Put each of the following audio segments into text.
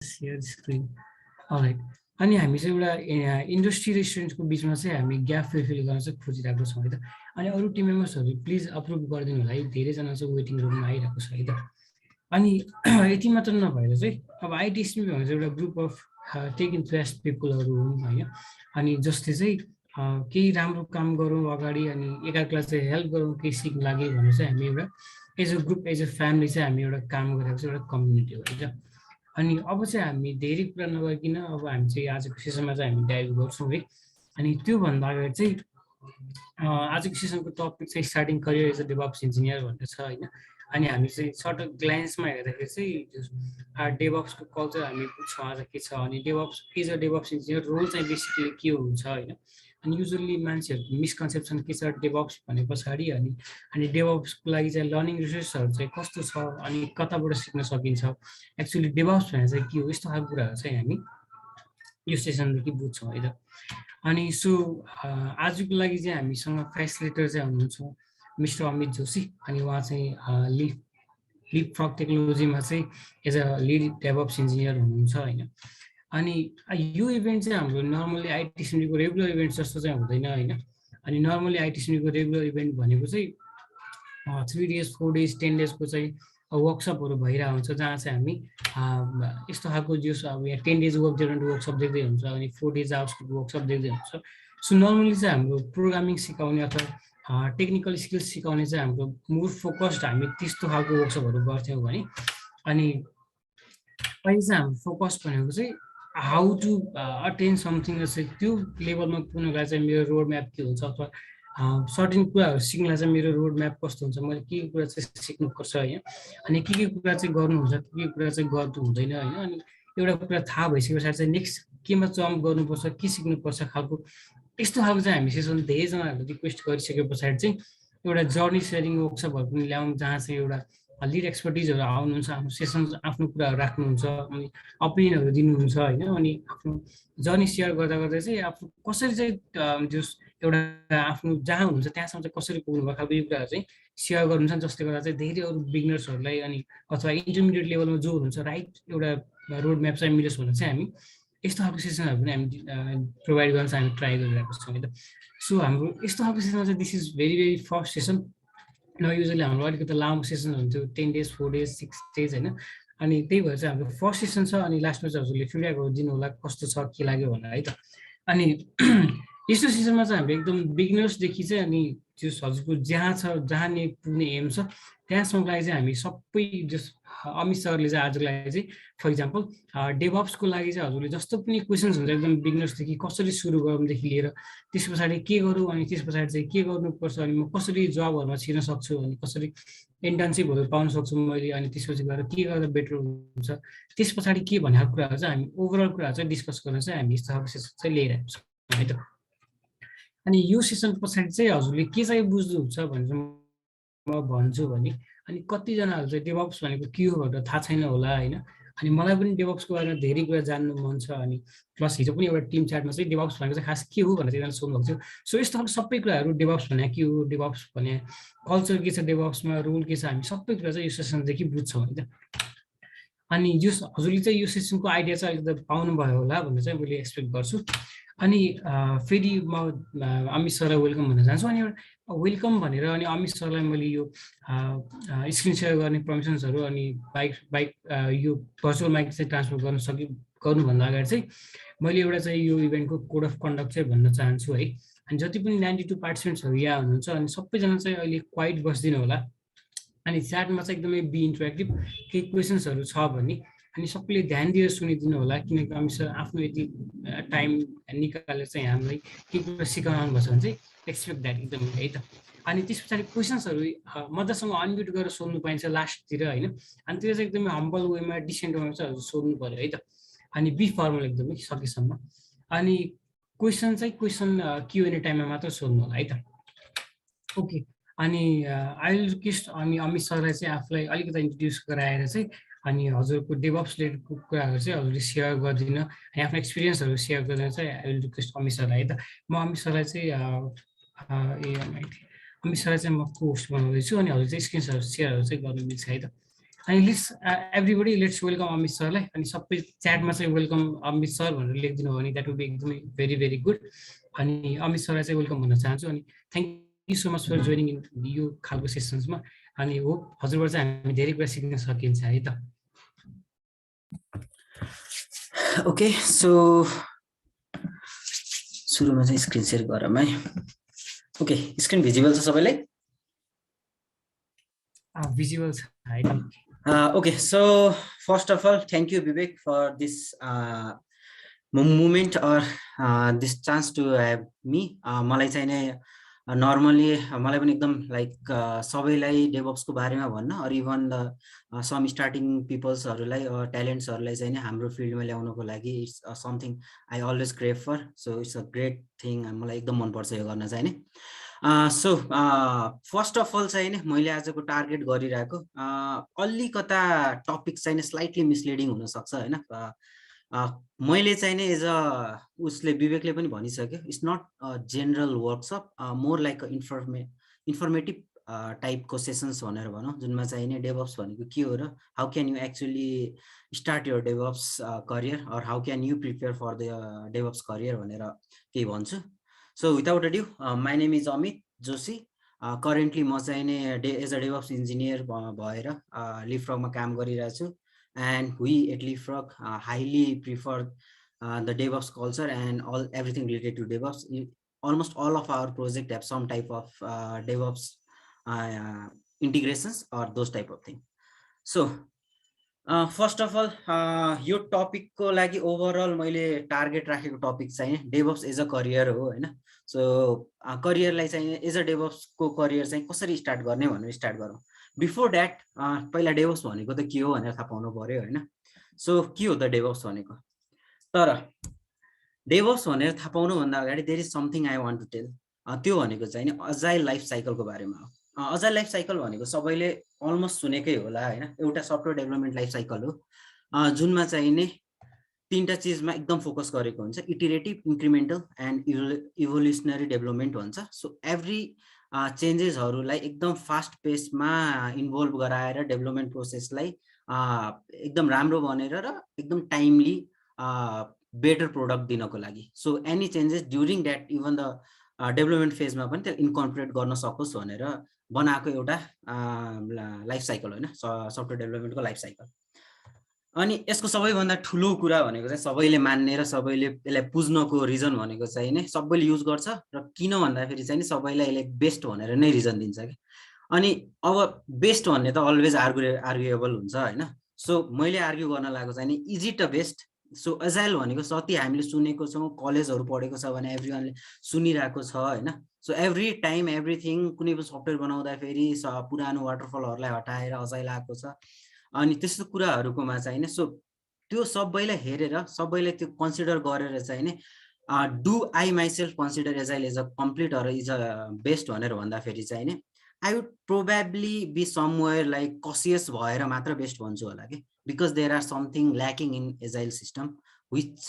Share screen all right अनि हामी चाहिँ एउटा इन्डस्ट्री र स्टुडेन्ट्सको बिचमा चाहिँ हामी ग्याप फिल गर्न चाहिँ खोजिरहेको छौँ है त अनि अरू टिम मेम्बर्सहरू प्लिज अप्रुभ गरिदिनु होला है धेरैजना चाहिँ वेटिङ रुममा आइरहेको छ है त अनि यति मात्र नभएर चाहिँ अब आइटिएसपी भनेको चाहिँ एउटा ग्रुप अफ टेक इन्ट्रेस्ट पिपलहरू हुन् होइन अनि जसले चाहिँ केही राम्रो काम गरौँ अगाडि अनि एकाअर्कालाई चाहिँ हेल्प गरौँ केही सिक्नु लागि भनेर चाहिँ हामी एउटा as a group as a family चाहिँ हामी एउटा काम गरेको चाहिँ एउटा कम्युनिटी हो है त अनि अब चाहिँ हामी धेरै कुरा नगरिकन अब हामी चाहिँ आजको सेसनमा चाहिँ हामी डाइभ गर्छौँ है अनि त्योभन्दा अगाडि चाहिँ आजको सेसनको टपिक चाहिँ starting career as a DevOps engineer भन्ने छ होइन अनि हामी चाहिँ सर्ट ग्लान्समा हेर्दाखेरि चाहिँ डेभअप्सको कल्चर हामी बुझ्छौँ आज के छ अनि DevOps as a DevOps engineer role चाहिँ बेसिकली के हुन्छ होइन अनि युजली मान्छेहरूको मिसकन्सेप्सन के छ डेभअप्स भने पछाडि अनि डेभअप्सको लागि चाहिँ लर्निङ रिसोर्सहरू चाहिँ कस्तो छ अनि कताबाट सिक्न सकिन्छ एक्चुअली डेभअप्स भने चाहिँ के हो यस्तो खालको कुराहरू चाहिँ हामी यो सेसनदेखि बुझ्छौँ है त अनि सो आजको लागि चाहिँ हामीसँग फेसिलिटेटर चाहिँ हुनुहुन्छ मिस्टर अमित जोशी अनि उहाँ चाहिँ लिप फ्रग टेक्नोलोजीमा चाहिँ as a lead DevOps engineer हुनुहुन्छ होइन अनि यो इभेन्ट चाहिँ हाम्रो नर्मली आइटिसिमीको रेगुलर इभेन्ट जस्तो चाहिँ हुँदैन होइन अनि नर्मली आइटिसिमीको रेगुलर इभेन्ट भनेको चाहिँ 3 डेज 4 डेज 10 डेजको चाहिँ वर्कसपहरू भइरहेको हुन्छ जहाँ चाहिँ हामी यस्तो खालको जो अब यहाँ 10 डेज वर्क जेनेरल वर्कसप देख्दै हुन्छ अनि 4 डेज आवर्सको वर्कसप देख्दै हुन्छ सो नर्मली चाहिँ हाम्रो प्रोग्रामिङ सिकाउने अथवा टेक्निकल स्किल्स सिकाउने चाहिँ हाम्रो मोर फोकस्ड हामी त्यस्तो खालको वर्कसपहरू गर्थ्यौँ भने अनि अहिले चाहिँ हाम्रो फोकस भनेको चाहिँ हाउ टु अटेन समथिङ चाहिँ त्यो लेभलमा पुग्नलाई चाहिँ मेरो रोड म्याप के हुन्छ अथवा सर्टेन कुराहरू सिक्नलाई चाहिँ मेरो रोड म्याप कस्तो हुन्छ मैले के कुरा चाहिँ सिक्नुपर्छ होइन अनि के कुरा चाहिँ गर्नुहुन्छ के कुरा चाहिँ गर्नु हुँदैन होइन अनि एउटा कुरा थाहा भइसके पछाडि चाहिँ नेक्स्ट केमा जम्प गर्नुपर्छ के सिक्नुपर्छ खालको यस्तो खालको चाहिँ हामी सेसन धेरैजनाहरूले रिक्वेस्ट गरिसके पछाडि चाहिँ एउटा जर्नी सेयरिङ वर्कसपहरू पनि ल्याउँ जहाँ चाहिँ एउटा लिड एक्सपर्टिजहरू आउनुहुन्छ आफ्नो सेसन आफ्नो कुराहरू राख्नुहुन्छ अनि ओपिनियनहरू दिनुहुन्छ होइन अनि आफ्नो जर्नी सेयर गर्दा गर्दा चाहिँ आफू कसरी चाहिँ जस एउटा आफ्नो जहाँ हुनुहुन्छ त्यहाँसम्म चाहिँ कसरी पुग्नु भयो खालको यो कुराहरू चाहिँ सेयर गर्नुहुन्छ जसले गर्दा चाहिँ धेरै अरू बिगनर्सहरूलाई अनि अथवा इन्टरमिडिएट लेभलमा जो हुनुहुन्छ राइट एउटा रोड म्याप चाहिँ मिलोस् भनेर चाहिँ हामी यस्तो खालको सेसनहरू पनि हामी प्रोभाइड गर्न चाहिँ हामी ट्राई गरिरहेको छौँ है त सो हाम्रो यस्तो खालको सेसनमा चाहिँ this is very very first session न युजली हाम्रो अलिकति लामो सेसन हुन्थ्यो 10 डेज 4 डेज 6 डेज होइन अनि त्यही भएर चाहिँ हाम्रो फर्स्ट सेसन छ अनि लास्टमा चाहिँ हजुरले फिडब्याकहरू दिनु होला कस्तो छ के लाग्यो भनेर है त अनि यस्तो सिजनमा चाहिँ हामीले एकदम बिगिनर्सदेखि चाहिँ अनि त्यो हजुरको जहाँ छ जहाँ नै पुग्ने एम छ त्यहाँसम्मको लागि चाहिँ हामी सबै जस अमित सरले चाहिँ आजको लागि चाहिँ फर इक्जाम्पल डेभअप्सको लागि चाहिँ हजुरले जस्तो पनि क्वेसन्स हुन्छ एकदम बिगिनर्सदेखि कसरी सुरु गरौँदेखि लिएर त्यस पछाडि के गरौँ अनि त्यस पछाडि चाहिँ के गर्नुपर्छ अनि म कसरी जबहरूमा छिर्न सक्छु अनि कसरी इन्टर्नसिपहरू पाउन सक्छु मैले अनि त्यसपछि गएर के गर्दा बेटर हुन्छ त्यस पछाडि के भन्ने कुराहरू चाहिँ हामी ओभरअल कुराहरू चाहिँ डिस्कस गर्न चाहिँ हामी यस्तो खालको सेसन चाहिँ लिइरहेको छौँ है त अनि यो सेसन पछाडि चाहिँ हजुरले के चाहिँ बुझ्नुहुन्छ भनेर म भन्छु भने अनि कतिजनाहरू चाहिँ डेभअप्स भनेको के हो भनेर थाहा छैन होला होइन अनि मलाई पनि डेभअप्सको बारेमा धेरै कुरा जान्नु मन छ अनि प्लस हिजो पनि एउटा टिम च्याटमा चाहिँ डेभअप्स भनेको चाहिँ खास के हो भनेर चाहिँ सोध्नुभएको थियो सो यस्तो खालको सबै कुराहरू डेभअप्स भने के हो डेभअप्स भने कल्चर के छ डेभअप्समा रोल के छ हामी सबै कुरा चाहिँ यो सेसनदेखि बुझ्छौँ है त अनि यो हजुरले चाहिँ यो सेसनको आइडिया चाहिँ अलिकति पाउनुभयो होला भनेर चाहिँ मैले एक्सपेक्ट गर्छु अनि फेरि म अमित सरलाई वेलकम भन्न चाहन्छु अनि एउटा वेलकम भनेर अनि अमित सरलाई मैले यो स्क्रिन सेयर गर्ने पर्मिसन्सहरू अनि बाइक यो भर्चुअल माइक चाहिँ ट्रान्सफर गर्नुभन्दा अगाडि चाहिँ मैले एउटा चाहिँ यो इभेन्टको कोड अफ कन्डक्ट चाहिँ भन्न चाहन्छु है अनि जति पनि 92 पार्टिसिपेन्ट्सहरू यहाँ हुनुहुन्छ अनि सबैजना चाहिँ अहिले क्वाइट बसिदिनु होला अनि च्याटमा चाहिँ एकदमै बी इन्टरेक्टिभ केही क्वेसन्सहरू छ भने अनि सबैले ध्यान दिएर सुनिदिनु होला किनकि अमित सर आफ्नो यति टाइम निकालेर चाहिँ हामीलाई के कुरा सिकाउनु भएको छ भने चाहिँ एक्सपेक्ट द्याट एकदमै है त अनि त्यस पछाडि क्वेसन्सहरू मजासँग अनम्युट गरेर सोध्नु पाइन्छ लास्टतिर होइन अनि त्यो चाहिँ एकदमै हम्बल वेमा डिसेन्ट वेमा चाहिँ सोध्नु पऱ्यो है त अनि बी फर्मल एकदमै सकेसम्म अनि क्वेसन क्युएनए टाइममा मात्र सोध्नु होला है त ओके अनि आई विल रिक्वेस्ट अनि अमित सरलाई चाहिँ आफूलाई अलिकति इन्ट्रोड्युस गराएर चाहिँ अनि हजुरको डेभअप्स रिलेटेडको कुराहरू चाहिँ हजुरले सेयर गरिदिन अनि आफ्नो एक्सपिरियन्सहरू सेयर गरिदिन चाहिँ आई विल रिक्वेस्ट अमित सरलाई है त म अमित सरलाई चाहिँ अमित सरलाई चाहिँ म को होस्ट बनाउँदैछु अनि हजुर चाहिँ स्क्रिनहरू सेयरहरू चाहिँ गर्नु मिल्छ है त अनि एभ्रीबडी लेट्स वेलकम अमित सरलाई अनि सबै च्याटमा चाहिँ वेलकम अमित सर भनेर लेखिदिनु भयो भने द्याट वुड बी एकदमै भेरी भेरी गुड अनि अमित सरलाई चाहिँ वेलकम भन्न चाहन्छु अनि thank you so much for joining in यो खालको सेसन्समा अनि होप हजुरबाट चाहिँ हामी धेरै कुरा सिक्न सकिन्छ है त ओके सो सुरुमा चाहिँ स्क्रिन सेयर गरौँ है ओके स्क्रिन भिजिबल छ सबैलाई भिजुअल छ है त okay, so first of all, thank you, Vivek, for this moment or this chance to have me. मलाई चाहिँ नि normally मलाई पनि एकदम like सबैलाई DevOps को बारेमा भन्न or even the some starting peoples हरूलाई talents हरूलाई चाहिँ नि हाम्रो फिल्डमा ल्याउनको लागि it's something I always crave for. So it's a great thing. मलाई एकदम मन पर्छ यो गर्न चाहिँ नि सो फर्स्ट अफ अल चाहिँ नि मैले आजको टार्गेट गरिरहेको अलिकता टपिक चाहिँ स्लाइटली मिसलिडिङ हुन सक्छ हैन मैले चाहिँ नि एज अ उसले विवेकले पनि भनिसक्यो it's not general workshop more like informative टाइपको सेसन्स भनेर भनौँ जुनमा चाहिँ नि डेभअप्स भनेको के हो र how can you actually start your DevOps career or how can you prepare for the DevOps career भनेर केही भन्छु So without ado, my name is Amit Joshi. Currently, म चाहिँ नि as a DevOps engineer भएर Leapfrog मा काम गरिरहेको छु and we at Leapfrog highly prefer the DevOps culture and everything related to DevOps. Almost all of our projects have some type of DevOps integrations or those type of thing. So first of all यो टपिकको लागि overall मैले target राखेको topic चाहिँ DevOps as a career हो हैन so करियरलाई चाहिँ as a डेभअप्सको career चाहिँ कसरी स्टार्ट गर्ने भनेर स्टार्ट गरौँ बिफोर द्याट पहिला डेभअप्स भनेको त के हो भनेर थाहा पाउनु पर्यो हैन सो के हो त डेभअप्स भनेको तर डेभअप्स भनेर थाहा पाउनु भन्दा अगाडि there is something I want to tell त्यो भनेको चाहिँ नि अजाइल लाइफ साइकलको बारेमा हो अजाइल लाइफ साइकल भनेको सबैले अलमोस्ट सुनेकै होला हैन एउटा सफ्टवेयर डेभलपमेन्ट लाइफ साइकल हो जुनमा चाहिँ नि तीनटा चीजमा एकदम फोकस गरेको हुन्छ इटरेटिभ इन्क्रिमेन्टल एन्ड इभोल्युसनरी डेभलपमेन्ट भन्छ सो एभ्री चेन्जेसहरूलाई एकदम फास्ट पेसमा इन्भल्भ गराएर डेभलपमेन्ट प्रोसेसलाई एकदम राम्रो बनेर र एकदम टाइमली बेटर प्रोडक्ट दिनको लागि so any changes during that even the development फेजमा पनि त्यसलाई इन्कर्पोरेट गर्न सकोस् भनेर बनाएको एउटा लाइफ साइकल होइन सफ्टवेयर डेभलपमेन्टको लाइफ साइकल अनि यसको सबैभन्दा ठुलो कुरा भनेको चाहिँ सबैले मान्ने र सबैले यसलाई पुज्नको रिजन भनेको चाहिँ नि सबैले युज गर्छ र किन भन्दाखेरि चाहिँ नि सबैलाई यसले बेस्ट भनेर नै रिजन दिन्छ कि अनि अब बेस्ट भन्ने त अलवेज आर्गुएबल हुन्छ हैन सो मैले आर्ग्यु गर्न लागेको चाहिँ नि is it a best so agile भनेको जति हामीले सुनेको छौँ कलेजहरू पढेको छ भने एभ्रीवानले सुनिरहेको छ हैन सो एभ्री टाइम एभ्रिथिङ कुनै पनि सफ्टवेयर बनाउँदाखेरि पुरानो वाटरफलहरूलाई हटाएर अजाइल आएको छ अनि त्यस्तो कुराहरुकोमा चाहिँ नि सो त्यो सबैलाई हेरेर सबैले त्यो कन्सिडर गरेर चाहिँ नि do I myself consider agile as a complete or is a best भनेर भन्दाखेरि चाहिँ नि I would probably be somewhere like cautious भएर मात्र बेस्ट भन्छु होला कि because there are something lacking in agile system which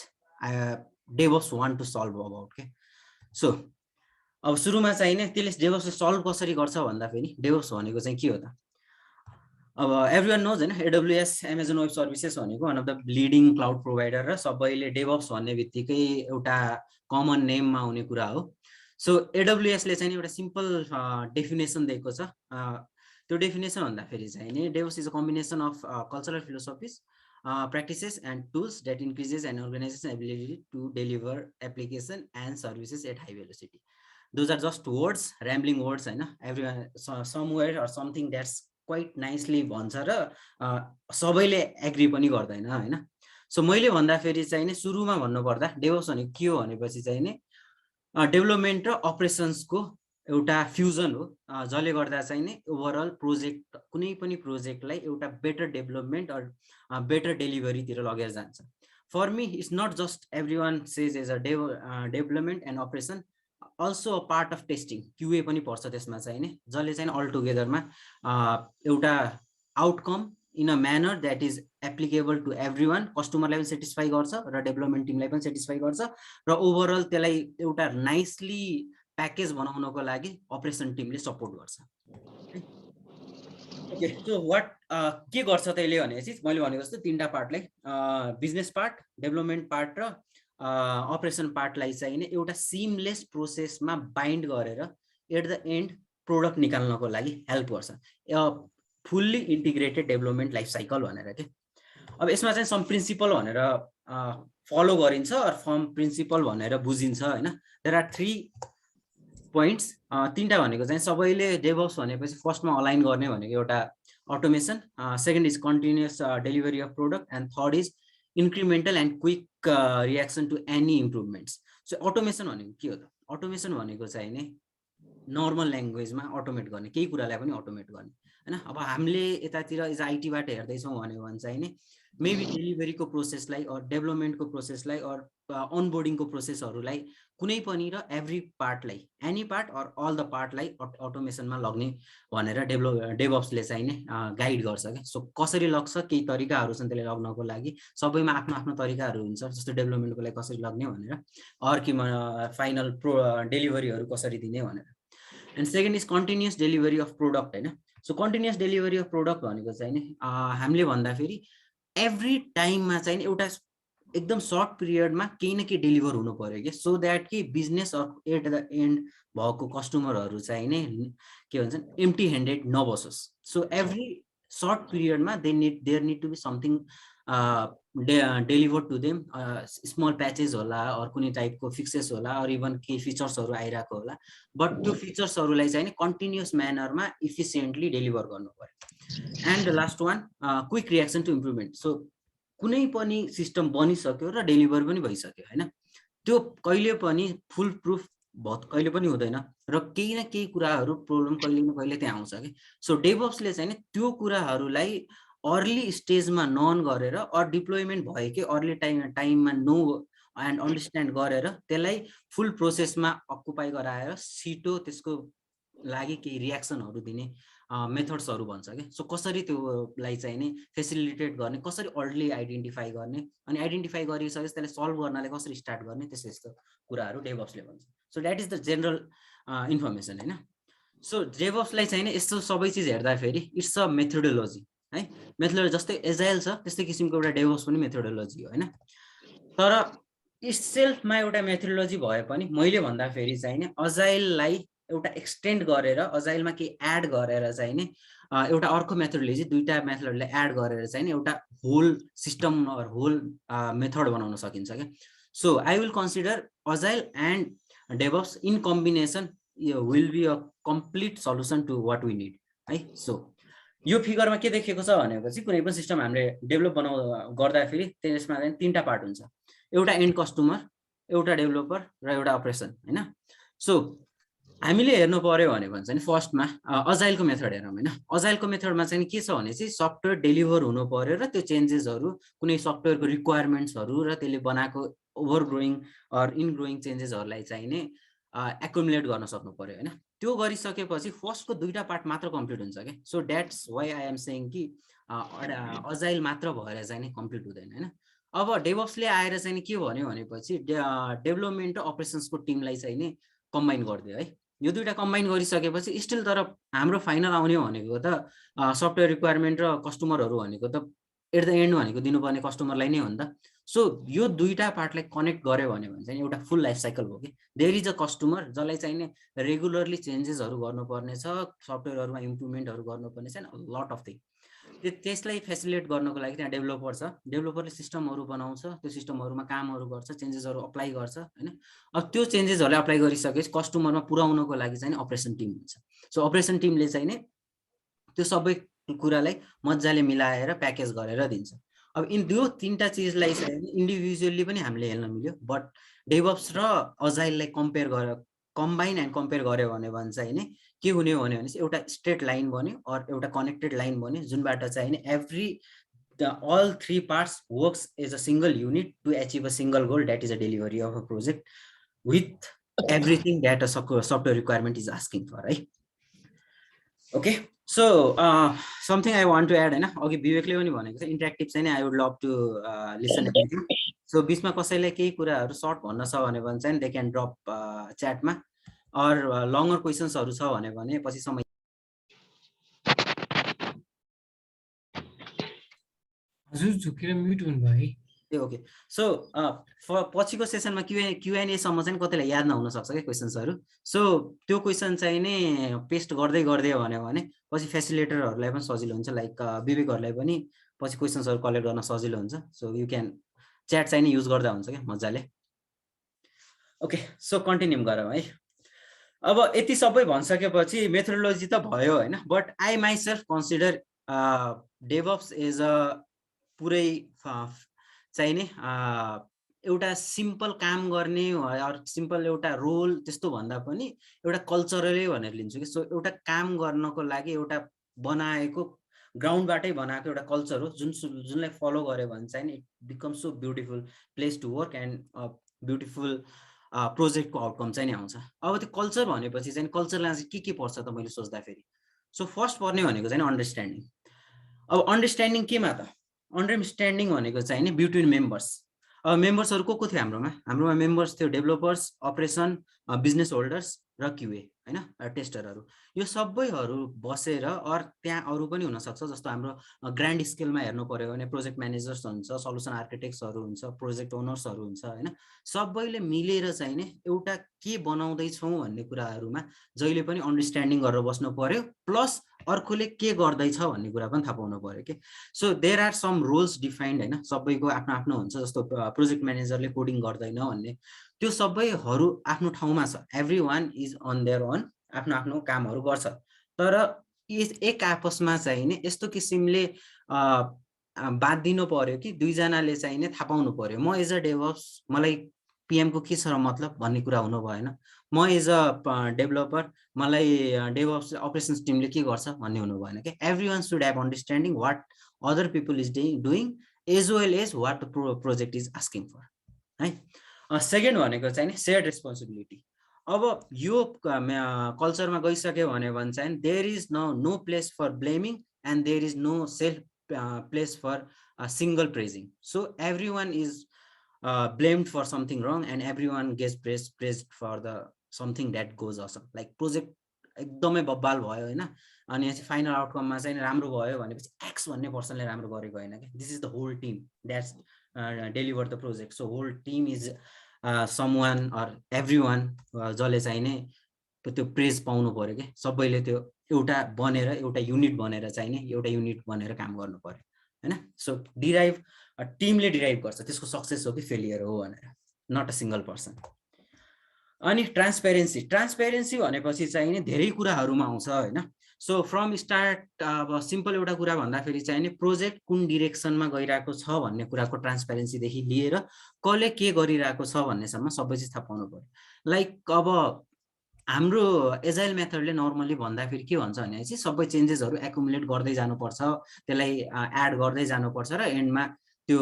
DevOps want to solve about के सो अब सुरुमा चाहिँ नि त्यसले डेभअप्सले सल्भ कसरी गर्छ भन्दाखेरि डेभअप्स भनेको चाहिँ के हो त अब एभ्रीवन नोज हैन AWS Amazon वेब सर्भिसेस भनेको one of the leading cloud provider र सबैले डेभअप्स भन्ने बित्तिकै एउटा कमन नेममा हुने कुरा हो सो AWS ले चाहिँ एउटा सिम्पल डेफिनेसन दिएको छ त्यो डेफिनेसन भन्दाखेरि चाहिँ नि DevOps is a combination of cultural philosophies practices and tools that increases an organization's ability to deliver application and services at high velocity. Those are just words, rambling words, हैन everyone somewhere or something that's quite nicely भन्छ र सबैले agree पनि गर्दैन हैन so मैले भन्दाखेरि चाहिँ नि सुरुमा भन्नु पर्दा डेभअप्स भनेको के हो भनेपछि चाहिँ नि डेभलपमेन्ट र अपरेसन्सको एउटा फ्युजन हो जसले गर्दा चाहिँ नि ओभरअल प्रोजेक्ट कुनै पनि प्रोजेक्टलाई एउटा बेटर डेभलपमेन्ट अर बेटर डेलिभरीतिर लगेर जान्छ for me it's not just everyone says as a development and operation also a part of testing QA पनि पर्छ त्यसमा चाहिँ नि जसले चाहिँ अल टुगेदरमा एउटा outcome in a manner that is applicable to everyone कस्टमरलाई पनि सेटिस्फाई गर्छ र डेभलपमेन्ट टिमलाई पनि सेटिस्फाई गर्छ र ओभरअल त्यसलाई एउटा नाइसली प्याकेज बनाउनको लागि अपरेसन टिमले सपोर्ट गर्छ ओके सो वाट के गर्छ त यसले भनेपछि मैले भनेको जस्तो तीनटा पार्टलाई बिजनेस पार्ट, डेभलपमेन्ट पार्ट र अपरेसन पार्टलाई चाहिँ नि एउटा सिमलेस प्रोसेसमा बाइन्ड गरेर एट द एन्ड प्रोडक्ट निकाल्नको लागि हेल्प गर्छ। Fully integrated development life cycle भनेर के। अब यसमा चाहिँ सम प्रिन्सिपल भनेर फलो गरिन्छ अर फर्म प्रिन्सिपल भनेर बुझिन्छ हैन। There are 3 points. तीनटा भनेको चाहिँ सबैले डेभअप्स भनेपछि फर्स्टमा अलाइन गर्ने भनेको एउटा automation, second is continuous delivery of product and third is incremental and quick reaction to any improvements. So automation भनेको के हो त? अटोमेसन भनेको चाहिँ नि नर्मल ल्याङ्ग्वेजमा अटोमेट गर्ने, केही कुरालाई पनि अटोमेट गर्ने हैन। अब हामीले यतातिर इज आइटीबाट हेर्दैछौँ भने चाहिँ नि मेबी डेलिभरीको प्रोसेसलाई अर डेभलपमेन्टको प्रोसेसलाई अर अनबोर्डिङको प्रोसेसहरूलाई कुनै पनि र एभ्री पार्टलाई any part or all the पार्टलाई अटोमेसनमा लग्ने भनेर डेभअप्सले चाहिँ नि गाइड गर्छ क्या। सो कसरी लग्छ, केही तरिकाहरू छन् त्यसले लग्नको लागि, सबैमा आफ्नो आफ्नो तरिकाहरू हुन्छ। जस्तो डेभलपमेन्टको लागि कसरी लग्ने भनेर, अर्कीमा फाइनल डेलिभरीहरू कसरी दिने भनेर। And second is continuous delivery of product हैन। So continuous delivery of product भनेको चाहिँ नि हामीले भन्दाखेरि एभ्री टाइममा चाहिँ एउटा एकदम सर्ट पिरियडमा केही न केही डेलिभर हुनु पर्यो कि, सो द्याट कि बिजनेस एट द एन्ड भएको कस्टमरहरू चाहिँ नै के भन्छन् एम्प्टी ह्यान्डेड नबसोस्। सो एभ्री सर्ट पिरियडमा there need to be something deliver to them, small patches होला अर कुनै टाइपको फिक्सेस होला अर इभन केही फिचर्सहरू आइरहेको होला, बट त्यो फिचर्सहरूलाई चाहिँ कन्टिन्युअस म्यानरमा इफिसियन्टली डेलिभर गर्नु पर्यो। And the last one quick reaction to improvement. So कुनै पनि सिस्टम बनिसक्यो र डेलिभर पनि भइसक्यो हैन, त्यो कहिले पनि फुल प्रुफ कहिले पनि हुँदैन र केही न केही कुराहरू प्रब्लम कहिले न कहिले त्यहाँ आउँछ कि। सो डेभअप्सले चाहिँ त्यो कुराहरूलाई अर्ली स्टेजमा नन गरेर अर डिप्लोइमेन्ट भएकै अर्ली टाइममा नो एन्ड अन्डरस्ट्यान्ड गरेर त्यसलाई फुल प्रोसेसमा अकुपाई गराएर छिटो त्यसको लागि केही रियाक्सनहरू दिने मेथड्सहरू भन्छ कि। सो कसरी त्योलाई चाहिँ नि फेसिलिटेट गर्ने, कसरी अर्ली आइडेन्टिफाई गर्ने, अनि आइडेन्टिफाई गरिसकेपछि त्यसलाई सल्भ गर्नलाई कसरी स्टार्ट गर्ने, त्यस्तो यस्तो कुराहरू डेभअप्सले भन्छ। So that is the general information हैन। सो डेभअप्सलाई चाहिँ नि यस्तो सबै चिज हेर्दाखेरि इट्स अ मेथोडोलोजी है। मेथोडोलोजी जस्तै एजाइल छ त्यस्तै किसिमको एउटा डेभअप्स पनि मेथोडोलोजी हो हैन। तर इट्सेल्फमा एउटा मेथोडोलोजी भए पनि मैले भन्दाखेरि चाहिँ नि अजाइललाई एउटा एक्सटेन्ड गरेर अजाइलमा केही एड गरेर चाहिँ नि एउटा अर्को मेथोडोलोजी, दुईटा मेथडलाई एड गरेर चाहिँ नि एउटा whole system or whole method बनाउन सकिन्छ क्या। So I will consider agile and DevOps in combination will be a complete solution to what we need है। सो यो फिगरमा के देखेको छ भनेपछि कुनै पनि सिस्टम हामीले डेभलप गर्दाखेरि त्यसमा चाहिँ तीनटा पार्ट हुन्छ, एउटा एन्ड कस्टमर, एउटा डेभलपर र एउटा अपरेसन हैन। सो हामीले हेर्नु पर्यो भने चाहिँ फर्स्टमा अजाइलको मेथड हेरौँ हैन। अजाइलको मेथडमा चाहिँ के छ भने चाहिँ सफ्टवेयर डेलिभर हुनु पर्यो र त्यो चेन्जेसहरू कुनै सफ्टवेयरको रिक्वायरमेन्ट्सहरू र त्यसले बनाएको over growing or in growing चेन्जेसहरूलाई चाहिँ नि एकुमुलेट गर्न सक्नु पर्यो हैन। त्यो गरिसकेपछि फर्स्टको दुईटा पार्ट मात्र कम्प्लिट हुन्छ क्या। So that's why I am saying कि अजाइल मात्र भएर चाहिँ नि कम्प्लिट हुँदैन हैन। अब डेभअप्सले आएर चाहिँ के भन्यो भनेपछि डेभलपमेन्ट र अपरेसन्सको टिमलाई चाहिँ नि कम्बाइन गरिदियो है। यो दुईटा कम्बाइन गरिसकेपछि स्टिल तर हाम्रो फाइनल आउने भनेको त सफ्टवेयर रिक्वायरमेन्ट र कस्टमरहरू भनेको त एट द एन्ड भनेको दिनुपर्ने कस्टमरलाई नै हो नि त। सो यो दुईटा पार्टलाई कनेक्ट गर्यो भने चाहिँ एउटा फुल लाइफ साइकल हो कि। देयर इज अ कस्टमर जसलाई चाहिँ नि रेगुलरली चेन्जेसहरू गर्नुपर्ने छ, सफ्टवेयरहरूमा इम्प्रुभमेन्टहरू गर्नुपर्ने छ, लट अफ थिङ। त्यसलाई फेसिलिटेट गर्नको लागि त्यहाँ डेभलपर छ, डेभलपरले सिस्टमहरू बनाउँछ, त्यो सिस्टमहरूमा कामहरू गर्छ, चेन्जेसहरू अप्लाई गर्छ हैन। अब त्यो चेन्जेसहरूलाई अप्लाई गरिसकेपछि कस्टमरमा पुर्याउनको लागि चाहिँ अपरेसन टिम हुन्छ। सो अपरेसन टिमले चाहिँ नि त्यो सबै कुरालाई मजाले मिलाएर प्याकेज गरेर दिन्छ। अब यो तीनटा चिजलाई चाहिँ इन्डिभिजुअली पनि हामीले हेर्न मिल्यो, बट डेभअप्स र अजाइललाई कम्बाइन एन्ड कम्पेयर गर्यो भने चाहिँ नि के हुने हो भने एउटा स्ट्रेट लाइन बन्यो अर एउटा कनेक्टेड लाइन बन्यो जुनबाट चाहिँ नि every all three parts works as a single unit to achieve a single goal, that is a delivery of a project with everything that a software requirement is asking for, right? Okay, so something I want to add, है ना? Okay, विवेकले पनि भनेको छ interactive चाहिँ I would love to listen to you. So बिचमा कसैलाई केही कुराहरु short भन्न छ भने चाहिँ they can drop chat मा, or longer questions हरु छ भने पछि समय हजुर झुकेर म्युट हुनुभयो है। ए ओके। सो पछिको सेसनमा क्युएनएसम्म चाहिँ कतिलाई याद नहुन सक्छ क्या क्वेसन्सहरू। सो त्यो क्वेसन चाहिँ नि पेस्ट गर्दै गर्दै भन्यो भने पछि फेसिलिटेटरहरूलाई पनि सजिलो हुन्छ, लाइक विवेकहरूलाई पनि पछि क्वेसन्सहरू कलेक्ट गर्न सजिलो हुन्छ। सो यु क्यान च्याट चाहिँ नि युज गर्दा हुन्छ क्या मजाले। ओके, सो कन्टिन्यू गरौँ है। अब यति सबै भनिसकेपछि मेथोडोलोजी त भयो होइन, but I myself consider DevOps as a पुरै चाहिँ नि एउटा सिम्पल काम गर्ने सिम्पल एउटा रोल त्यस्तो भन्दा पनि एउटा कल्चरलै भनेर लिन्छु कि। सो एउटा काम गर्नको लागि एउटा बनाएको ग्राउन्डबाटै बनाएको एउटा कल्चर हो, जुनलाई फलो गर्यो भने चाहिँ it becomes so beautiful place to work and beautiful प्रोजेक्टको आउटकम चाहिँ नि आउँछ। अब त्यो कल्चर भनेपछि चाहिँ कल्चरमा चाहिँ के पर्छ त मैले सोच्दाखेरि, सो फर्स्ट पर्ने भनेको चाहिँ अन्डरस्ट्यान्डिङ। अब अन्डरस्ट्यान्डिङ केमा त, अन्डरस्ट्यान्डिङ भनेको चाहिँ नि बिट्विन मेम्बर्स। अब मेम्बर्सहरू को थियो हाम्रोमा मेम्बर्स थियो डेभलोपर्स, अपरेसन, बिजनेस होल्डर्स र क्युए होइन, टेस्टरहरू। यो सबैहरू बसेर त्यहाँ अरू पनि हुनसक्छ, जस्तो हाम्रो ग्रान्ड स्केलमा हेर्नु पऱ्यो भने प्रोजेक्ट म्यानेजर्स हुन्छ, सल्युसन आर्किटेक्ट्सहरू हुन्छ, प्रोजेक्ट ओनर्सहरू हुन्छ होइन। सबैले मिलेर चाहिँ नि एउटा के बनाउँदैछौँ भन्ने कुराहरूमा जहिले पनि अन्डरस्ट्यान्डिङ गरेर बस्नु पर्यो, प्लस अर्कोले के गर्दैछ भन्ने कुरा पनि थाहा पाउनु पर्यो कि। So there are some roles defined होइन, सबैको आफ्नो आफ्नो हुन्छ। जस्तो प्रोजेक्ट म्यानेजरले कोडिङ गर्दैन भन्ने, त्यो सबैहरू आफ्नो ठाउँमा छ, every one is on there on, आफ्नो आफ्नो कामहरू गर्छ। तर एक आपसमा चाहिँ नि यस्तो किसिमले बाँधिनु पर्यो कि दुईजनाले चाहिँ नि थाहा पाउनु पर्यो, म एज अ डेभअप्स मलाई पिएमको के छ र मतलब भन्ने कुरा हुनु भएन, म एज अ डेभलपर मलाई डेभअप्स अपरेसन्स टिमले के गर्छ भन्ने हुनु भएन कि। Every one should have understanding what other people is doing as well as what the project is asking for है। सेकेन्ड भनेको चाहिँ नि सेयर्ड रेस्पोन्सिबिलिटी। अब यो कल्चरमा गइसक्यो भने चाहिँ there is no place for blaming and there is no self place for single praising. So every one is blamed for something wrong and everyone gets praised for the something that goes awesome। Like project एकदमै बब्बाल भयो होइन, अनि final आउटकममा चाहिँ राम्रो भयो भनेपछि x भन्ने पर्सनले राम्रो गरेको होइन कि, this is the whole team that's deliver the project. So whole team is someone or every one जसले चाहिँ नै त्यो प्रेज पाउनु पर्यो कि। सबैले त्यो एउटा बनेर एउटा युनिट बनेर चाहिँ नि एउटा युनिट बनेर काम गर्नु पर्यो होइन। सो डिराइभ टिमले डिराइभ गर्छ त्यसको सक्सेस हो कि फेलियर हो भनेर, नट अ सिङ्गल पर्सन। अनि ट्रान्सपेरेन्सी भनेपछि चाहिँ नि धेरै कुराहरूमा आउँछ होइन। सो फ्रम स्टार्ट अब सिम्पल एउटा कुरा भन्दाखेरि चाहिँ नि प्रोजेक्ट कुन डिरेक्सनमा गइरहेको छ भन्ने कुराको ट्रान्सपेरेन्सीदेखि लिएर कसले के गरिरहेको छ भन्नेसम्म सबै चिज थाहा पाउनु पर्यो। लाइक अब हाम्रो एजाइल मेथडले नर्मली भन्दाखेरि के भन्छ भने चाहिँ सबै चेन्जेसहरू एकुमुलेट गर्दै जानुपर्छ, त्यसलाई एड गर्दै जानुपर्छ र एन्डमा त्यो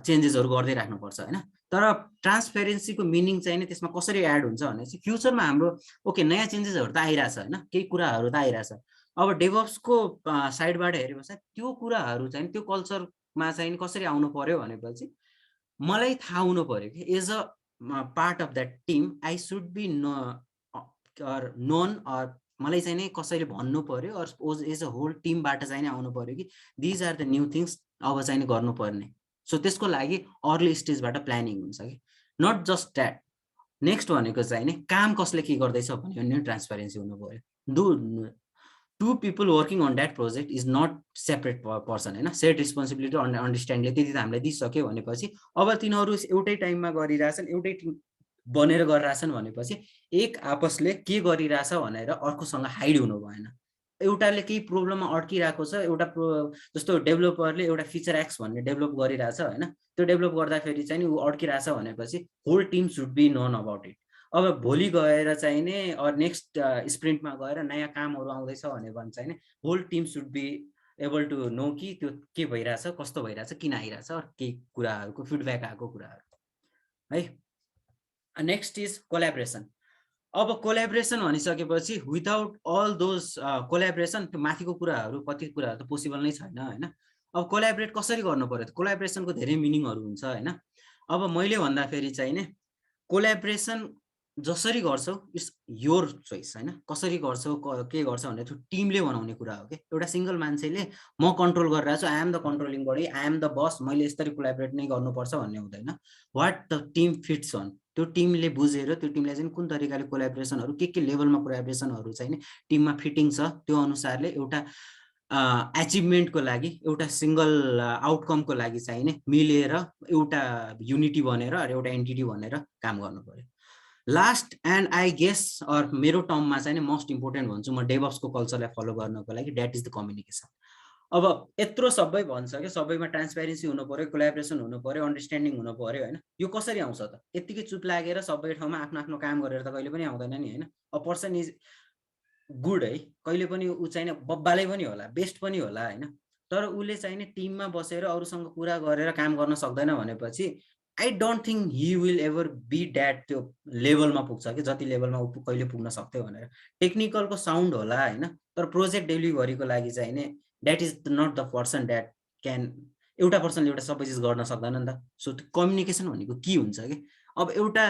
चेन्जेसहरू गर्दै राख्नुपर्छ होइन। तर ट्रान्सपेरेन्सीको मिनिङ चाहिँ नि त्यसमा कसरी एड हुन्छ भने चाहिँ फ्युचरमा हाम्रो ओके नयाँ चेन्जेसहरू त आइरहेछ होइन, केही कुराहरू त आइरहेछ। अब डेभअप्सको साइडबाट हेरेपछि त्यो कुराहरू चाहिँ त्यो कल्चरमा चाहिँ कसरी आउनु पर्यो भनेपछि मलाई थाहा हुनु पर्यो कि as a part of that team I should be known or मलाई चाहिँ नि कसैले भन्नु पर्यो अर एज अ होल टिमबाट चाहिँ नि आउनु पर्यो कि these are the new things अब चाहिँ नि गर्नुपर्ने। सो त्यसको लागि अर्ली स्टेजबाट प्लानिङ हुन्छ कि, नट जस्ट द्याट। नेक्स्ट भनेको चाहिँ नि काम कसले के गर्दैछ भन्ने पनि ट्रान्सपेरेन्सी हुनु पर्यो। To people working on that project is not separate person होइन। सेयर्ड रेस्पोन्सिबिलिटी अन्डरस्ट्यान्डिङले त्यति त हामीले दिइसक्यो भनेपछि अब तिनीहरू एउटै टाइममा गरिरहेछन्, एउटै टिम बनेर गरिरहेछन् भनेपछि एक आपसले के गरिरहेछ भनेर अर्कोसँग हाइड हुनु भएन। एउटाले केही प्रोब्लममा अड्किरहेको छ, जस्तो डेभलोपरले एउटा फिचर एक्स भन्ने डेभलप गरिरहेछ होइन, त्यो डेभलप गर्दाखेरि चाहिँ नि ऊ अड्किरहेछ भनेपछि whole team should be known about it. अब भोलि गएर चाहिँ नि नेक्स्ट स्प्रिन्टमा गएर नयाँ कामहरू आउँदैछ भने चाहिँ नि whole team should be able to know कि त्यो के भइरहेछ, कस्तो भइरहेछ, किन आइरहेछ, केही कुराहरूको फिडब्याक आएको कुराहरू है। Next is collaboration. अब कोलाब्रेसन भनिसकेपछि विदाउट अल दोज कोलाब्रेसन त्यो माथिको कुराहरू कति कुराहरू त पोसिबल नै छैन होइन। अब कोलाब्रेट कसरी गर्नु पर्यो त, कोलाब्रेसनको धेरै मिनिङहरू हुन्छ होइन। अब मैले भन्दाखेरि चाहिँ नि कोलाब्रेसन जसरी गर्छौ इट्स योर चोइस होइन, कसरी गर्छौ के गर्छ भन्ने त्यो टिमले बनाउने कुरा हो कि। एउटा सिङ्गल मान्छेले म कन्ट्रोल गरिरहेको छु, I am the controlling body, I am the boss, मैले यसरी कोलाबोरेट नै गर्नुपर्छ भन्ने हुँदैन। What the team fits on, त्यो टिमले बुझेर त्यो टिमलाई चाहिँ कुन तरिकाले कोलाबोरेसनहरू के लेभलमा कोलाबोरेसनहरू चाहिँ टिममा फिटिङ छ त्यो अनुसारले एउटा एचिभमेन्टको लागि, एउटा सिङ्गल आउटकमको लागि चाहिने मिलेर एउटा युनिटी बनेर एउटा एन्टिटी बनेर काम गर्नु पर्यो। Last and I guess or मेरो टर्ममा चाहिँ मोस्ट इम्पोर्टेन्ट भन्छु म डेभअप्सको कल्चरलाई फलो गर्नको लागि, द्याट इज द कम्युनिकेसन। अब यत्रो सबै भन्छ कि सबैमा ट्रान्सपेरेन्सी हुनु पर्यो, कोलाबोरेसन हुनु पर्यो, अन्डरस्ट्यान्डिङ हुनु पर्यो होइन, यो कसरी आउँछ त? यत्तिकै चुप लागेर सबै ठाउँमा आफ्नो आफ्नो काम गरेर त कहिले पनि आउँदैन नि होइन। अ पर्सन इज गुड है, कहिले पनि ऊ चाहिँ बब्बालै पनि होला, बेस्ट पनि होला होइन, तर उसले चाहिँ टिममा बसेर अरूसँग कुरा गरेर काम गर्न सक्दैन भनेपछि I don't think he will ever be that त्यो लेभलमा पुग्छ कि जति लेभलमा ऊ कहिले पुग्न सक्थ्यो भनेर। टेक्निकलको साउन्ड होला होइन, तर प्रोजेक्ट डेलिभरीको लागि चाहिँ नि that is not the person that can, एउटा पर्सनले एउटा सबै चिज गर्न सक्दैन नि त। सो त्यो कम्युनिकेसन भनेको के हुन्छ कि अब एउटा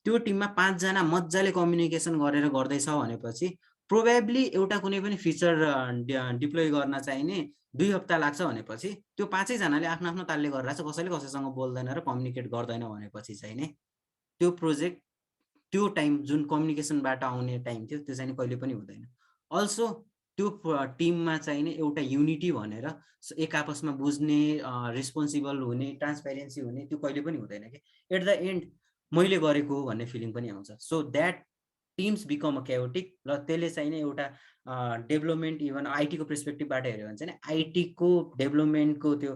त्यो टिममा 5 जना मजाले कम्युनिकेसन गरेर गर्दैछ भनेपछि प्रोबेबली एउटा कुनै पनि फिचर डिप्लोय गर्न चाहिने 2 हप्ता लाग्छ भनेपछि त्यो 5 जनाले आफ्नो आफ्नो तालले गरिरहेछ, कसैले कसैसँग बोल्दैन र कम्युनिकेट गर्दैन भनेपछि चाहिँ नि त्यो प्रोजेक्ट त्यो टाइम जुन कम्युनिकेसनबाट आउने टाइम थियो त्यो चाहिँ कहिले पनि हुँदैन। अल्सो त्यो टिममा चाहिँ एउटा युनिटी भनेर एक आपसमा बुझ्ने, रेस्पोन्सिबल हुने, ट्रान्सपेरेन्सी हुने त्यो कहिले पनि हुँदैन कि। एट द एन्ड मैले गरेको भन्ने फिलिङ पनि आउँछ। So that teams become a chaotic र त्यसले चाहिँ नि एउटा डेभलपमेन्ट, इभन आइटीको पर्सपेक्टिभबाट हेऱ्यो भने चाहिँ आइटीको डेभलपमेन्टको त्यो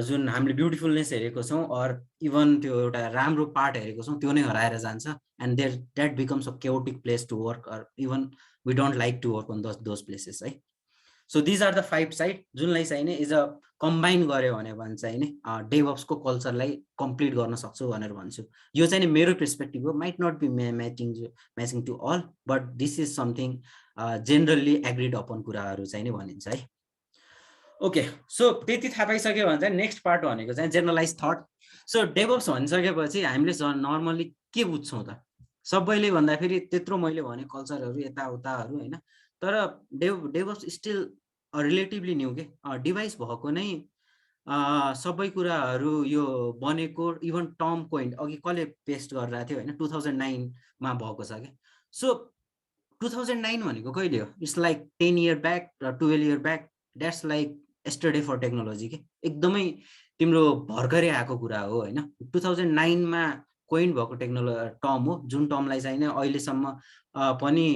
जुन हामीले ब्युटिफुलनेस हेरेको छौँ अर इभन त्यो एउटा राम्रो पार्ट हेरेको छौँ त्यो नै हराएर जान्छ। And that becomes a chaotic place to work or even we don't like to work on those places है। So these are the 5 side जुनलाई चाहिँ नि इज अ कम्बाइन गऱ्यो भने चाहिँ नि डेभअप्सको कल्चरलाई कम्प्लिट गर्न सक्छु भनेर भन्छु। यो चाहिँ नि मेरो पर्सपेक्टिभ हो, might not be matching to all, but this is something generally agreed upon कुराहरू चाहिँ नि भनिन्छ है। ओके, सो त्यति थाहा पाइसक्यो भने चाहिँ नेक्स्ट पार्ट भनेको चाहिँ जेनरलाइज थट। सो डेभअप्स भनिसकेपछि हामीले नर्मल्ली के बुझ्छौँ त? सबैले भन्दाखेरि त्यत्रो मैले भने कल्चरहरू यताउताहरू होइन, तर डेभअप्स स्टिल रिलेटिभली न्यू के, डिभाइस भएको नै सबै कुराहरू यो बनेको। इभन टर्म कोइन अघि कसले पेस्ट गरिरहेको थियो होइन, 2009मा भएको छ क्या। सो 2009 भनेको कहिले हो? इट्स लाइक 10 इयर ब्याक र 12 year back, that's like yesterday for technology के, एकदमै तिम्रो भर्खरै आएको कुरा हो होइन। 2009मा कोइन भएको टर्म हो, जुन टर्मलाई चाहिँ अहिलेसम्म पनि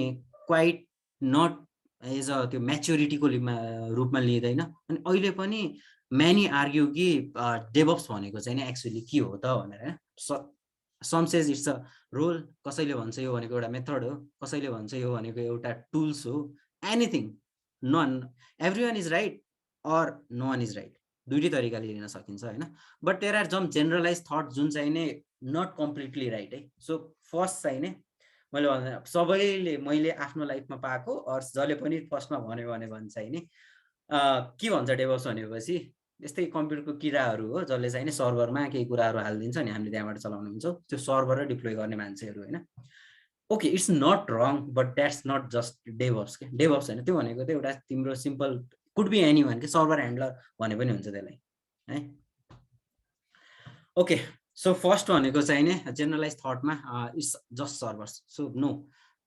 क्वाइट नट एज अ त्यो म्याच्योरिटीको रूपमा लिँदैन। अनि अहिले पनि म्यानी आर्ग्यु कि डेभअप्स भनेको चाहिँ एक्चुअली के हो त भनेर। Some says it's a role, कसैले भन्छ यो भनेको एउटा मेथड हो, कसैले भन्छ यो भनेको एउटा टुल्स हो, anything. None every one is right or no one is right, दुईटै तरिकाले लिन सकिन्छ होइन। But there are some generalize thought जुन चाहिँ नि नट कम्प्लिटली राइट है। सो फर्स्ट चाहिँ नि मैले भन्दा सबैले मैले आफ्नो लाइफमा पाएको अर जसले पनि फर्स्टमा भन्यो भने चाहिँ नि के भन्छ डेभअप्स भनेपछि यस्तै कम्प्युटरको किराहरू हो जसले चाहिँ नि सर्भरमा केही कुराहरू हालिदिन्छ नि हामीले त्यहाँबाट चलाउनु हुन्छ, त्यो सर्भर र डिप्लोय गर्ने मान्छेहरू होइन। Okay, it's not wrong, but that's not just DevOps के। डेभअप्स होइन, त्यो भनेको चाहिँ एउटा तिम्रो simple could be any one के, सर्भर ह्यान्डलर भने पनि हुन्छ त्यसलाई है। ओके, सो फर्स्ट भनेको चाहिँ नि जेनरलाइज थटमा it's just servers. So no,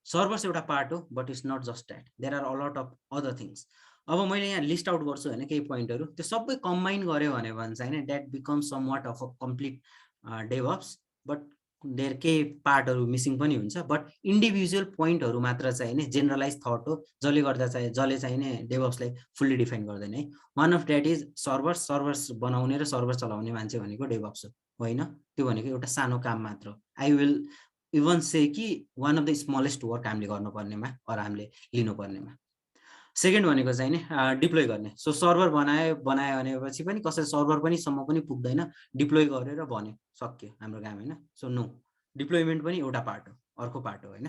servers एउटा पार्ट हो but it's not just that, there are a lot of other things. अब मैले यहाँ लिस्ट आउट गर्छु होइन केही पोइन्टहरू, त्यो सबै कम्बाइन गऱ्यो भने चाहिँ नि that becomes somewhat of a complete DevOps. But there केही पार्टहरू मिसिङ पनि हुन्छ, बट इन्डिभिजुअल पोइन्टहरू मात्र चाहिँ नि जेनरलाइज थट हो जसले चाहिँ नि डेभअप्सलाई फुल्ली डिफाइन गर्दैन है। One of that is servers बनाउने र सर्भर चलाउने मान्छे भनेको डेभअप्स होइन, त्यो भनेको एउटा सानो काम मात्र। आई विल इभन से कि one of the smallest work हामीले गर्नुपर्नेमा अर हामीले लिनुपर्नेमा। सेकेन्ड भनेको चाहिँ नि डिप्लोय गर्ने। सो सर्भर बनायो भनेपछि पनि कसै सर्भर पनि सम्म पनि पुग्दैन, डिप्लोय गरेर भन्यो सक्यो हाम्रो काम होइन। सो नो, डिप्लोयमेन्ट पनि एउटा पार्ट हो, अर्को पार्ट हो होइन।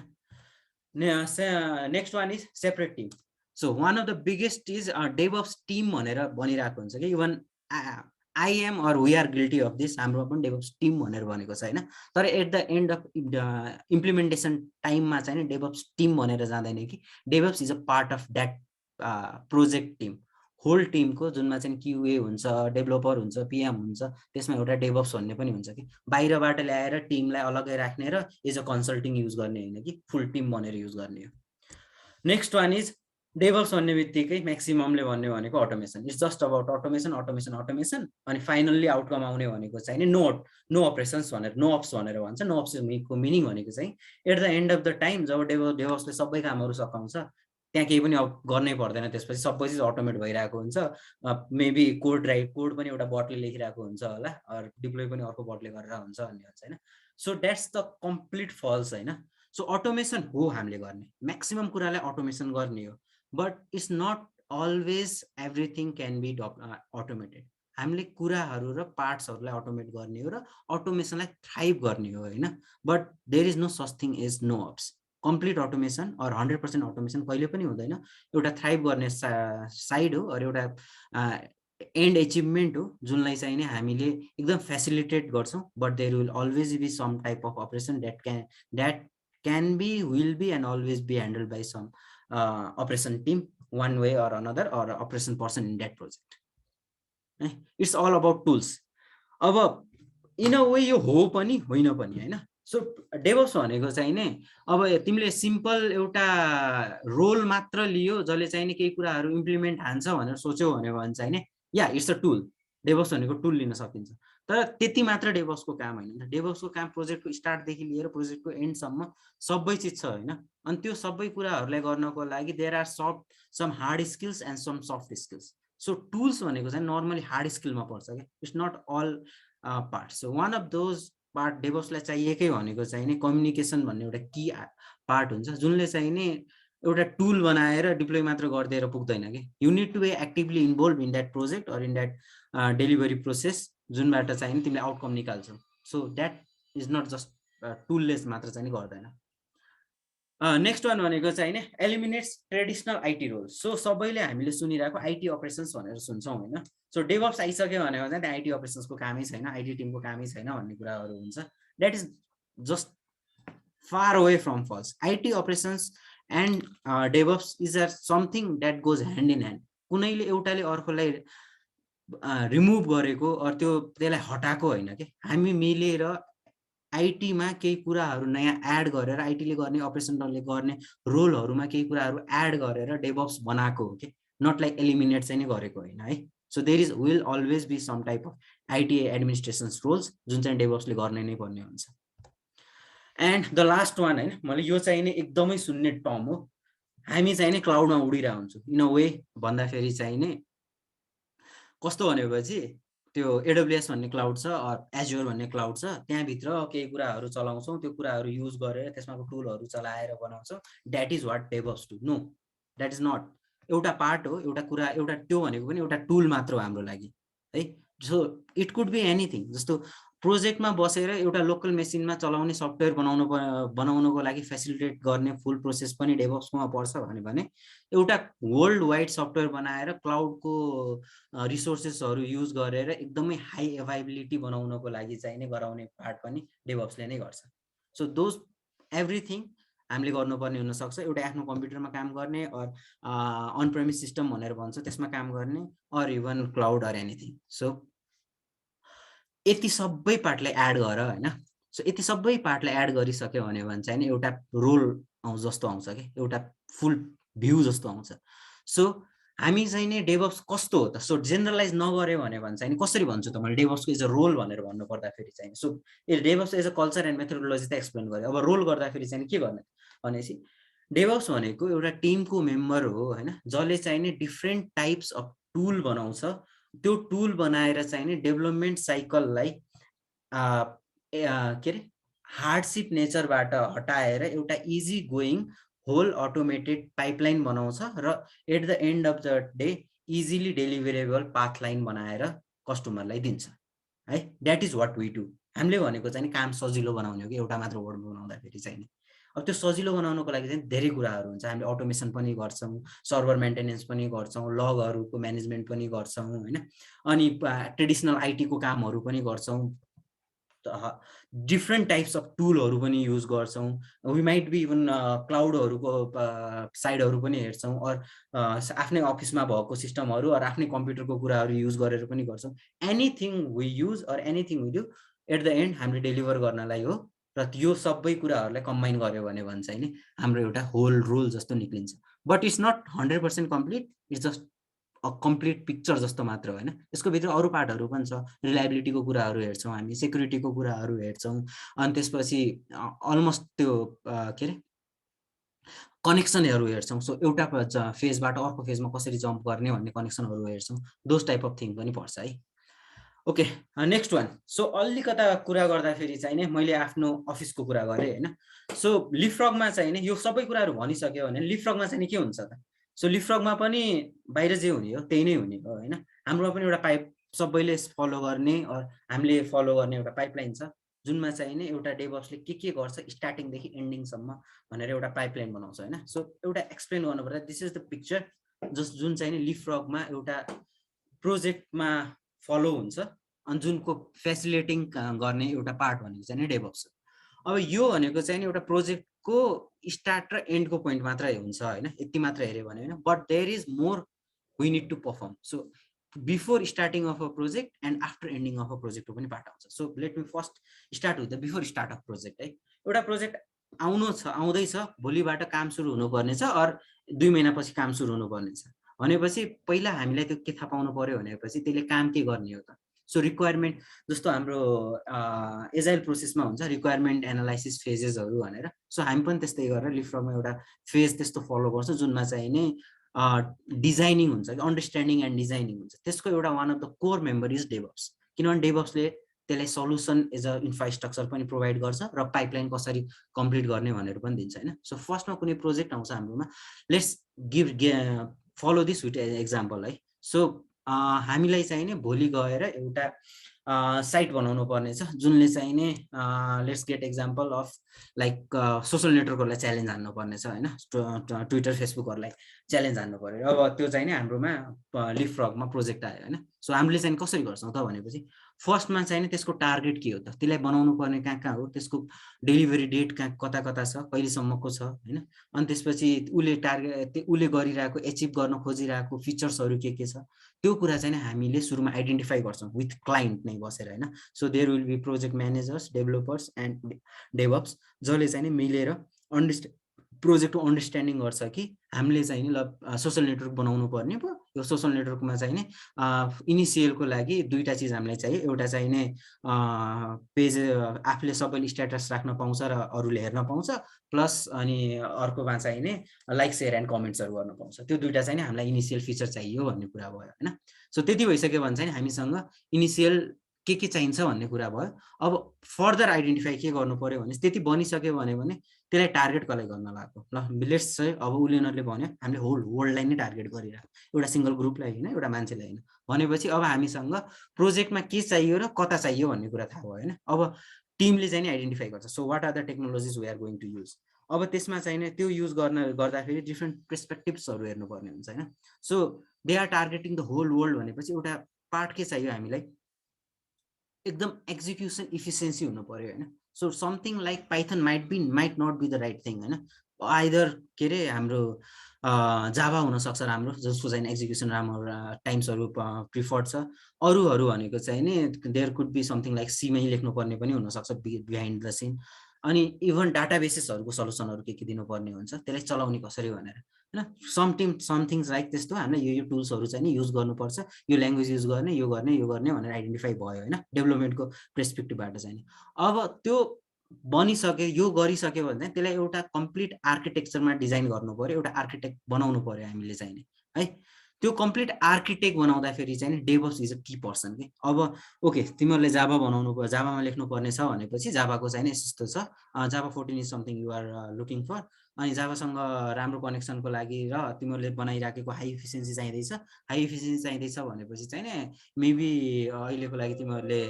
Next one is separate team. So one of the biggest is DevOps team भनेर भनिरहेको हुन्छ कि even I am or we are guilty of this, हाम्रो पनि डेभअप्स टिम भनेर भनेको छ होइन। तर at the end of implementation टाइममा चाहिँ नि डेभअप्स टिम भनेर जाँदैन कि DevOps is a part of that project team, whole टिमको, जुनमा चाहिँ क्युए हुन्छ, डेभलोपर हुन्छ, पिएम हुन्छ, त्यसमा एउटा डेभअप्स भन्ने पनि हुन्छ कि बाहिरबाट ल्याएर टिमलाई अलग्गै राख्ने र एज अ कन्सल्टिङ युज गर्ने होइन कि फुल टिम भनेर युज गर्ने हो। नेक्स्ट वान इज डेभअप्स भन्ने बित्तिकै म्याक्सिममले भन्ने भनेको automation, it's just about automation automation automation. अनि फाइनल्ली आउटकम आउने भनेको चाहिँ नि नो अपरेसन्स भनेर, नो अप्स भनेर भन्छ। नो अप्सको मिनिङ भनेको चाहिँ at the end of the time जब डेभअप्सले सबै कामहरू सकाउँछ त्यहाँ केही पनि गर्नै पर्दैन, त्यसपछि सबै चिज अटोमेट भइरहेको हुन्छ। मेबी कोड पनि एउटा बटले लेखिरहेको हुन्छ होला, डिप्लोय पनि अर्को बटले गरेर हुन्छ भन्ने हुन्छ होइन। So that's the complete false होइन। सो अटोमेसन हो हामीले गर्ने, म्याक्सिमम कुरालाई अटोमेसन गर्ने हो, but it's not always everything can be automated. हामीले कुराहरू र पार्ट्सहरूलाई अटोमेट गर्ने हो र अटोमेसनलाई थ्राइभ गर्ने हो होइन। But there is no such thing is no ops. Complete automation or 100% automation कहिले पनि हुँदैन, एउटा थ्राइभ गर्ने साइड हो, अरू एउटा एन्ड एचिभमेन्ट हो जुनलाई चाहिँ नि हामीले एकदम फेसिलिटेट गर्छौँ। But there will always be some type of operation that can be, will be and always be handled by some operation team one way or another or operation person in that project. It's all about tools. अब in a way यो हो पनि होइन पनि होइन। So DevOps भनेको चाहिँ नि अब तिमीले सिम्पल एउटा रोल मात्र लियो जसले चाहिँ नि केही कुराहरू इम्प्लिमेन्ट हान्छ भनेर सोच्यौ भने चाहिँ नि या इट्स अ टुल, डेभअप्स भनेको टुल लिन सकिन्छ। तर त्यति मात्र डेभअप्सको काम होइन। डेभअप्सको काम प्रोजेक्टको स्टार्टदेखि लिएर प्रोजेक्टको एन्डसम्म सबै चिज छ होइन। अनि त्यो सबै कुराहरूलाई गर्नको लागि there are some hard skills and some soft skills. So tools भनेको चाहिँ नर्मली हार्ड स्किलमा पर्छ क्या, it's not all part. So one of those part डेभअप्सलाई चाहिएकै भनेको चाहिँ नि कम्युनिकेसन भन्ने एउटा की पार्ट हुन्छ, जुनले चाहिँ नि एउटा टुल बनाएर डिप्लोय मात्र गरिदिएर पुग्दैन कि, you need to be actively involve in that project or in that delivery process जुनबाट चाहिँ नि तिमीले आउटकम निकाल्छौ। So that is not just toolless मात्र चाहिँ गर्दैन। नेक्स्ट वान भनेको चाहिँ नि eliminates traditional IT role. So सबैले हामीले सुनिरहेको आइटी अपरेसन्स भनेर सुन्छौँ होइन। सो डेभअप्स आइसक्यो भनेको चाहिँ आइटी अपरेसन्सको कामै छैन, आइटी टिमको कामै छैन भन्ने कुराहरू हुन्छ। That is just far away from false. IT operations and DevOps is are something that goes hand in hand. कुनैले एउटाले अर्कोलाई रिमुभ गरेको अरू त्यसलाई हटाएको होइन कि, हामी मिलेर आइटीमा केही कुराहरू नयाँ एड गरेर आइटीले गर्ने अपरेसनले गर्ने रोलहरूमा केही कुराहरू एड गरेर डेभअप्स बनाएको हो कि, नट लाइक एलिमिनेट चाहिँ नि गरेको होइन है। So there is will always be some type of IT administrations roles जुन चाहिँ डेभअप्सले गर्ने नै पर्ने हुन्छ। एन्ड द लास्ट वान होइन, मैले यो चाहिँ नि एकदमै सुन्ने टर्म हो, हामी चाहिँ नि क्लाउडमा उडिरहेको हुन्छौँ इन अ वे भन्दाखेरि चाहिँ नि कस्तो भनेपछि त्यो एडब्ल्युएस भन्ने क्लाउड छ, एज्योर भन्ने क्लाउड छ, त्यहाँभित्र केही कुराहरू चलाउँछौँ, त्यो कुराहरू युज गरेर त्यसमाको टुलहरू चलाएर बनाउँछौँ। That is what DevOps do. No, that is not. एउटा पार्ट हो, एउटा कुरा, एउटा त्यो भनेको पनि एउटा टुल मात्र हो हाम्रो लागि है। So it could be anything. जस्तो प्रोजेक्टमा बसेर एउटा लोकल मेसिनमा चलाउने सफ्टवेयर बनाउनको लागि फेसिलिटेट गर्ने फुल प्रोसेस पनि डेभअप्समा पर्छ भने एउटा वर्ल्ड वाइड सफ्टवेयर बनाएर क्लाउडको रिसोर्सेसहरू युज गरेर एकदमै हाई एभाइबिलिटी बनाउनको लागि चाहिँ नै गराउने पार्ट पनि डेभअप्सले नै गर्छ। सो दोज एभ्रिथिङ हामीले गर्नुपर्ने हुनसक्छ। एउटा आफ्नो कम्प्युटरमा काम गर्ने अर अन प्रेमिस सिस्टम भनेर भन्छ त्यसमा काम गर्ने or even cloud or anything. So यति सबै पार्टलाई एड गर होइन। सो यति सबै पार्टलाई एड गरिसक्यो भने चाहिँ नि एउटा रोल जस्तो आउँछ कि, एउटा फुल भ्यू जस्तो आउँछ। सो हामी चाहिँ नि डेभअप्स कस्तो हो त? सो जेनरलाइज नगर्यो भने चाहिँ नि कसरी भन्छु त मैले डेभअप्सको एज अ रोल भनेर भन्नु पर्दाखेरि चाहिँ, so DevOps as a culture and methodology त एक्सप्लेन गरेँ। अब रोल गर्दाखेरि चाहिँ के गर्ने भनेपछि डेभअप्स भनेको एउटा टिमको मेम्बर हो होइन, जसले चाहिँ नि डिफ्रेन्ट टाइप्स अफ टुल बनाउँछ। त्यो टुल बनाएर चाहिँ नि डेभलपमेन्ट साइकललाई के अरे हार्डसिप नेचरबाट हटाएर एउटा easy going whole automated pipeline बनाउँछ र at the end of the day easily deliverable path line बनाएर कस्टमरलाई दिन्छ है। That is what we do. हामीले भनेको चाहिँ काम सजिलो बनाउने हो कि, एउटा मात्र वर्ड बनाउँदाखेरि चाहिँ नि। अब त्यो सजिलो बनाउनको लागि चाहिँ धेरै कुराहरू हुन्छ। हामीले अटोमेसन पनि गर्छौँ, सर्भर मेन्टेनेन्स पनि गर्छौँ, लगहरूको म्यानेजमेन्ट पनि गर्छौँ होइन, अनि ट्रेडिसनल आइटीको कामहरू पनि गर्छौँ, डिफ्रेन्ट टाइप्स अफ टुलहरू पनि युज गर्छौँ, वी माइट बी इभन क्लाउडहरूको साइडहरू पनि हेर्छौँ, आफ्नै अफिसमा भएको सिस्टमहरू आफ्नै कम्प्युटरको कुराहरू युज गरेर पनि गर्छौँ। Anything we use or anything we do at the end हामीले डेलिभर गर्नलाई हो, र यो सबै कुराहरूलाई कम्बाइन गर्यो भने चाहिँ नि हाम्रो एउटा होल रोल जस्तो निक्लिन्छ। But it's not 100% complete, it's just complete picture जस्तो मात्र होइन, यसको भित्र अरू पार्टहरू पनि छ। रिलायबिलिटीको कुराहरू हेर्छौँ हामी, सेक्युरिटीको कुराहरू हेर्छौँ, अनि त्यसपछि अलमोस्ट त्यो के अरे कनेक्सनहरू हेर्छौँ। सो एउटा फेजबाट अर्को फेजमा कसरी जम्प गर्ने भन्ने कनेक्सनहरू हेर्छौँ, दोज टाइप अफ थिङ पनि पर्छ है। Okay, next one. सो अलिकता कुरा गर्दाखेरि चाहिँ नि मैले आफ्नो अफिसको कुरा गरेँ होइन। सो लिपफ्रगमा चाहिँ नि यो सबै कुराहरू भनिसक्यो भने लिपफ्रगमा चाहिँ नि के हुन्छ त? सो लिपफ्रगमा पनि बाहिर जे हुने हो त्यही नै हुने हो होइन। हाम्रोमा पनि एउटा पाइप सबैले फलो गर्ने हामीले फलो गर्ने एउटा पाइपलाइन छ, जुनमा चाहिँ नि एउटा डेभअप्सले के गर्छ स्टार्टिङदेखि एन्डिङसम्म भनेर एउटा पाइपलाइन बनाउँछ होइन। सो एउटा एक्सप्लेन गर्नुपर्दा दिस इज द पिक्चर जुन चाहिँ नि लिपफ्रगमा एउटा प्रोजेक्टमा फलो हुन्छ, अनि जुनको फेसिलिटिङ गर्ने एउटा पार्ट भनेको चाहिँ नि डेभअप्स हो। अब यो भनेको चाहिँ नि एउटा प्रोजेक्टको स्टार्ट र एन्डको पोइन्ट मात्रै हुन्छ होइन, यति मात्र हेऱ्यो भने होइन, but there is more we need to perform. So before starting of a project and after ending of a प्रोजेक्टको पनि पार्ट आउँछ। So let me first start with the before start of project है। एउटा project आउँदैछ, भोलिबाट काम सुरु हुनुपर्ने छ, अर 2 महिनापछि काम सुरु हुनुपर्ने छ भनेपछि पहिला हामीलाई त्यो के थाहा पाउनु पर्यो भनेपछि त्यसले काम के गर्ने हो त। सो रिक्वायरमेन्ट जस्तो हाम्रो एजाइल प्रोसेसमा हुन्छ रिक्वायरमेन्ट एनालाइसिस फेजेसहरू भनेर, सो हामी पनि त्यस्तै गरेर लिपफ्रगमा एउटा फेज त्यस्तो फलो गर्छ जुनमा चाहिँ नि डिजाइनिङ हुन्छ कि अन्डरस्ट्यान्डिङ एन्ड डिजाइनिङ हुन्छ। त्यसको एउटा one of the core member is DevOps, किनभने डेभअप्सले त्यसलाई सल्युसन एज अ इन्फ्रास्ट्रक्चर पनि प्रोभाइड गर्छ र पाइपलाइन कसरी कम्प्लिट गर्ने भनेर पनि दिन्छ होइन। सो फर्स्टमा कुनै प्रोजेक्ट आउँछ हाम्रोमा, let's follow this with example है। सो हामीलाई चाहिँ नि भोलि गएर एउटा साइट बनाउनु पर्ने छ जुनले चाहिँ नि let's get example of like social नेटवर्कहरूलाई च्यालेन्ज हान्नु पर्ने छ होइन, ट्विटर फेसबुकहरूलाई च्यालेन्ज हान्नु पर्यो। अब त्यो चाहिँ नि हाम्रोमा लिपफ्रगमा प्रोजेक्ट आयो होइन। सो हामीले चाहिँ कसरी गर्छौँ त भनेपछि फर्स्टमा चाहिँ नि त्यसको टार्गेट के हो त, त्यसलाई बनाउनु पर्ने कहाँ हो, त्यसको डेलिभरी डेट कता छ, कहिलेसम्मको छ होइन, अनि त्यसपछि उसले गरिरहेको एचिभ गर्न खोजिरहेको फिचर्सहरू के छ, त्यो कुरा चाहिँ हामीले सुरुमा आइडेन्टिफाई गर्छौँ विथ क्लाइन्ट नै बसेर होइन। So there will be project managers, developers and DevOps, जसले चाहिँ मिलेर प्रोजेक्टको अन्डरस्ट्यान्डिङ गर्छ कि हामीले चाहिँ नि ल सोसल नेटवर्क बनाउनु पर्ने भयो। यो सोसल नेटवर्कमा चाहिँ नि इनिसियलको लागि 2टा चिज हामीलाई चाहियो, एउटा चाहिँ नि पेज आफूले सबैले स्ट्याटस राख्न पाउँछ र अरूले हेर्न पाउँछ, प्लस अनि अर्कोमा चाहिँ नि लाइक सेयर एन्ड कमेन्ट्सहरू गर्न पाउँछ। त्यो 2टा चाहिँ नि हामीलाई इनिसियल फिचर चाहियो भन्ने कुरा भयो होइन। सो त्यति भइसक्यो भने चाहिँ हामीसँग इनिसियल के चाहिन्छ भन्ने कुरा भयो। अब फर्दर आइडेन्टिफाई के गर्नु पर्यो भने त्यति बनिसक्यो भने त्यसलाई टार्गेट कसलाई गर्न लाग्यो ल, लेट्स चाहिँ अब उनीहरूले भन्यो हामीले होल वर्ल्डलाई नै टार्गेट गरिरहेको, एउटा सिङ्गल ग्रुपलाई होइन, एउटा मान्छेलाई होइन भनेपछि अब हामीसँग प्रोजेक्टमा के चाहियो र कता चाहियो भन्ने कुरा थाहा भयो होइन। अब टिमले चाहिँ नि आइडेन्टिफाई गर्छ so what are the technologies we are going to use. अब त्यसमा चाहिँ नि त्यो युज गर्दाखेरि डिफ्रेन्ट पर्सपेक्टिभ्सहरू हेर्नुपर्ने हुन्छ होइन। So they are targeting the whole world भनेपछि एउटा पार्ट के चाहियो हामीलाई, एकदम एक्जिक्युसन इफिसियन्सी हुनु पर्यो होइन। So something like Python might not be the right thing होइन, आइदर के अरे हाम्रो जाभा हुनसक्छ राम्रो, जसको चाहिँ एक्जिक्युसन राम्रो टाइम्सहरू प्रिफर्ड छ। अरूहरू भनेको चाहिँ नि there could be something like सीमै लेख्नुपर्ने पनि हुनसक्छ बिहाइन्ड द सिन, अनि इभन डाटाबेसेसहरूको सल्युसनहरू के दिनुपर्ने हुन्छ, त्यसलाई चलाउने कसरी भनेर होइन। समथिङ्स लाइक त्यस्तो हामीलाई यो टुल्सहरू चाहिँ नि युज गर्नुपर्छ, यो ल्याङ्ग्वेज युज गर्ने, यो गर्ने भनेर आइडेन्टिफाई भयो होइन डेभलपमेन्टको पर्सपेक्टिभबाट चाहिँ। अब त्यो बनिसक्यो, यो गरिसक्यो भने चाहिँ त्यसलाई एउटा कम्प्लिट आर्किटेक्चरमा डिजाइन गर्नु पर्यो, एउटा आर्किटेक्ट बनाउनु पर्यो हामीले चाहिँ नि है। त्यो कम्प्लिट आर्किटेक्ट बनाउँदाखेरि चाहिँ नि DevOps is a key person कि। अब ओके तिमीहरूले जाभा बनाउनु पर्यो, जाभामा लेख्नु पर्ने छ भनेपछि जाभाको चाहिँ नि यस्तो छ, Java 14 is something you are looking for, अनि जाभासँग राम्रो कनेक्सनको लागि र तिमीहरूले बनाइराखेको हाई इफिसियन्सी चाहिँदैछ भनेपछि चाहिँ नि मेबी अहिलेको लागि तिमीहरूले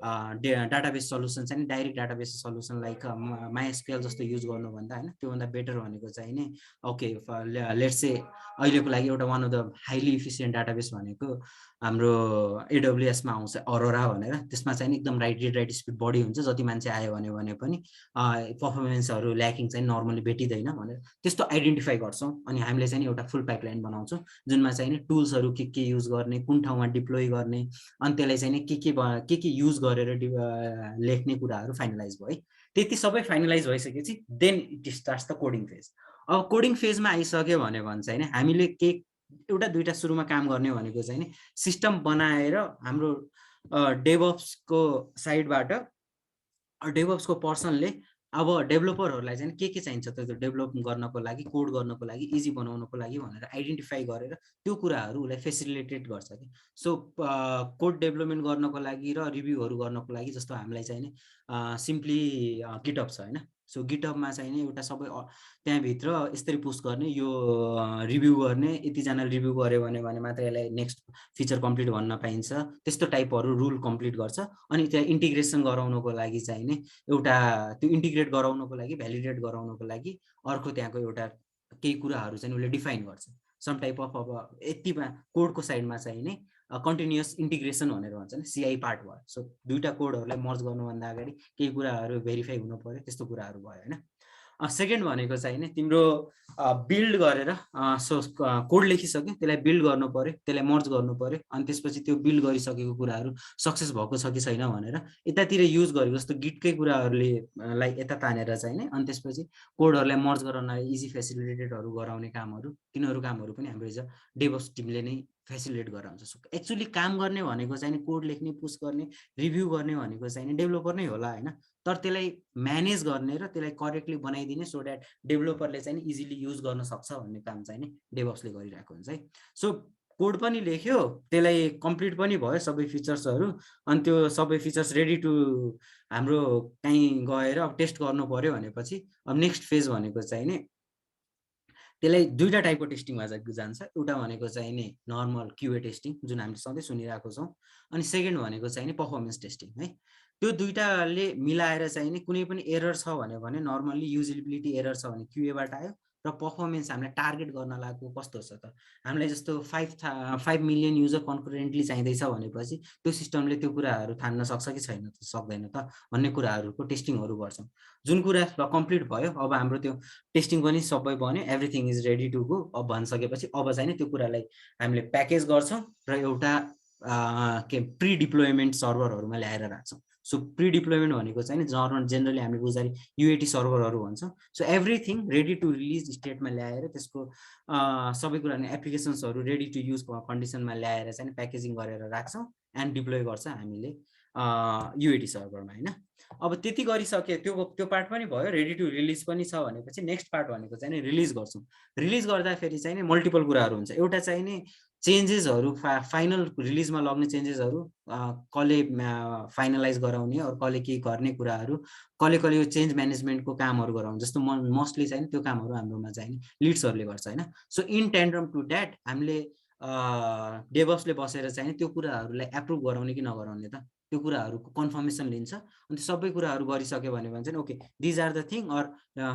डाटाबेस सल्युसन चाहिँ direct database solution like MySQL जस्तो युज गर्नुभन्दा होइन त्योभन्दा बेटर भनेको चाहिँ नि ओके लेट्स से अहिलेको लागि एउटा one of the highly efficient database भनेको हाम्रो AWS मा आउँछ अरोरा भनेर, त्यसमा चाहिँ एकदम रिड राइट स्पिड बढी हुन्छ, जति मान्छे आयो भने पनि पर्फर्मेन्सहरू ल्याकिङ चाहिँ नर्मली भेटिँदैन भनेर त्यस्तो आइडेन्टिफाई गर्छौँ। अनि हामीले चाहिँ एउटा फुल पाइपलाइन बनाउँछौँ जुनमा चाहिँ टुल्सहरू के युज गर्ने, कुन ठाउँमा डिप्लोय गर्ने, अनि त्यसलाई चाहिँ के युज गरेर लेख्ने कुराहरू फाइनलाइज भयो है। त्यति सबै फाइनलाइज भइसकेपछि then it starts the coding phase. अब कोडिङ फेजमा आइसक्यो भने चाहिँ हामीले के एउटा दुईटा सुरुमा काम गर्ने भनेको चाहिँ सिस्टम बनाएर हाम्रो डेभअप्सको साइडबाट डेभअप्सको पर्सनले अब डेभलोपरहरूलाई चाहिँ के चाहिन्छ त त्यो डेभलप गर्नको लागि, कोड गर्नको लागि, इजी बनाउनको लागि भनेर आइडेन्टिफाई गरेर त्यो कुराहरू उसलाई फेसिलिटेट गर्छ कि। सो कोड डेभलपमेन्ट गर्नको लागि र रिभ्यूहरू गर्नको लागि जस्तो हामीलाई चाहिँ सिम्पली गिटहब छ होइन। सो गिटहबमा चाहिँ एउटा सबै त्यहाँभित्र यसरी पुस्ट गर्ने, यो रिभ्यू गर्ने, यतिजनाले रिभ्यू गर्यो भने मात्र यसलाई नेक्स्ट फिचर कम्प्लिट भन्न पाइन्छ, त्यस्तो टाइपहरू रुल कम्प्लिट गर्छ। अनि त्यहाँ इन्टिग्रेसन गराउनको लागि चाहिँ एउटा त्यो इन्टिग्रेट गराउनको लागि, भ्यालिडेट गराउनको लागि अर्को त्यहाँको एउटा केही कुराहरू चाहिँ उसले डिफाइन गर्छ। सम टाइप अफ अब यतिमा कोडको साइडमा चाहिँ कन्टिन्युअस इन्टिग्रेसन भनेर भन्छ नि, CI पार्ट भयो। सो दुईटा कोडहरूलाई मर्ज गर्नुभन्दा अगाडि केही कुराहरू भेरिफाई हुनु पर्यो, त्यस्तो कुराहरू भयो होइन। सेकेन्ड भनेको चाहिँ तिम्रो बिल्ड गरेर कोड लेखिसक्यो, त्यसलाई बिल्ड गर्नु पर्यो, त्यसलाई मर्ज गर्नु पर्यो, अनि त्यसपछि त्यो बिल्ड गरिसकेको कुराहरू सक्सेस भएको छ कि छैन भनेर यतातिर युज गरेको जस्तो गिटकै कुराहरूले लाई यता तानेर चाहिँ अनि त्यसपछि कोडहरूलाई मर्ज गराउनलाई इजी फेसिलिटेटहरू गराउने कामहरू, तिनीहरू कामहरू पनि हाम्रो एज अ डेभअप्स टिमले नै फेसिलिटेट गराउँछ। सो एक्चुअली काम गर्ने भनेको चाहिँ कोड लेख्ने, पुश गर्ने, रिभ्यू गर्ने भनेको चाहिँ डेभलोपर नै होला होइन, तर त्यसलाई म्यानेज गर्ने र त्यसलाई करेक्टली बनाइदिने सो द्याट डेभलोपरले चाहिँ इजिली युज गर्न सक्छ भन्ने काम चाहिँ डेभअप्सले गरिरहेको हुन्छ है। सो कोड पनि लेख्यो, त्यसलाई कम्प्लिट पनि भयो सबै फिचर्सहरू, अनि त्यो सबै फिचर्स रेडी टु हाम्रो कहीँ गएर अब टेस्ट गर्नु पर्यो भनेपछि अब नेक्स्ट फेज भनेको चाहिँ त्यसलाई दुईटा टाइपको टेस्टिङमा जान्छ। एउटा भनेको चाहिँ नर्मल QA टेस्टिङ जुन हामीले सधैँ सुनिरहेको छौँ, अनि सेकेन्ड भनेको चाहिँ पर्फर्मेन्स टेस्टिङ है। त्यो दुईटाले मिलाएर चाहिँ कुनै पनि एरर छ भने नर्मल्ली युजेबिलिटी एरर छ भने QA बाट आयो, र पर्फर्मेन्स हामीलाई टार्गेट गर्न लागेको कस्तो छ त, हामीलाई जस्तो 5 मिलियन युजर कन्करेन्टली चाहिँदैछ भनेपछि त्यो सिस्टमले त्यो कुराहरू ठान्न सक्छ कि छैन, सक्दैन त भन्ने कुराहरूको टेस्टिङहरू गर्छौँ। जुन कुरा कम्प्लिट भयो, अब हाम्रो त्यो टेस्टिङ पनि सबै बन्यो, everything is ready to go. अब भनिसकेपछि अब चाहिँ त्यो कुरालाई हामीले प्याकेज गर्छौँ र एउटा के प्री डिप्लोयमेन्ट सर्भरहरूमा ल्याएर राख्छौँ। सो प्री डिप्लोयमेन्ट भनेको चाहिँ जेनरली हामीले बुझाइ UAT सर्भरहरू भन्छौँ। So everything ready to release स्टेटमा ल्याएर त्यसको सबै कुरा एप्लिकेसन्सहरू रेडी टु युज कन्डिसनमा ल्याएर चाहिँ प्याकेजिङ गरेर राख्छौँ एन्ड डिप्लोय गर्छ हामीले UAT सर्भरमा होइन। अब त्यति गरिसके त्यो पार्ट पनि भयो, रेडी टु रिलिज पनि छ भनेपछि नेक्स्ट पार्ट भनेको चाहिँ रिलिज गर्छौँ। रिलिज गर्दाखेरि चाहिँ मल्टिपल कुराहरू हुन्छ। एउटा चाहिँ चेन्जेसहरू फाइनल रिलिजमा लग्ने चेन्जेसहरू कसले फाइनलाइज गराउने, अरू कसले के गर्ने कुराहरू, कसले यो चेन्ज म्यानेजमेन्टको कामहरू गराउने, जस्तो मोस्टली चाहिँ त्यो कामहरू हाम्रोमा चाहिँ लिड्सहरूले गर्छ होइन। सो इन टेन्डम टु द्याट हामीले डेभअप्सले बसेर चाहिँ त्यो कुराहरूलाई एप्रुभ गराउने कि नगराउने त, त्यो कुराहरूको कन्फर्मेसन लिन्छ। अनि सबै कुराहरू गरिसक्यो भने चाहिँ okay these are the thing, or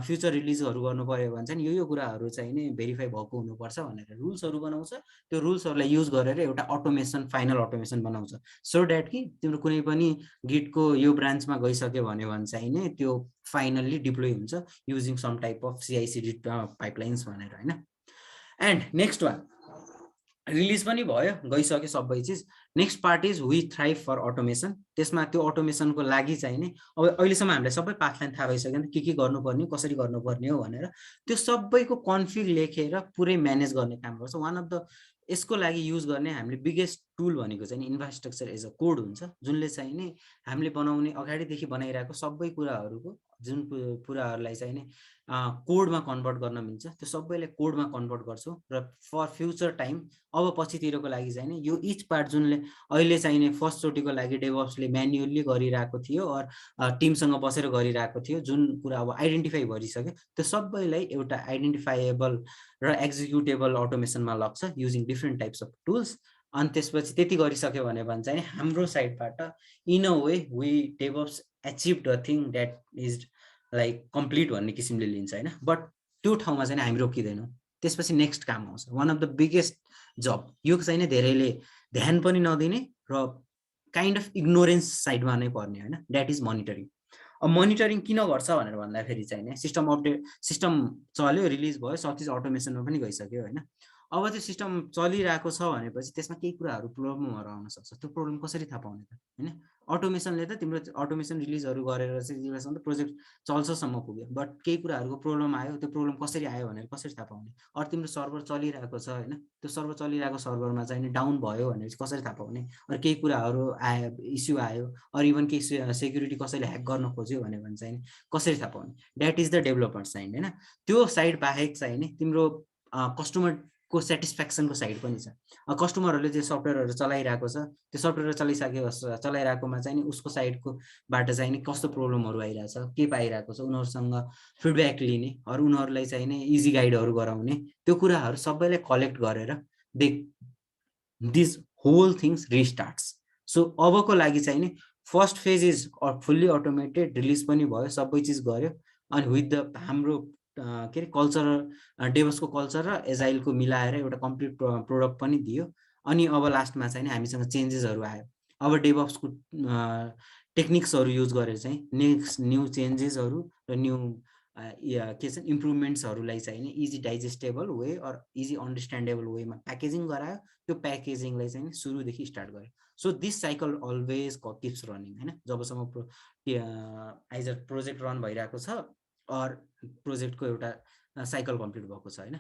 future रिलिजहरू गर्नु पर्यो भने चाहिँ यो कुराहरू चाहिँ भेरिफाई भएको हुनुपर्छ भनेर रुल्सहरू बनाउँछ। त्यो रुल्सहरूलाई युज गरेर एउटा अटोमेसन, फाइनल अटोमेसन बनाउँछ सो द्याट कि तिम्रो कुनै पनि गिटको यो ब्रान्चमा गइसक्यो भने चाहिँ त्यो फाइनल्ली डिप्लोय हुन्छ using some type of CI/CD pipelines भनेर होइन। एन्ड नेक्स्ट वान रिलिज पनि भयो, गइसक्यो सबै चिज। Next part is we thrive for automation. त्यसमा त्यो अटोमेसनको लागि चाहिँ अब अहिलेसम्म हामीलाई सबै पाथलाइन थाहा भइसक्यो नि के गर्नुपर्ने, कसरी गर्नुपर्ने हो भनेर, त्यो सबैको कन्फिग लेखेर पुरै म्यानेज गर्ने काम गर्छ। वान अफ द यसको लागि युज गर्ने हामीले बिगेस्ट टुल भनेको चाहिँ इन्फ्रास्ट्रक्चर एज अ कोड हुन्छ, जुनले चाहिँ हामीले बनाउने अगाडिदेखि बनाइरहेको सबै कुराहरूको जुन कुराहरूलाई चाहिँ कोडमा कन्भर्ट गर्न मिल्छ त्यो सबैले कोडमा कन्भर्ट गर्छौँ। र फर फ्युचर टाइम अब पछितिरको लागि चाहिँ यो इच पार्ट जुनले अहिले चाहिँ फर्स्टचोटिको लागि डेभअप्सले म्यानुअली गरिरहेको थियो अर टिमसँग बसेर गरिरहेको थियो, जुन कुरा अब आइडेन्टिफाई भइसक्यो, त्यो सबैलाई एउटा आइडेन्टिफाएबल र एक्जिक्युटेबल अटोमेसनमा लग्छ using different types of tools. अनि त्यसपछि त्यति गरिसक्यो भने चाहिँ हाम्रो साइडबाट in a way we DevOps achieved a thing that is like complete भन्ने किसिमले लिन्छ होइन। बट त्यो ठाउँमा चाहिँ हामी रोकिँदैनौँ, त्यसपछि नेक्स्ट काम आउँछ। वान अफ द बिगेस्ट जब यो चाहिँ नि धेरैले ध्यान पनि नदिने र काइन्ड अफ इग्नोरेन्स साइडमा नै पर्ने होइन, द्याट इज मोनिटरिङ। अब मोनिटरिङ किन गर्छ भनेर भन्दाखेरि चाहिँ नि सिस्टम अपडेट, सिस्टम चल्यो, रिलिज भयो, सब चिज अटोमेसनमा पनि गइसक्यो होइन। अब त्यो सिस्टम चलिरहेको छ भनेपछि त्यसमा केही कुराहरू प्रब्लमहरू आउन सक्छ। त्यो प्रब्लम कसरी थाहा पाउने त होइन? अटोमेसनले त तिम्रो अटोमेसन रिलिजहरू गरेर चाहिँ तिमीसँग त प्रोजेक्ट चल्छसम्म पुग्यो, बट केही कुराहरूको प्रब्लम आयो, त्यो प्रब्लम कसरी आयो भनेर कसरी थाहा पाउने? अरू तिम्रो सर्भर चलिरहेको छ होइन, त्यो सर्भर चलिरहेको सर्भरमा चाहिँ डाउन भयो भने कसरी थाहा पाउने? अरू केही कुराहरू आयो, इस्यु आयो, अरू इभन केही सेक्युरिटी कसैले ह्याक गर्न खोज्यो भने चाहिँ कसरी थाहा पाउने? That is the developer side होइन। त्यो साइड बाहेक चाहिँ नि तिम्रो कस्टमरको सेटिस्फ्याक्सनको साइड पनि छ। कस्टमरहरूले त्यो सफ्टवेयरहरू चलाइरहेको छ, त्यो सफ्टवेयर चलाइरहेकोमा चाहिँ नि उसको साइडको बाट चाहिँ नि कस्तो प्रब्लमहरू आइरहेछ, के पाइरहेको छ, उनीहरूसँग फिडब्याक लिने, अरू उनीहरूलाई चाहिँ नि इजी गाइडहरू गराउने, त्यो कुराहरू सबैलाई कलेक्ट गरेर दिस होल थिङ्स रिस्टार्ट्स। सो अबको लागि चाहिँ नि first phase is fully automated, release पनि भयो, सबै चिज गर्यो, अनि विथ द हाम्रो के अरे कल्चर, डेभअप्सको कल्चर र एजाइलको मिलाएर एउटा कम्प्लिट प्रोडक्ट पनि दियो। अनि अब लास्टमा चाहिँ हामीसँग चेन्जेसहरू आयो। अब डेभअप्सको टेक्निक्सहरू युज गरेर चाहिँ नेक्स्ट न्यू चेन्जेसहरू र न्यू के छ इम्प्रुभमेन्ट्सहरूलाई चाहिँ नि easy digestible way or easy understandable वेमा प्याकेजिङ गरायो। त्यो प्याकेजिङलाई चाहिँ सुरुदेखि स्टार्ट गर्यो। So this cycle always keeps running होइन, जबसम्म एज अ प्रोजेक्ट रन भइरहेको छ अर प्रोजेक्टको एउटा साइकल कम्प्लिट भएको छ होइन।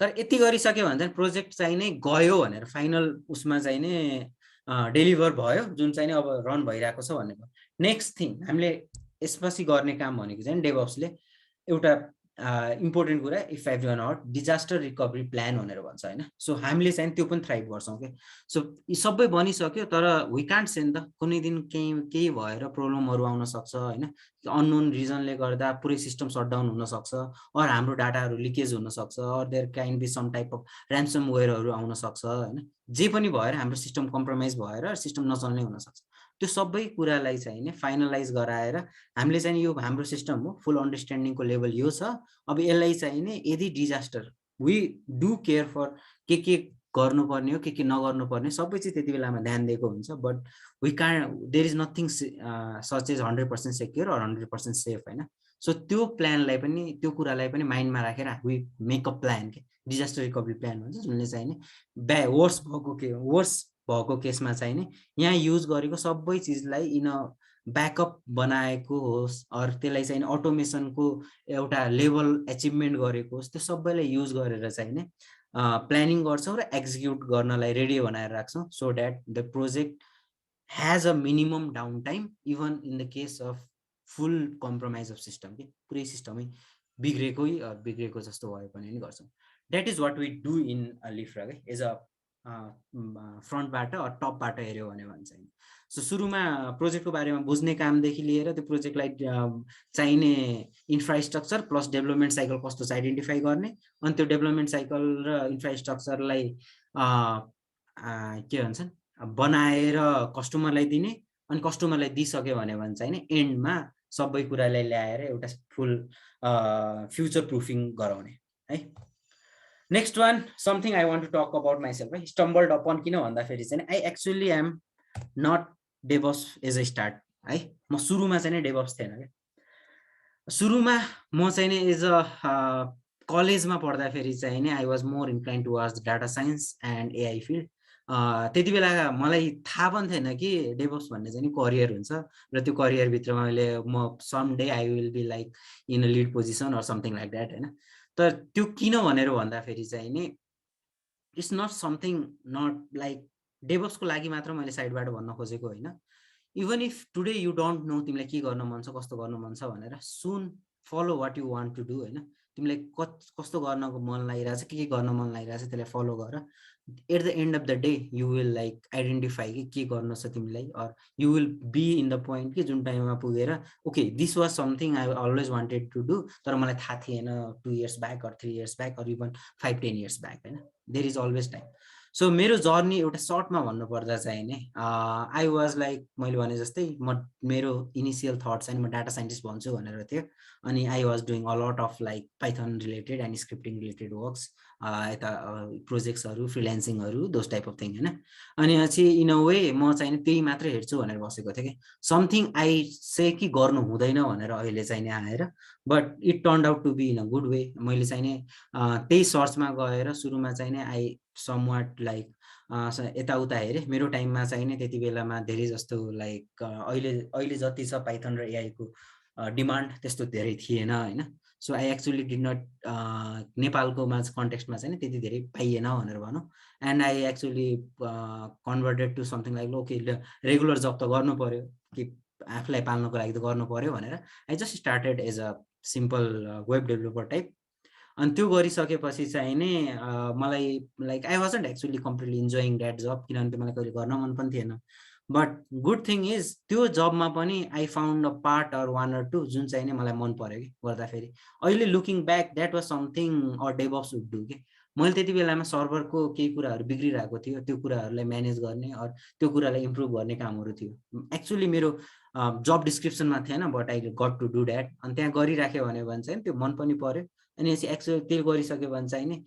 तर यति गरिसक्यो भने चाहिँ प्रोजेक्ट चाहिँ नै गयो भनेर फाइनल उसमा चाहिँ नै डेलिभर भयो, जुन चाहिँ अब रन भइरहेको छ भन्ने भयो। नेक्स्ट थिङ हामीले यसपछि गर्ने काम भनेको चाहिँ डेभअप्सले एउटा इम्पोर्टेन्ट कुरा if every one out disaster recovery plan भनेर भन्छ होइन। सो हामीले चाहिँ त्यो पनि थ्राइभ गर्छौँ क्या। सो यी सबै बनिसक्यो तर वी कान्ट से नि त, कुनै दिन केही भएर प्रब्लमहरू आउन सक्छ होइन, अननोन रिजनले गर्दा पुरै सिस्टम सटडाउन हुनसक्छ, अर हाम्रो डाटाहरू लिकेज हुनसक्छ, or there can be some type of ऱ्यान्समवेयरहरू आउन सक्छ होइन। जे पनि भएर हाम्रो सिस्टम कम्प्रोमाइज भएर सिस्टम नचल्ने हुनसक्छ। त्यो सबै कुरालाई चाहिँ नि फाइनलाइज गराएर हामीले चाहिँ यो हाम्रो सिस्टम हो, फुल अन्डरस्ट्यान्डिङको लेभल यो छ। अब यसलाई चाहिँ नि यदि disaster we do care for के गर्नुपर्ने हो, के नगर्नुपर्ने सबै चिज त्यति बेलामा ध्यान दिएको हुन्छ। But we can there is nothing such is 100% secure or 100% safe होइन। सो त्यो प्लानलाई पनि, त्यो कुरालाई पनि माइन्डमा राखेर वी मेक अ प्लान के डिजास्टर रिकभरी प्लान भन्छ, जुनले चाहिँ नि वर्स भएको केसमा चाहिँ नि यहाँ युज गरेको सबै चिजलाई इन ब्याकअप बनाएको होस् अर त्यसलाई चाहिँ अटोमेसनको एउटा लेभल एचिभमेन्ट गरेको होस्, त्यो सबैलाई युज गरेर चाहिँ नि प्लानिङ गर्छौँ र एक्जिक्युट गर्नलाई रेडी बनाएर राख्छौँ। So that the project has a minimum downtime even in the case of full compromise of system के पुरै सिस्टमै बिग्रेको जस्तो भयो भने नि गर्छौँ। That is what we do in Leapfrog के एज अ फ्रन्टबाट टपबाट हेऱ्यो भने भन्छ। सो सुरुमा प्रोजेक्टको बारेमा बुझ्ने कामदेखि लिएर त्यो प्रोजेक्टलाई चाहिने इन्फ्रास्ट्रक्चर प्लस डेभलपमेन्ट साइकल कस्तो छ आइडेन्टिफाई गर्ने, अनि त्यो डेभलपमेन्ट साइकल र इन्फ्रास्ट्रक्चरलाई के भन्छन् बनाएर कस्टमरलाई दिने, अनि कस्टमरलाई दिइसक्यो भने चाहिँ नि एन्डमा सबै कुरालाई ल्याएर एउटा फुल फ्युचर प्रुफिङ गराउने है। Next one something I want to talk about myself है। स्टम्बल्ड अपन किन भन्दाखेरि चाहिँ I actually am not DevOps as a start है। म सुरुमा चाहिँ नि डेभअप्स थिएन क्या। सुरुमा म चाहिँ नि एज अ कलेजमा पढ्दाखेरि चाहिँ नि I was more incline towards data science and AI field. त्यति बेला मलाई थाहा पनि थिएन कि डेभअप्स भन्ने चाहिँ नि करियर हुन्छ र त्यो करियरभित्रमा मैले म some day I will be like in a lead position or something like that होइन। तर त्यो किन भनेर भन्दाखेरि चाहिँ नि it's not something not like डेभअप्सको लागि मात्र मैले साइडबाट भन्न खोजेको होइन। Even if today you don't know तिमीलाई के गर्न मन छ, कस्तो गर्न मन छ भनेर सुन follow what you want to do होइन। तिमीलाई कस्तो गर्नको मन लागिरहेछ, के गर्न मन लागिरहेछ त्यसलाई फलो गर। At the end of the day you will like identify कि के गर्न छ तिमीलाई, or you will be in the point कि जुन टाइममा पुगेर okay this was something I always wanted to do, तर मलाई थाहा थिएन 2 years back or 3 years back or even 5-10 years back होइन। There is always time. So मेरो जर्नी एउटा सर्टमा भन्नुपर्दा चाहिँ नि आई वाज लाइक मैले भने जस्तै मेरो इनिसियल थट चाहिँ म डाटा साइन्टिस्ट भन्छु भनेर थियो अनि I was doing a lot of like Python related and scripting related works यता प्रोजेक्ट्सहरू फ्रिल्यान्सिङहरू दोज टाइप अफ थिङ होइन अनि पछि इन अ वे म चाहिँ त्यही मात्रै हेर्छु भनेर बसेको थिएँ कि समथिङ आई से कि गर्नु हुँदैन भनेर अहिले चाहिँ नि आएर but it turn out to be in a good way मैले चाहिँ नि त्यही सर्चमा गएर सुरुमा चाहिँ नि आई समवाट लाइक यताउता हेरेँ मेरो टाइममा चाहिँ नि त्यति बेलामा धेरै जस्तो लाइक अहिले जति छ पाइथन र एआईको डिमान्ड त्यस्तो धेरै थिएन होइन so I actually did not नेपालको कन्टेक्स्टमा चाहिँ त्यति धेरै पाइएन भनेर भनौँ and I actually converted to something like okay regular job त गर्नु पर्यो कि आफूलाई पाल्नको लागि त गर्नु पर्यो भनेर I just started as a simple web developer type अनि त्यो गरिसकेपछि चाहिँ नि मलाई like I wasn't actually completely enjoying that job किनभने मलाई कहिले गर्न मन पनि थिएन बट गुड थिङ इज त्यो जबमा पनि I found a part or one or two जुन चाहिँ नि मलाई मन पर्यो कि गर्दाखेरि अहिले looking back that was something or DevOps would do कि मैले त्यति बेलामा सर्भरको केही कुराहरू बिग्रिरहेको थियो त्यो कुराहरूलाई म्यानेज गर्ने अर त्यो कुरालाई इम्प्रुभ गर्ने कामहरू थियो एक्चुली मेरो जब डिस्क्रिप्सनमा थिएन but I got to do that अनि त्यहाँ गरिराख्यो भने चाहिँ त्यो मन पनि पर्यो अनि एक्चुअली त्यो गरिसक्यो भने चाहिँ नि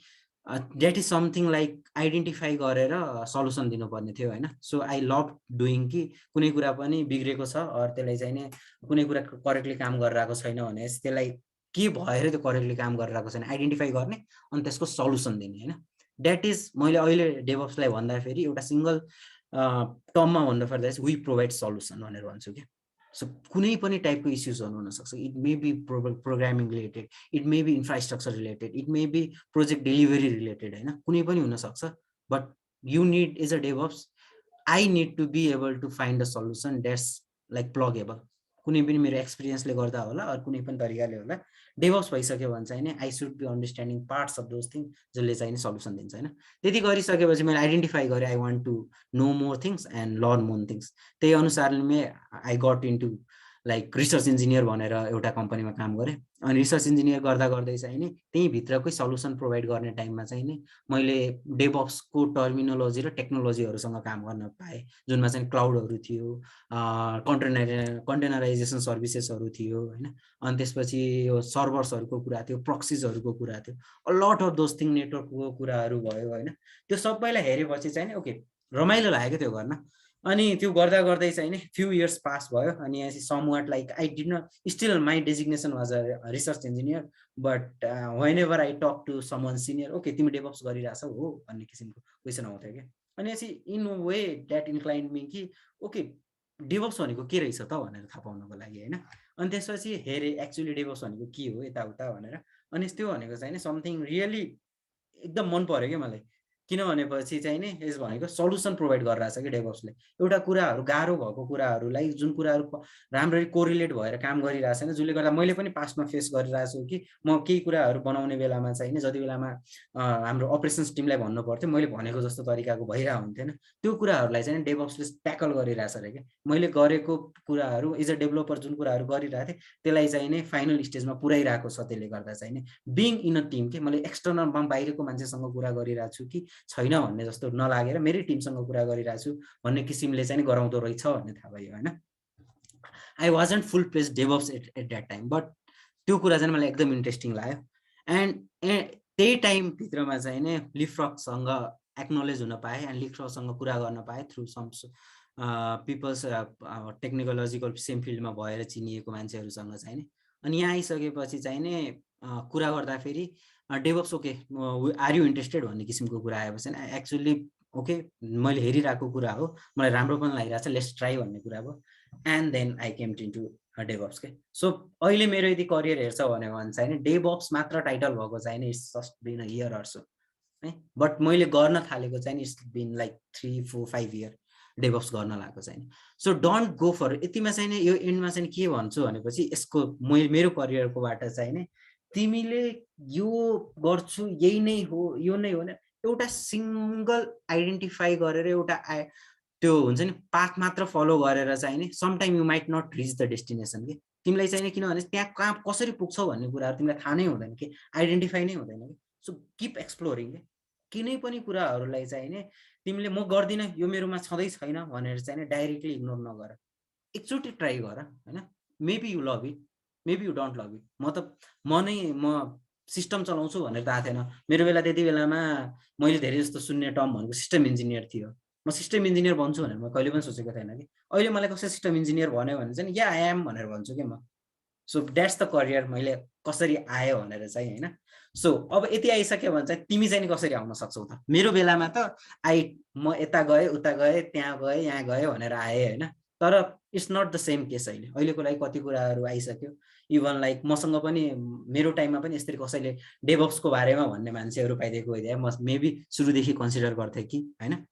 that is something like identify गरेर सल्युसन दिनुपर्ने थियो होइन सो आई लभ डुइङ कि कुनै कुरा पनि बिग्रेको छ अरू त्यसलाई चाहिँ नि कुनै कुरा करेक्टली काम गरिरहेको छैन भने त्यसलाई के भएर त्यो करेक्टली काम गरिरहेको छैन आइडेन्टिफाई गर्ने अनि त्यसको सल्युसन दिने होइन द्याट इज मैले अहिले डेभअप्सलाई भन्दाखेरि एउटा सिङ्गल टर्ममा भन्नुपर्दा वी प्रोभाइड सल्युसन भनेर भन्छु कि सो कुनै पनि टाइपको इस्युजहरू हुनसक्छ it may be programming related it may be infrastructure related it may be project delivery related होइन कुनै पनि हुनसक्छ but you need as a DevOps I need to be able to find a solution that's like pluggable कुनै पनि मेरो एक्सपिरियन्सले गर्दा होला अरू कुनै पनि तरिकाले होला डेभअप्स भइसक्यो भने चाहिँ नि I should be understanding parts of those thing जसले चाहिँ सल्युसन दिन्छ होइन त्यति गरिसकेपछि मैले आइडेन्टिफाई गरेँ I want to know more things and learn more things त्यही अनुसारले I got into like research engineer भनेर एउटा कम्पनीमा काम गरेँ अनि रिसर्च इन्जिनियर गर्दा गर्दै चाहिँ नि त्यही भित्रकै सल्युसन प्रोभाइड गर्ने टाइममा चाहिँ नि मैले डेभअप्सको टर्मिनोलोजी र टेक्नोलोजीहरूसँग काम गर्न पाएँ जुनमा चाहिँ क्लाउडहरू थियो कन्टेनराइजेसन सर्भिसेसहरू थियो होइन अनि त्यसपछि यो सर्भर्सहरूको कुरा थियो प्रक्सिजहरूको कुरा थियो a lot of those thing नेटवर्कको कुराहरू भयो होइन त्यो सबैलाई हेरेपछि चाहिँ नि ओके रमाइलो लाग्यो त्यो गर्न अनि त्यो गर्दा गर्दै चाहिँ नि फ्यु इयर्स पास भयो अनि somewhat like I did not still my designation was a research engineer but whenever I talk to someone senior okay तिमी डेभअप्स गरिरहेछौ हो भन्ने किसिमको क्वेसन आउँथ्यो क्या अनि in way that inclined me कि ओके डेभअप्स भनेको के रहेछ त भनेर थाहा पाउनको लागि होइन अनि त्यसपछि हेरेँ एक्चुली डेभअप्स भनेको के हो यताउता भनेर अनि त्यो भनेको चाहिँ नि समथिङ रियली एकदम मन पर्यो क्या मलाई किन भनेपछि चाहिँ नि यस भनेको सल्युसन प्रोभाइड गरिरहेछ कि डेभअप्सले एउटा कुराहरू गाह्रो भएको कुराहरूलाई जुन कुराहरू राम्ररी कोरिलेट भएर काम गरिरहेको छैन जसले गर्दा मैले पनि पास्टमा फेस गरिरहेको छु कि म केही कुराहरू बनाउने बेलामा चाहिँ नि जति बेलामा हाम्रो अपरेसन्स टिमलाई भन्नु पर्थ्यो मैले भनेको जस्तो तरिकाको भइरहेको हुन्थेन त्यो कुराहरूलाई चाहिँ डेभअप्सले ट्याकल गरिरहेछ अरे क्या मैले गरेको कुराहरू एज अ डेभलपर जुन कुराहरू गरिरहेको थिएँ त्यसलाई चाहिँ नि फाइनल स्टेजमा पुऱ्याइरहेको छ त्यसले गर्दा चाहिँ नि बिङ इन अ टिम के मैले एक्सटर्नलमा बाहिरको मान्छेसँग कुरा गरिरहेको छु कि छैन भन्ने जस्तो नलागेर मेरै टिमसँग कुरा गरिरहेको छु भन्ने किसिमले चाहिँ गराउँदो रहेछ भन्ने थाहा भयो होइन I wasn't full place DevOps at that time but त्यो कुरा चाहिँ मलाई एकदम इन्ट्रेस्टिङ लाग्यो एन्ड त्यही टाइमभित्रमा चाहिँ नि लिपफ्रगसँग एक्नोलेज हुन पाएँ एन्ड लिपफ्रगसँग कुरा गर्न पाएँ through some peoples technological same फिल्डमा भएर चिनिएको मान्छेहरूसँग चाहिँ नि अनि यहाँ आइसकेपछि चाहिँ नि कुरा गर्दाखेरि DevOps okay are you interested भन्ने किसिमको कुरा आएपछि एक्चुअली ओके मैले हेरिरहेको कुरा हो मलाई राम्रो पनि लागिरहेको छ लेट्स ट्राई भन्ने कुरा भयो and then I came into DevOps के सो अहिले मेरो यदि करियर हेर्छ भने चाहिँ डेभअप्स मात्र टाइटल भएको चाहिँ it's just been a year or so है बट मैले गर्न थालेको चाहिँ it's been like 3, 4, 5 year DevOps गर्न लागेको चाहिँ सो डोन्ट गो फर यतिमा चाहिँ नि यो एन्डमा चाहिँ के भन्छु भनेपछि यसको मेरो करियरकोबाट चाहिँ नि तिमीले यो गर्छु यही नै हो यो नै हो भने एउटा सिङ्गल आइडेन्टिफाई गरेर एउटा त्यो हुन्छ नि पाथ मात्र फलो गरेर चाहिँ नि sometime you might not reach the destination कि तिमीलाई चाहिँ नि किनभने त्यहाँ कहाँ कसरी पुग्छौ भन्ने कुराहरू तिमीलाई थाहा नै हुँदैन कि आइडेन्टिफाई नै हुँदैन कि सो किप एक्सप्लोरिङ के कुनै पनि कुराहरूलाई चाहिँ नि तिमीले म गर्दिनँ यो मेरोमा छँदै छैन भनेर चाहिँ नि डाइरेक्टली इग्नोर नगर, एकचोटि ट्राई गर हैन। Maybe you love it, maybe you don't love it. म सिस्टम चलाउँछु भनेर त आएको थिएन मेरो बेला। त्यति बेलामा मैले धेरै जस्तो सुन्ने टर्म भनेको सिस्टम इन्जिनियर थियो। म सिस्टम इन्जिनियर बन्छु भनेर म कहिले पनि सोचेको थिएन कि। अहिले मलाई कसै सिस्टम इन्जिनियर भन्यो भने चाहिँ या आई एम भनेर भन्छु कि म। सो द्याट्स द करियर मैले कसरी आयो भनेर चाहिँ हैन। सो अब यति आइसक्यो भने चाहिँ तिमी चाहिँ कसरी आउन सक्छौ त। मेरो बेलामा त म यता गएँ उता गएँ त्यहाँ गएँ यहाँ गएँ भनेर आएँ हैन। तर it's not the same case. अहिलेको लागि कति कुराहरू आइसक्यो। इभन लाइक मसँग पनि मेरो टाइममा पनि यसरी कसैले डेभअप्सको बारेमा भन्ने मान्छेहरू पाइदिएको भइदिए म मेबी सुरुदेखि कन्सिडर गर्थेँ कि हैन।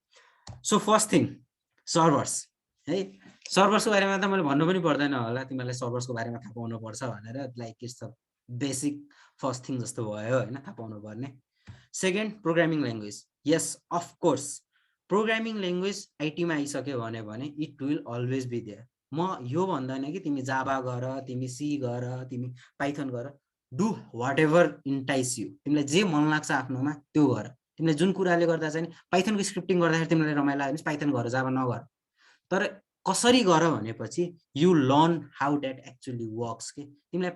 सो फर्स्ट थिङ सर्भर्स है। सर्भर्सको बारेमा त मैले भन्नु पनि पर्दैन होला, तिमीलाई सर्भर्सको बारेमा थाहा पाउनुपर्छ भनेर। Like it's the basic first thing जस्तो भयो हैन, थाहा पाउनु पर्ने। Second programming language. Yes of course programming language आइटीमा आइसक्यो भने it will always be there. म यो भन्दैन कि तिमी जाभा गर, तिमी सी गर, तिमी पाइथन गर, डु वाट एभर इन्टाइस यु। तिमीलाई जे मन लाग्छ आफ्नोमा त्यो गर। तिमीले जुन कुराले गर्दा चाहिँ पाइथनको स्क्रिप्टिङ गर्दाखेरि तिमीलाई रमाइलो लाग्यो भने पाइथन गर, जाभा नगर। तर कसरी गर भनेपछि you learn how that actually works के। तिमीलाई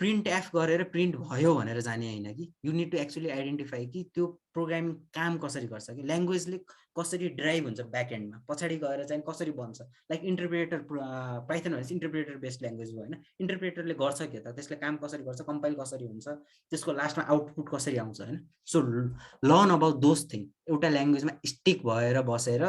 प्रिन्ट एफ गरेर प्रिन्ट भयो भनेर जाने होइन कि। You need to actually identify कि त्यो प्रोग्रामिङ काम कसरी गर्छ कि, ल्याङ्ग्वेजले कसरी ड्राइभ हुन्छ ब्याक एन्डमा, पछाडि गएर चाहिँ कसरी बन्छ। लाइक इन्टरप्रेटर, पाइथन भनेपछि इन्टरप्रेटर बेस्ड ल्याङ्ग्वेज भयो होइन। इन्टरप्रेटरले गर्छ के त, त्यसले काम कसरी गर्छ, कम्पाइल कसरी हुन्छ, त्यसको लास्टमा आउटपुट कसरी आउँछ होइन। So learn about those thing. एउटा ल्याङ्ग्वेजमा स्टिक भएर बसेर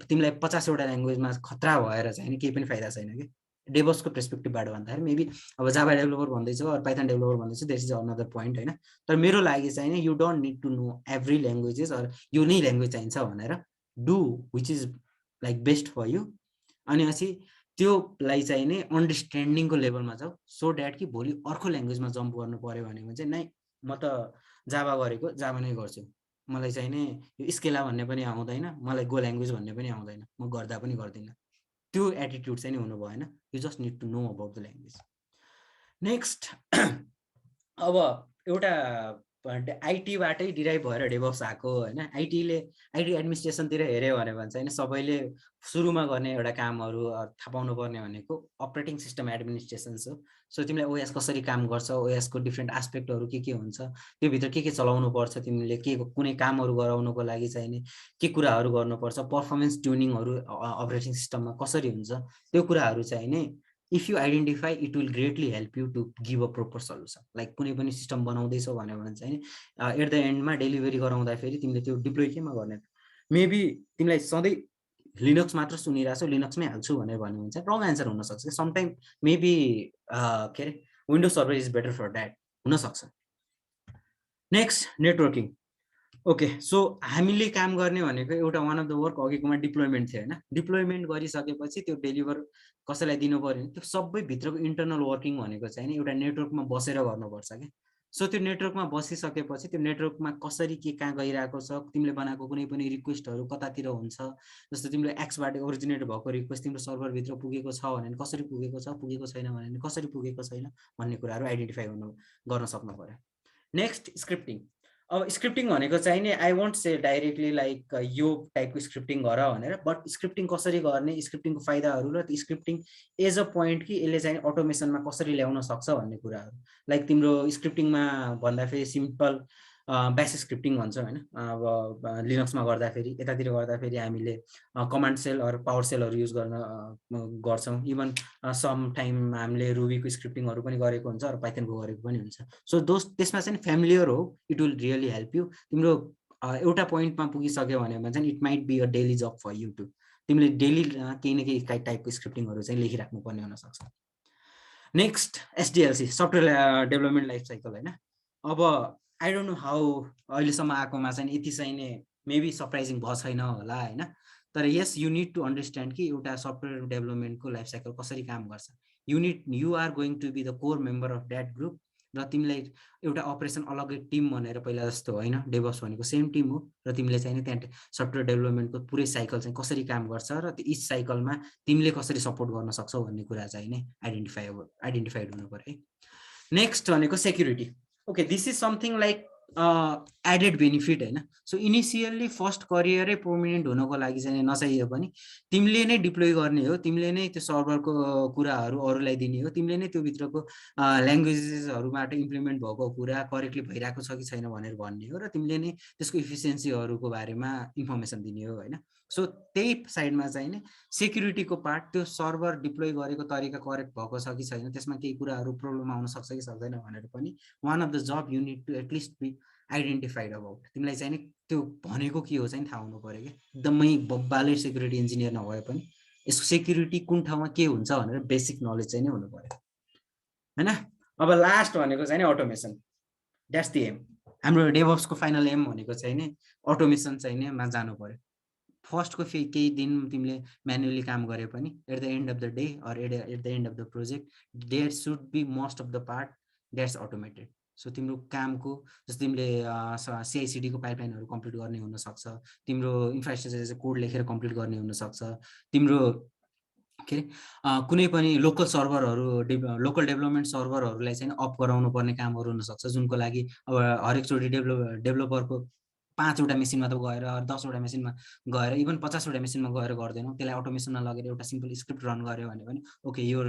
तिमीलाई 50वटा ल्याङ्ग्वेजमा खतरा भएर चाहिँ केही पनि फाइदा छैन कि। डेभअप्सको पर्सपेक्टिभबाट भन्दाखेरि मेबी अब जाभा डेभलपर भन्दैछ अर पाइथन डेभलपर भन्दैछ, द्याट इज अनदर पोइन्ट होइन। तर मेरो लागि चाहिँ नि you don't need to know every languages or यो नै ल्याङ्ग्वेज चाहिन्छ भनेर। Do which is like best for you. अनि पछि त्योलाई चाहिँ नि अन्डरस्ट्यान्डिङको लेभलमा जाऊ, सो द्याट कि भोलि अर्को ल्याङ्ग्वेजमा जम्प गर्नु पऱ्यो भने चाहिँ नै म त जाभा गरेको जाभा नै गर्छु, मलाई चाहिँ नि यो स्केला भन्ने पनि आउँदैन, मलाई गो ल्याङ्ग्वेज भन्ने पनि आउँदैन, म गर्दा पनि गर्दिनँ। त्यो एटिट्युड चाहिँ नि हुनु भएन। You just need to know about the language. Next अब एउटा आइटीबाटै डिराइभ भएर डेभअप्स आएको होइन। आइटी एडमिनिस्ट्रेसनतिर हेऱ्यो भने चाहिँ सबैले सुरुमा गर्ने एउटा कामहरू थाहा पाउनु पर्ने भनेको अपरेटिङ सिस्टम एडमिनिस्ट्रेसन हो। सो तिमीलाई ओएस कसरी काम गर्छ, ओएसको डिफ्रेन्ट एस्पेक्टहरू के हुन्छ, त्योभित्र के चलाउनु पर्छ, तिमीले के कुनै कामहरू गराउनुको लागि चाहिँ नि के कुराहरू गर्नुपर्छ, पर्फर्मेन्स ट्युनिङहरू अपरेटिङ सिस्टममा कसरी हुन्छ, त्यो कुराहरू चाहिँ नि if you identify it will greatly help you to give a proper solution. Like कुनै पनि सिस्टम बनाउँदैछौ भने चाहिँ एट द एन्डमा डेलिभरी गराउँदाखेरि तिमीले त्यो डिप्लोय केमा गर्ने। मेबी तिमीलाई सधैँ लिनक्स मात्र सुनिरहेको छौ, लिनक्समै हाल्छु भनेर भन्यो भने चाहिँ रङ एन्सर हुनसक्छ। समटाइम मेबी के अरे Windows server is better for that हुनसक्छ। Next networking. ओके, सो हामीले काम गर्ने भनेको एउटा वान अफ द वर्क अघिकोमा डिप्लोइमेन्ट थियो होइन। डिप्लोइमेन्ट गरिसकेपछि त्यो डेलिभर कसैलाई दिनु पऱ्यो भने त्यो सबै भित्रको इन्टरनल वर्किङ भनेको चाहिँ एउटा नेटवर्कमा बसेर गर्नुपर्छ क्या। सो त्यो नेटवर्कमा बसिसकेपछि त्यो नेटवर्कमा कसरी के कहाँ गइरहेको छ, तिमीले बनाएको कुनै पनि रिक्वेस्टहरू कतातिर हुन्छ, जस्तो तिमीले एक्सबाट ओरिजिनेट भएको रिक्वेस्ट तिम्रो सर्भरभित्र पुगेको छ भने कसरी पुगेको छ, पुगेको छैन भने कसरी पुगेको छैन भन्ने कुराहरू आइडेन्टिफाई गर्न सक्नु पऱ्यो। Next scripting. अब स्क्रिप्टिङ भनेको चाहिँ नि I want say directly like यो टाइपको स्क्रिप्टिङ गर भनेर, बट स्क्रिप्टिङ कसरी गर्ने, स्क्रिप्टिङको फाइदाहरू र त्यो स्क्रिप्टिङ एज अ पोइन्ट कि यसले चाहिँ अटोमेसनमा कसरी ल्याउन सक्छ भन्ने कुराहरू। लाइक तिम्रो स्क्रिप्टिङमा भन्दाखेरि सिम्पल ब्यास स्क्रिप्टिङ भन्छ होइन। अब लिनक्समा गर्दाखेरि, यतातिर गर्दाखेरि हामीले कमान्ड सेल अरू पावर सेलहरू युज गर्छौँ। इभन सम टाइम हामीले रुबीको स्क्रिप्टिङहरू पनि गरेको हुन्छ र पाइथनको गरेको पनि हुन्छ। सो त्यसमा चाहिँ फ्यामिलियर हो, it will really help you. तिम्रो एउटा पोइन्टमा पुगिसक्यो भने चाहिँ it might be a daily job for you to. तिमीले डेली केही न केही टाइपको स्क्रिप्टिङहरू चाहिँ लेखिराख्नु पर्ने हुनसक्छ। Next SDLC, software development life cycle होइन। अब आई डोन्ट नो हाउ अहिलेसम्म आएकोमा चाहिँ यति चाहिँ नै मेबी सरप्राइजिङ भएको छैन होला होइन। तर yes you need to understand कि एउटा सफ्टवेयर डेभलपमेन्टको लाइफ साइकल कसरी काम गर्छ। You are going to be the core member of that group. र तिमीलाई एउटा अपरेसन अलग्गै टिम भनेर पहिला जस्तो होइन, डेभअप्स भनेको सेम टिम हो र तिमीले चाहिँ त्यहाँ सफ्टवेयर डेभलपमेन्टको पुरै साइकल चाहिँ कसरी काम गर्छ र इच साइकलमा तिमीले कसरी सपोर्ट गर्न सक्छौ भन्ने कुरा चाहिँ नै आइडेन्टिफाइड हुनु पर्यो है। नेक्स्ट भनेको security. Okay, this is something like added benefit होइन। सो इनिसियल्ली फर्स्ट करियरै प्रोमिनेन्ट हुनको लागि चाहिँ नचाहिए पनि तिमीले नै डिप्लोय गर्ने हो, तिमीले नै त्यो सर्भरको कुराहरू अरूलाई दिने हो, तिमीले नै त्यो भित्रको ल्याङ्ग्वेजेसहरूबाट इम्प्लिमेन्ट भएको कुरा करेक्टली भइरहेको छ कि छैन भनेर भन्ने हो, र तिमीले नै त्यसको इफिसियन्सीहरूको बारेमा इन्फर्मेसन दिने हो होइन। सो त्यही साइडमा चाहिँ नि सेक्युरिटीको पार्ट, त्यो सर्भर डिप्लोय गरेको तरिका करेक्ट भएको छ कि छैन, त्यसमा केही कुराहरू प्रब्लम आउन सक्छ कि सक्दैन भनेर पनि one of the job you need to at least be identified about. तिमीलाई चाहिँ नि त्यो भनेको के हो चाहिँ थाहा हुनु पऱ्यो कि एकदमै बब्बाले सेक्युरिटी इन्जिनियर नभए पनि यसको सेक्युरिटी कुन ठाउँमा के हुन्छ भनेर बेसिक नलेज चाहिँ नै हुनु पऱ्यो होइन। अब लास्ट भनेको चाहिँ नि अटोमेसन, द्याट्स दि एम। हाम्रो डेभअप्सको फाइनल एम भनेको चाहिँ नि अटोमेसन चाहिँ नि मा जानु पऱ्यो। फर्स्टको केही दिन तिमीले म्यानुअली काम गरे पनि at the end of the day or at the end of the project there should be most of the part that's automated. So तिम्रो कामको जस्तो तिमीले सिआइसिडीको पाइपलाइनहरू कम्प्लिट गर्ने हुनसक्छ, तिम्रो इन्फ्रास्ट्रक्चर कोड लेखेर कम्प्लिट गर्ने हुनसक्छ, तिम्रो के अरे कुनै पनि लोकल सर्भरहरू लोकल डेभलपमेन्ट सर्भरहरूलाई चाहिँ अप गराउनु पर्ने कामहरू हुनसक्छ, जुनको लागि अब हरेकचोटि डेभलोपरको 5वटा मेसिनमा त गएर 10वटा मेसिनमा गएर इभन 50वटा मेसिनमा गएर गर्दैनौँ, त्यसलाई अटोमेसनमा लगेर एउटा सिम्पल स्क्रिप्ट रन गऱ्यो भने पनि ओके योर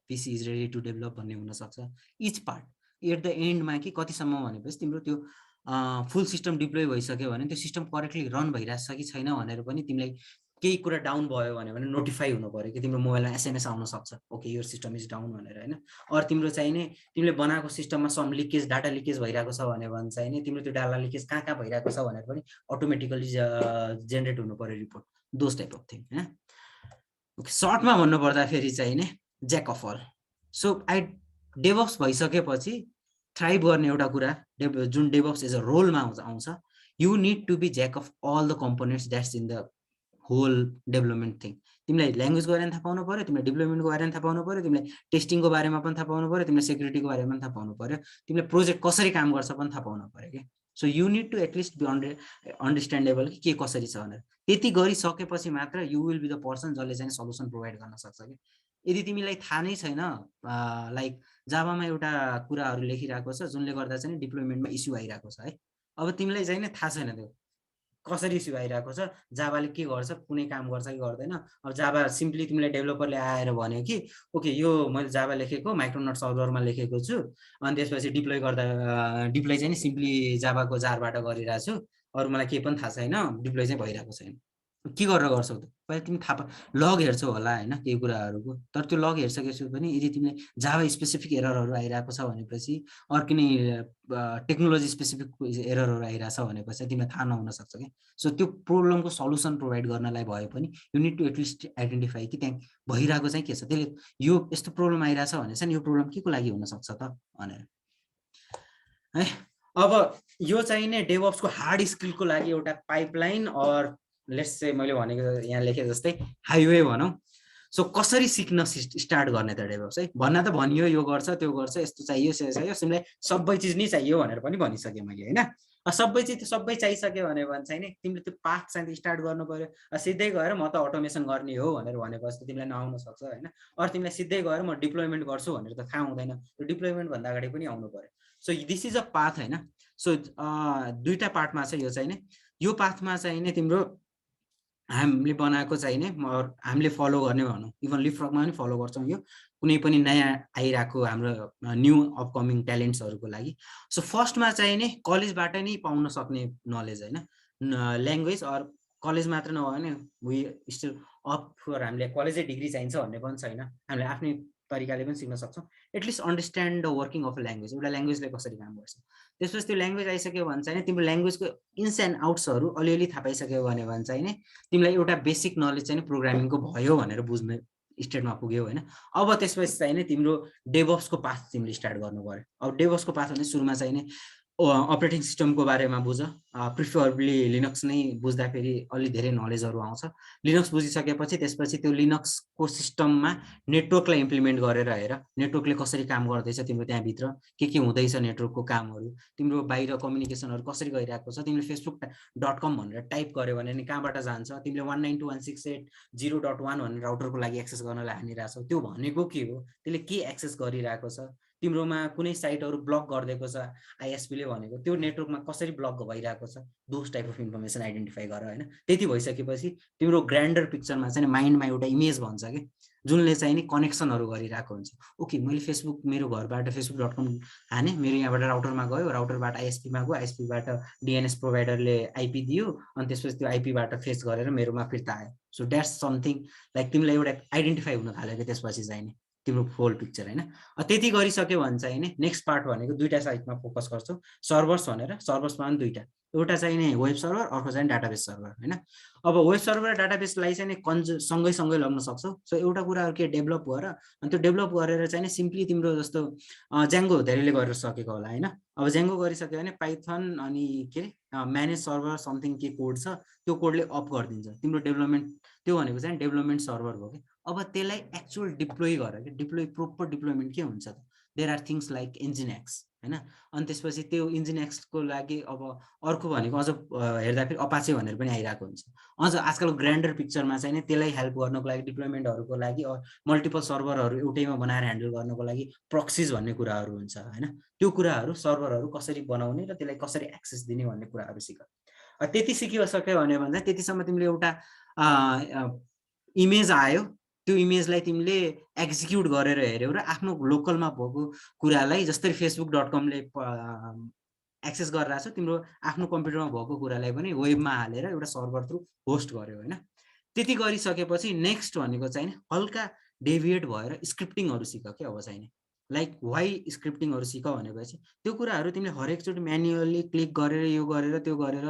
पिसी इज रेडी टु डेभलप भन्ने हुनसक्छ। इच पार्ट एट द एन्डमा कि कतिसम्म भनेपछि तिम्रो त्यो फुल सिस्टम डिप्लोय भइसक्यो भने त्यो सिस्टम करेक्टली रन भइरहेछ कि छैन भनेर पनि तिमीलाई केही कुरा डाउन भयो भने नोटिफाई हुनु पऱ्यो कि तिम्रो मोबाइलमा एसएमएस आउन सक्छ ओके यो सिस्टम इज डाउन भनेर होइन। अरू तिम्रो चाहिँ नि तिमीले बनाएको सिस्टममा सम लिकेज डाटा लिकेज भइरहेको छ भने चाहिँ नि तिम्रो त्यो डाटा लिकेज कहाँ कहाँ भइरहेको छ भनेर पनि अटोमेटिकली जेनेरेट हुनु पऱ्यो report, those type of thing होइन। सर्टमा भन्नुपर्दाखेरि चाहिँ नि jack of all. So DevOps भइसकेपछि थ्राइभ गर्ने एउटा कुरा जुन डेभअप्स एज अ रोलमा आउँछ, you need to be jack of all the components that's in the whole development thing. तिमीलाई ल्याङ्ग्वेजको बारेमा थाहा पाउनु पऱ्यो, तिमीलाई डेभलपमेन्टको बारेमा थाहा पाउनु पऱ्यो, तिमीलाई टेस्टिङको बारेमा पनि थाहा पाउनु पऱ्यो, तिमीलाई सेक्युरिटीको बारेमा पनि थाहा पाउनु पऱ्यो, तिमीलाई प्रोजेक्ट कसरी काम गर्छ पनि थाहा पाउनु पऱ्यो कि। So you need to at least be understandable कि के कसरी छ भनेर। त्यति गरिसकेपछि मात्र you will be the person जसले चाहिँ सल्युसन प्रोभाइड गर्न सक्छ कि। यदि तिमीलाई थाहा नै छैन लाइक जाभामा एउटा कुराहरू लेखिरहेको छ जुनले गर्दा चाहिँ डिप्लोयमेन्टमा इस्यु आइरहेको छ है, अब तिमीलाई चाहिँ थाहा छैन त्यो कसरी इस्यु आइरहेको छ, जाभाले के गर्छ, कुनै काम गर्छ कि गर्दैन। अब जाभा सिम्पली तिमीलाई डेभलपरले आएर भन्यो कि ओके यो मैले जाभा लेखेको माइक्रोनट सर्भरमा लेखेको छु, अनि त्यसपछि डिप्लोय गर्दा डिप्लोय चाहिँ सिम्पली जाभाको जारबाट गरिरहेको छु, अरू मलाई केही पनि थाहा छैन, डिप्लोय चाहिँ भइरहेको छैन। के गरेर गर्छौ त? पहिला तिमी थाहा लग हेर्छौ होला होइन केही कुराहरूको, तर त्यो लग हेरिसकेपछि पनि यदि तिमीले जाभा स्पेसिफिक एररहरू आइरहेको छ भनेपछि अरू कुनै टेक्नोलोजी स्पेसिफिक एररहरू आइरहेछ भनेपछि तिमीलाई थाहा नहुन सक्छ कि। सो त्यो प्रब्लमको सल्युसन प्रोभाइड गर्नलाई भए पनि you need to at least identify कि त्यहाँ भइरहेको चाहिँ के छ, त्यसले यो यस्तो प्रब्लम आइरहेछ भने चाहिँ यो प्रब्लम के को लागि हुनसक्छ त भनेर है। अब यो चाहिँ नै डेभअप्सको हार्ड स्किलको लागि एउटा पाइपलाइन अर लेट्स से मैले भनेको यहाँ लेखे जस्तै हाइवे भनौँ। सो कसरी सिक्न स्टार्ट गर्ने त डेभअप्स है? भन्न त भनियो यो गर्छ त्यो गर्छ यस्तो चाहियो चाहियो, तिमीलाई सबै चिज नै चाहियो भनेर पनि भनिसकेँ मैले होइन। सबै चिज सबै चाहिसक्यो भने चाहिँ नि तिमीले त्यो पाथ चाहिँ स्टार्ट गर्नु पर्यो। सिधै गएर म त अटोमेसन गर्ने हो भनेर भनेपछि तिमीलाई नआउन सक्छ होइन। अरू तिमीलाई सिधै गएर म डिप्लोयमेन्ट गर्छु भनेर त थाहा हुँदैन, त्यो डिप्लोयमेन्ट भन्दा अगाडि पनि आउनु पर्यो। So this is a path होइन। सो दुईटा पार्टमा चाहिँ यो चाहिँ नि, यो पाथमा चाहिँ नि तिम्रो हामीले बनाएको चाहिँ नि हामीले फलो गर्ने भनौँ, इभन लिपफ्रगमा पनि फलो गर्छौँ यो कुनै पनि नयाँ आइरहेको हाम्रो न्यू अपकमिङ ट्यालेन्ट्सहरूको लागि। सो फर्स्टमा चाहिँ नि कलेजबाट नै पाउन सक्ने नलेज होइन, ल्याङ्ग्वेज अर कलेज मात्र नभए भने वी स्टिल अप फर हामीले कलेजै डिग्री चाहिन्छ भन्ने पनि छैन, हामीले आफ्नै तरिकाले पनि सिक्न सक्छौँ। At least understand the working of language, एउटा ल्याङ्ग्वेजले कसरी काम गर्छ। त्यसपछि त्यो ल्याङ्ग्वेज आइसक्यो भने चाहिँ तिम्रो ल्याङ्ग्वेजको इन्स एन्ड आउट्सहरू अलिअलि थाहा पाइसक्यो भने चाहिँ नि तिमीलाई एउटा बेसिक नलेज चाहिँ प्रोग्रामिङको भयो भनेर बुझ्ने स्टेटमा पुग्यो होइन। अब त्यसपछि चाहिँ नि तिम्रो डेभअप्सको पाथ तिमीले स्टार्ट गर्नु पर्यो। अब डेभअप्सको पाथ भने सुरुमा चाहिँ नि अपरेटिङ सिस्टमको बारेमा बुझ, प्रिफरेबली लिनक्स नै बुझ्दाखेरि अलि धेरै नलेजहरू आउँछ। लिनक्स बुझिसकेपछि त्यसपछि त्यो लिनक्सको सिस्टममा नेटवर्कलाई इम्प्लिमेन्ट गरेर हेर नेटवर्कले कसरी काम गर्दैछ, तिम्रो त्यहाँभित्र के हुँदैछ, नेटवर्कको कामहरू, तिम्रो बाहिर कम्युनिकेसनहरू कसरी गइरहेको छ। तिमीले facebook.com भनेर टाइप गर्यो भने नि कहाँबाट जान्छ, तिमीले 192.168.0.1 भनेर राउटरको लागि एक्सेस गर्नलाई हानिरहेछौ, त्यो भनेको के हो, त्यसले के एक्सेस गरिरहेको छ, तिम्रोमा कुनै साइटहरु ब्लक गरिदिएको छ आईएसपी ले भनेको त्यो नेटवर्कमा कसरी ब्लक भइरहेको छ दोस टाइप अफ इन्फर्मेसन आइडेन्टिफाई गर हैन त्यति भइसकेपछि तिम्रो ग्रान्डर पिक्चरमा चाहिँ माइन्डमा एउटा इमेज भन्छ के जुनले चाहिँ नि कनेक्सनहरु गरिरहेको हुन्छ ओके मैले फेसबुक मेरो घरबाट facebook.com हाने मेरो यहाँबाट राउटरमा गयो राउटरबाट आईएसपी मा गयो आईएसपी बाट डीएनएस प्रोवाइडरले आईपी दियो अनि त्यसपछि त्यो आईपी बाट फेच गरेर मेरोमा फिर्ता आयो सो द्याट्स समथिङ लाइक तिमीलाई एउटा आइडेन्टिफाई हुन थाल्यो के त्यसपछि चाहिँ नि तिम्रो होल पिक्चर हैन त्यति गरिसक्यो भने चाहिँ नि नेक्स्ट पार्ट भनेको दुईटा साइटमा फोकस गर्छौ सर्भर्स भनेर सर्भर्समा पनि दुईटा एउटा चाहिँ नि वेब सर्भर अर्को चाहिँ डाटाबेस सर्भर हैन अब वेब सर्भर र डाटाबेसलाई चाहिँ नि सँगै लग्न सक्छौ सो एउटा कुराहरु के डेभलप गर अनि त्यो डेभलप गरेर चाहिँ नि सिम्पली तिम्रो जस्तो ज्याङ्गो धेरैले गरेर सकेको होला हैन अब ज्याङ्गो गरिसक्यो भने पाइथन अनि के म्यानेज सर्भर समथिङ के कोड छ त्यो कोडले अप गरिदिन्छ तिम्रो डेभलपमेन्ट त्यो भनेको चाहिँ डेभलपमेन्ट सर्भर हो के अब त्यसलाई एक्चुअल डिप्लोय गर के डिप्लोय प्रोपर डिप्लोयमेन्ट के हुन्छ त देयर आर थिंग्स लाइक इन्जिनएक्स हैन अनि त्यसपछि त्यो इन्जिनएक्स को लागि अब अर्को भनेको अझ हेर्दा फेरि अपाचे भनेर पनि आइराको हुन्छ अझ आजकल ग्रान्डर पिक्चरमा चाहिँ नि त्यसलाई हेल्प गर्नको लागि डिप्लोयमेन्टहरुको लागि मल्टिपल सर्भरहरु एउटैमा बनाएर ह्यान्डल गर्नको लागि प्रक्सिज भन्ने कुराहरु हुन्छ हैन त्यो कुराहरु सर्भरहरु कसरी बनाउने र त्यसलाई कसरी एक्सेस दिने भन्ने कुराहरु सिक त्यति सिकिसक्यो भने त्यतिसम्म तिमीले एउटा इमेज आयो त्यो इमेजलाई तिमीले एक्जिक्युट गरेर हेर्यौ र आफ्नो लोकलमा भएको कुरालाई जस्तै facebook.com ले एक्सेस गरिराछ तिम्रो आफ्नो कम्प्युटरमा भएको कुरालाई पनि वेबमा हालेर एउटा सर्भर थ्रु होस्ट गर्यो हैन त्यति गरिसकेपछि नेक्स्ट भनेको चाहिँ हल्का डेभिएट भएर स्क्रिप्टिङहरु सिक के अब चाहिँ लाइक व्हाई स्क्रिप्टिङहरु सिक भनेपछि त्यो कुराहरु तिमीले हरेक चोटी म्यानुअली क्लिक गरेर यो गरेर त्यो गरेर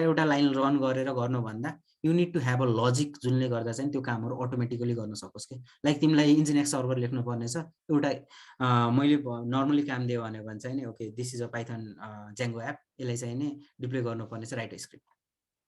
एउटा लाइन रन गरेर गर्नु भन्दा you need to have a logic जुनले गर्दा चाहिँ त्यो कामहरु अटोमेटिकली गर्न सकोस् के लाइक तिमीलाई इन्जिनएक्स सर्भर लेख्नु पर्ने छ एउटा मैले नर्मली काम दिए भने चाहिँ नि okay this is a Python ज्याङ्गो app यसलाई चाहिँ नि डिप्लोय गर्नु पर्ने छ राइट स्क्रिप्ट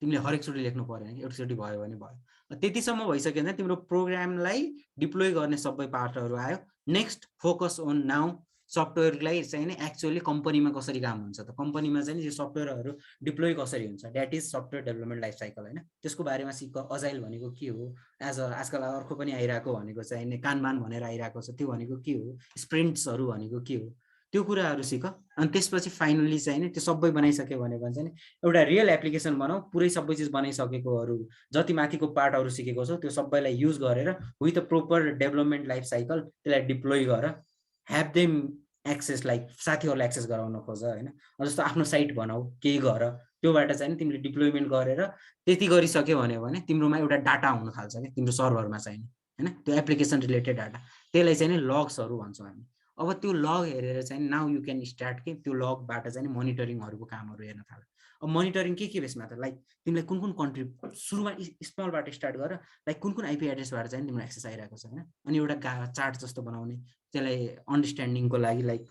तिमीले हरेक चोटी लेख्नु पर्दैन एउटा चोटी भयो भने भयो त्यतिसम्म भइसक्यो भने तिम्रो प्रोग्रामलाई डिप्लोय गर्ने सबै पार्टहरु आयो नेक्स्ट फोकस अन नाउ सफ्टवेयरलाई चाहिँ नि एक्चुअली कम्पनीमा कसरी काम हुन्छ त कम्पनीमा चाहिँ यो सफ्टवेयरहरु डिप्लोय कसरी हुन्छ that is software development life cycle हैन त्यसको बारेमा सिक अजाइल भनेको के हो आजकल अर्को पनि आइराको भनेको चाहिँ नि कानबान भनेर आइराको छ त्यो भनेको के हो स्प्रिन्ट्सहरु भनेको के हो त्यो कुराहरु सिक अनि त्यसपछि फाइनली चाहिँ नि त्यो सबै बनाइसक्यो भने चाहिँ एउटा रियल एप्लिकेसन बनाऊ पुरै सबै चीज बनाइसकेकोहरु जति माथिको पार्टहरु सिकेको छौ त्यो सबैलाई युज गरेर with a proper development life cycle त्यसलाई डिप्लोय गर have them access like साथीहरुलाई एक्सेस गराउन खोज हैन जस्तो आफ्नो साइट बनाऊ केही गर त्योबाट चाहिँ तिमीले डिप्लोयमेन्ट गरेर त्यति गरिसक्यो भने तिम्रोमा एउटा डाटा हुन थाल्छ के तिम्रो सर्भरमा चाहिँ हैन त्यो एप्लिकेसन रिलेटेड डाटा त्यसलाई चाहिँ नि लग्सहरु भन्छौं हामी अब त्यो लग हेरेर चाहिँ नाउ यु क्यान स्टार्ट के त्यो लगबाट चाहिँ मोनिटरिङहरुको कामहरु हेर्न थाल अब मोनिटरिङ के बेसमा त लाइक तिमीले कुन कन्ट्री सुरुमा स्मलबाट स्टार्ट गर लाइक कुन आईपी एड्रेसबाट चाहिँ तिम्रो एक्सेस आइराको छ हैन अनि एउटा चार्ट जस्तो बनाउने त्यसलाई अन्डरस्ट्यान्डिङको लागि लाइक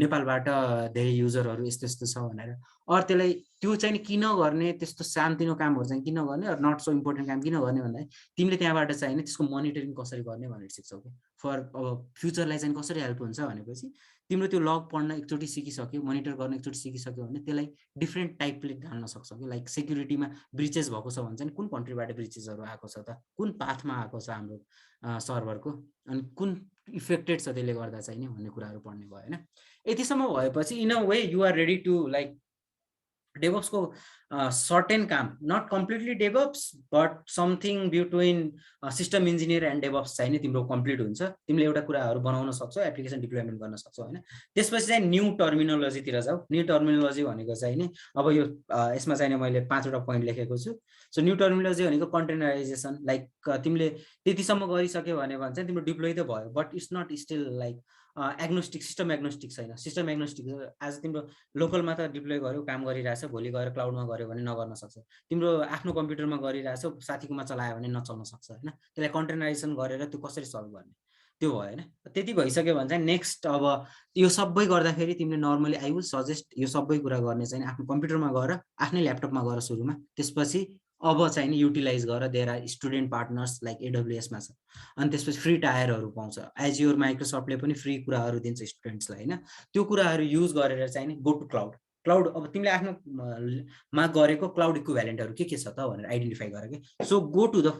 नेपालबाट धेरै युजरहरु यस्तो यस्तो छ भनेर अर त्यसलाई त्यो चाहिँ किन गर्ने त्यस्तो शान्तिनो कामहरु चाहिँ किन गर्ने अर नट सो इम्पोर्टेन्ट काम किन गर्ने भन्दा तिमीले त्यहाँबाट चाहिँ त्यसको मोनिटरिङ कसरी गर्ने भनेर सिक्छौ के फर अब फ्युचरलाई चाहिँ कसरी हेल्प हुन्छ भनेपछि तिम्रो त्यो लग पढ्न एकचोटी सिकिसक्यो मोनिटर गर्न एकचोटी सिकिसक्यो भने त्यसलाई डिफरेन्ट टाइपले ढाल्न सक्छौ कि लाइक सेक्युरिटीमा ब्रिचेस भएको छ भने चाहिँ कुन कन्ट्रीबाट ब्रिचेसहरु आएको छ त कुन पाथमा आएको छ हाम्रो सर्भरको अनि कुन इफेक्टेड छ त्यसले गर्दा चाहिँ नि भन्ने कुराहरु पढ्ने भयो हैन यतिसम्म भएपछि in a way you are ready to like DevOps को certain काम not completely DevOps but something between system engineer and DevOps चाहिँ नि तिम्रो कम्प्लिट हुन्छ तिमीले एउटा कुराहरु बनाउन सक्छौ एप्लिकेसन डिप्लोयमेन्ट गर्न सक्छौ हैन त्यसपछि चाहिँ न्यू टर्मिनोलोजी तिर जाऊ न्यू टर्मिनोलोजी भनेको चाहिँ नि अब यो यसमा चाहिँ मैले 5 वटा पोइन्ट लेखेको छु सो न्यू टर्मिनोलोजी भनेको कन्टेनराइजेसन लाइक तिमीले त्यतिसम्म गरिसक्यो भने चाहिँ तिम्रो डिप्लोय त भयो but it's not still like agnostic system agnostic छैन सिस्टम एग्नोस्टिक आज तिम्रो लोकलमा त डिप्लोय गर्यो काम गरिरहेछ भोलि गएर क्लाउडमा गर्यो भने नगर्न सक्छ तिम्रो आफ्नो कम्प्युटरमा गरिरहेछ साथीकोमा चलायो भने नचल्न सक्छ हैन त्यसलाई कन्टेनराइजेसन गरेर त्यो कसरी सल्भ गर्ने त्यो भयो हैन त्यति भइसक्यो भने चाहिँ नेक्स्ट अब यो सबै गर्दाखेरि तिमीले नर्मली आई विल सजेस्ट यो सबै कुरा गर्ने चाहिँ आफ्नो कम्प्युटरमा गएर आफ्नै ल्यापटपमा गएर सुरुमा त्यसपछि अब चाहिँ नि युटिलाइज गर there are student partners like AWS मा छ अनि त्यसपछि फ्री टायरहरु पाउँछ एज्योर माइक्रोसफ्टले पनि फ्री कुराहरु दिन्छ स्टुडेन्ट्सलाई हैन त्यो कुराहरु युज गरेर चाहिँ नि गो टु क्लाउड अब तिमीले आफ्नो मा गरेको क्लाउड इक्विभ्यालेन्टहरु के छ त भनेर आइडेन्टिफाई गर के so go to the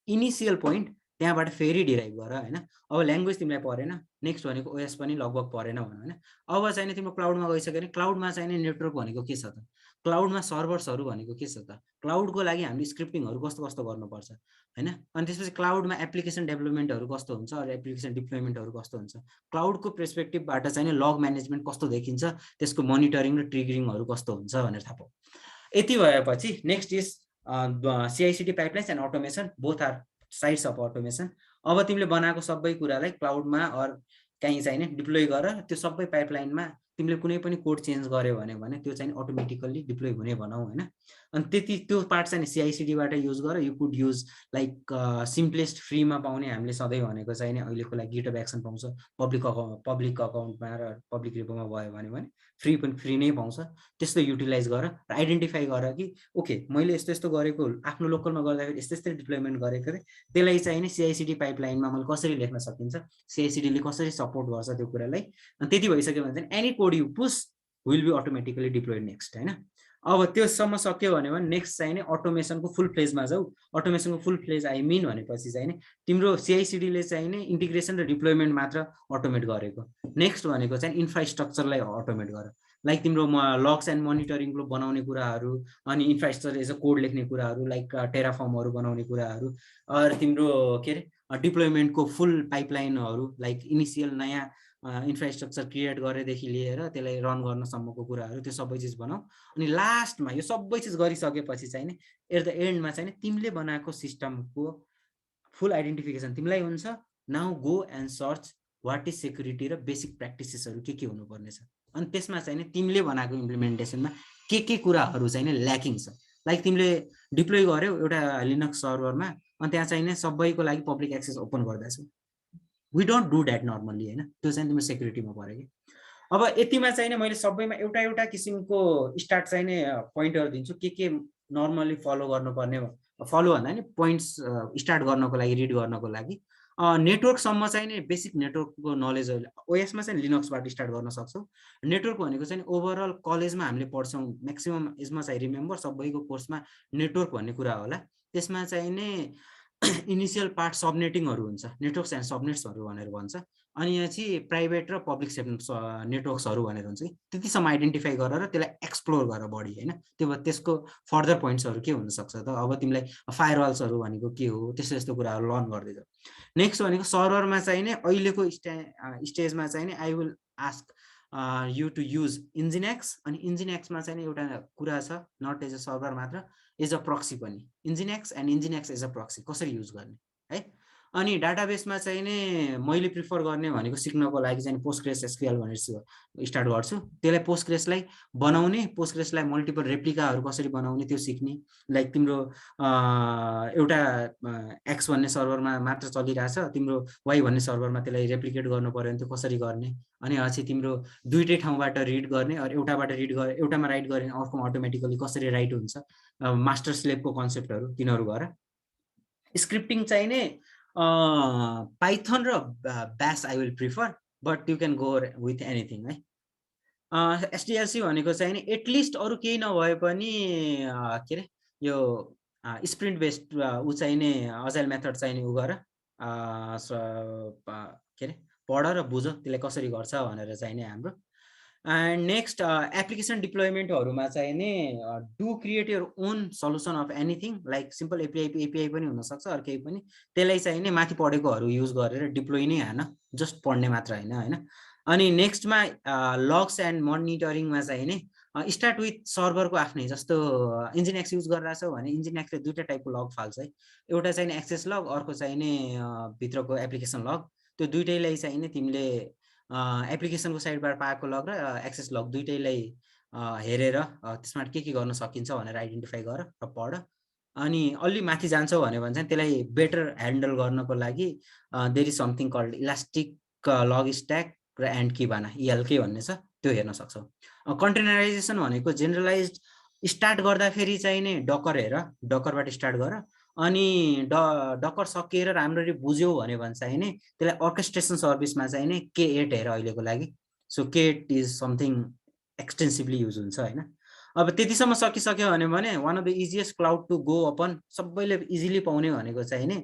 initial point त्यहाँबाट फेरि डिराइभ गर होइन। अब ल्याङ्ग्वेज तिमीलाई परेन, नेक्स्ट भनेको ओएस पनि लगभग परेन भनौँ होइन। अब चाहिँ तिम्रो क्लाउडमा गइसक्यो भने क्लाउडमा चाहिँ नेटवर्क भनेको के छ त, क्लाउडमा सर्भर्सहरू भनेको के छ त, क्लाउडको लागि हामीले स्क्रिप्टिङहरू कस्तो कस्तो गर्नुपर्छ होइन। अनि त्यसपछि क्लाउडमा एप्लिकेसन डेभलपमेन्टहरू कस्तो हुन्छ, अरू एप्लिकेसन डिप्लोइमेन्टहरू कस्तो हुन्छ, क्लाउडको पर्सपेक्टिभबाट चाहिँ लग म्यानेजमेन्ट कस्तो देखिन्छ, त्यसको मोनिटरिङ र ट्रिगरिङहरू कस्तो हुन्छ भनेर थाहा पाऊ। यति भएपछि next is CI/CD pipelines and automation, both are sides of automation. अब तिमीले बनाएको सबै कुरालाई क्लाउडमा अर कहीँ चाहिँ डिप्लोय गर, त्यो सबै पाइपलाइनमा तिमीले कुनै पनि कोड चेन्ज गर्यो भने त्यो चाहिँ अटोमेटिकल्ली डिप्लोय हुने भनौँ होइन। अनि त्यो पार्ट चाहिँ CI/CD बाट युज गर। You could use like simplest फ्रीमा पाउने हामीले सधैँ भनेको चाहिँ अहिलेको लागि गिटहब एक्सन पाउँछ पब्लिक अकाउन्टमा र पब्लिक रिपोमा भयो भने फ्री नै पाउँछ। त्यस्तो युटिलाइज गर र आइडेन्टिफाई गर कि ओके मैले यस्तो यस्तो गरेको, आफ्नो लोकलमा गर्दाखेरि यस्तो यस्तो डिप्लोइमेन्ट गरेको थिएँ, त्यसलाई चाहिँ CI/CD पाइपलाइनमा मैले कसरी लेख्न सकिन्छ, CI/CD ले कसरी सपोर्ट गर्छ त्यो कुरालाई। अनि त्यति भइसक्यो भने चाहिँ any code you push will be automatically deployed next होइन। अब त्योसम्म सक्यो भने नेक्स्ट चाहिँ अटोमेसनको फुल फ्लेजमा जाऊ। अटोमेसनको फुल फ्लेज आई मिन भनेपछि चाहिँ तिम्रो CI/CD ले चाहिँ इन्टिग्रेसन र डिप्लोइमेन्ट मात्र अटोमेट गरेको। नेक्स्ट भनेको चाहिँ इन्फ्रास्ट्रक्चरलाई अटोमेट गर, लाइक तिम्रो लग्स एन्ड मोनिटरिङ बनाउने कुराहरू, अनि इन्फ्रास्ट्रक्चर एज अ कोड लेख्ने कुराहरू लाइक टेराफर्महरू बनाउने कुराहरू, अरू तिम्रो के अरे डिप्लोइमेन्टको फुल पाइपलाइनहरू लाइक इनिसियल नयाँ इन्फ्रास्ट्रक्चर क्रिएट गरेदेखि लिएर त्यसलाई रन गर्नसम्मको कुराहरू, त्यो सबै चिज बनाऊ। अनि लास्टमा यो सबै चिज गरिसकेपछि चाहिँ एट द एन्डमा चाहिँ तिमीले बनाएको सिस्टमको फुल आइडेन्टिफिकेसन तिमीलाई हुन्छ। Now go and search what is security र बेसिक प्र्याक्टिसेसहरू के हुनुपर्ने छ। अनि त्यसमा चाहिँ तिमीले बनाएको इम्प्लिमेन्टेसनमा के कुराहरू चाहिँ ल्याकिङ छ, लाइक तिमीले डिप्लोय गर्यौ एउटा लिनक्स सर्भरमा, अनि त्यहाँ चाहिँ सबैको लागि पब्लिक एक्सेस ओपन गर्दैछौ। We don't do that normally होइन, त्यो चाहिँ तिम्रो सेक्युरिटीमा पऱ्यो कि। अब यतिमा चाहिँ मैले सबैमा एउटा एउटा किसिमको स्टार्ट चाहिँ पोइन्टहरू दिन्छु के नर्मल्ली फलो गर्नुपर्ने, फलो भन्दा नि पोइन्ट्स स्टार्ट गर्नको लागि, रिड गर्नको लागि। नेटवर्कसम्म चाहिँ बेसिक नेटवर्कको नलेज ओएसमा चाहिँ लिनक्सबाट स्टार्ट गर्न सक्छौँ। नेटवर्क भनेको चाहिँ ओभरअल कलेजमा हामीले पढ्छौँ म्याक्सिमम एजमा चाहिँ रिमेम्बर सबैको कोर्समा नेटवर्क भन्ने कुरा होला। त्यसमा चाहिँ इनिसियल पार्ट सबनेटिङहरू हुन्छ, नेटवर्क्स एन्ड सबनेट्सहरू भनेर भन्छ। अनि यहाँ चाहिँ प्राइभेट र पब्लिक नेटवर्क्सहरू भनेर हुन्छ कि त्यतिसम्म आइडेन्टिफाई गरेर त्यसलाई एक्सप्लोर गरेर बढी होइन। त्यसको फर्दर पोइन्ट्सहरू के हुनसक्छ त, अब तिमीलाई फायरवाल्सहरू भनेको के हो त्यस्तो यस्तो कुराहरू लर्न गर्दै जाऊ। नेक्स्ट भनेको सर्भरमा चाहिँ अहिलेको स्टेजमा चाहिँ I will ask you to use Nginx. अनि इन्जिनएक्समा चाहिँ एउटा कुरा छ, नट एज अ सर्भर मात्र, एज अ प्रक्सी पनि। Nginx and Nginx as a proxy कसरी युज गर्ने है। अनि डाटाबेसमा चाहिँ मैले प्रिफर गर्ने भनेको सिक्नको लागि चाहिँ पोस्टग्रेस SQL भनेर स्टार्ट गर्छु। त्यसलाई पोस्टग्रेसलाई बनाउने, पोस्टग्रेसलाई मल्टिपल रेप्लिकाहरू कसरी बनाउने त्यो सिक्ने। लाइक तिम्रो एउटा X भन्ने सर्भरमा मात्र चलिरहेछ, तिम्रो Y भन्ने सर्भरमा त्यसलाई रेप्लिकेट गर्नु पर्यो भने त्यो कसरी गर्ने। अनि पछि तिम्रो दुईटै ठाउँबाट रिड गर्ने, एउटाबाट रिड गरे एउटामा राइट गर्ने अर्कोमा अटोमेटिकली कसरी राइट हुन्छ, मास्टर स्लेभको कन्सेप्टहरू तिनीहरू गर। स्क्रिप्टिङ चाहिँ पाइथन र bash I will prefer, but you can go with anything है। SDLC भनेको चाहिँ एटलिस्ट अरू केही नभए पनि के अरे यो स्प्रिन्ट बेस्ड ऊ चाहिँ अजाइल मेथड चाहिँ उ गर के अरे पढ र बुझ त्यसले कसरी गर्छ भनेर चाहिँ हाम्रो। एन्ड नेक्स्ट एप्लिकेसन डिप्लोइमेन्टहरूमा चाहिँ do create your own solution of anything, like simple API पनि हुनसक्छ अरू केही पनि। त्यसलाई चाहिँ माथि पढेकोहरू युज गरेर डिप्लोइ नै हान, जस्ट पढ्ने मात्र होइन। अनि नेक्स्टमा लग्स एन्ड मोनिटरिङमा चाहिँ स्टार्ट विथ सर्भरको आफ्नै, जस्तो इन्जिनएक्स युज गरिरहेछौ भने इन्जिनएक्सले दुईवटा टाइपको लग फाल्छ है। एउटा चाहिँ एक्सेस लग, अर्को चाहिँ भित्रको एप्लिकेसन लग। त्यो दुइटैलाई चाहिँ तिमीले एप्लिकेसनको साइडबाट पाएको लग र एक्सेस लग दुइटैलाई हेरेर त्यसमा के गर्न सकिन्छ भनेर आइडेन्टिफाई गर र पढ। अनि अलि माथि जान्छौ भने चाहिँ त्यसलाई बेटर ह्यान्डल गर्नको लागि there is something called elastic log stack र एन्ड किबाना ELK भन्ने छ, त्यो हेर्न सक्छौ। कन्टेनराइजेसन भनेको जेनरलाइज्ड स्टार्ट गर्दाखेरि चाहिँ डकर हेर, डकरबाट स्टार्ट गर। अनि डकर सकिएर राम्ररी बुझ्यौ भने चाहिँ त्यसलाई अर्केस्ट्रेसन सर्भिसमा चाहिँ K8 हेर अहिलेको लागि। So K8 is something extensively use हुन्छ होइन। अब त्यतिसम्म सकिसक्यो भने one of the easiest cloud to go upon, सबैले इजिली पाउने भनेको चाहिँ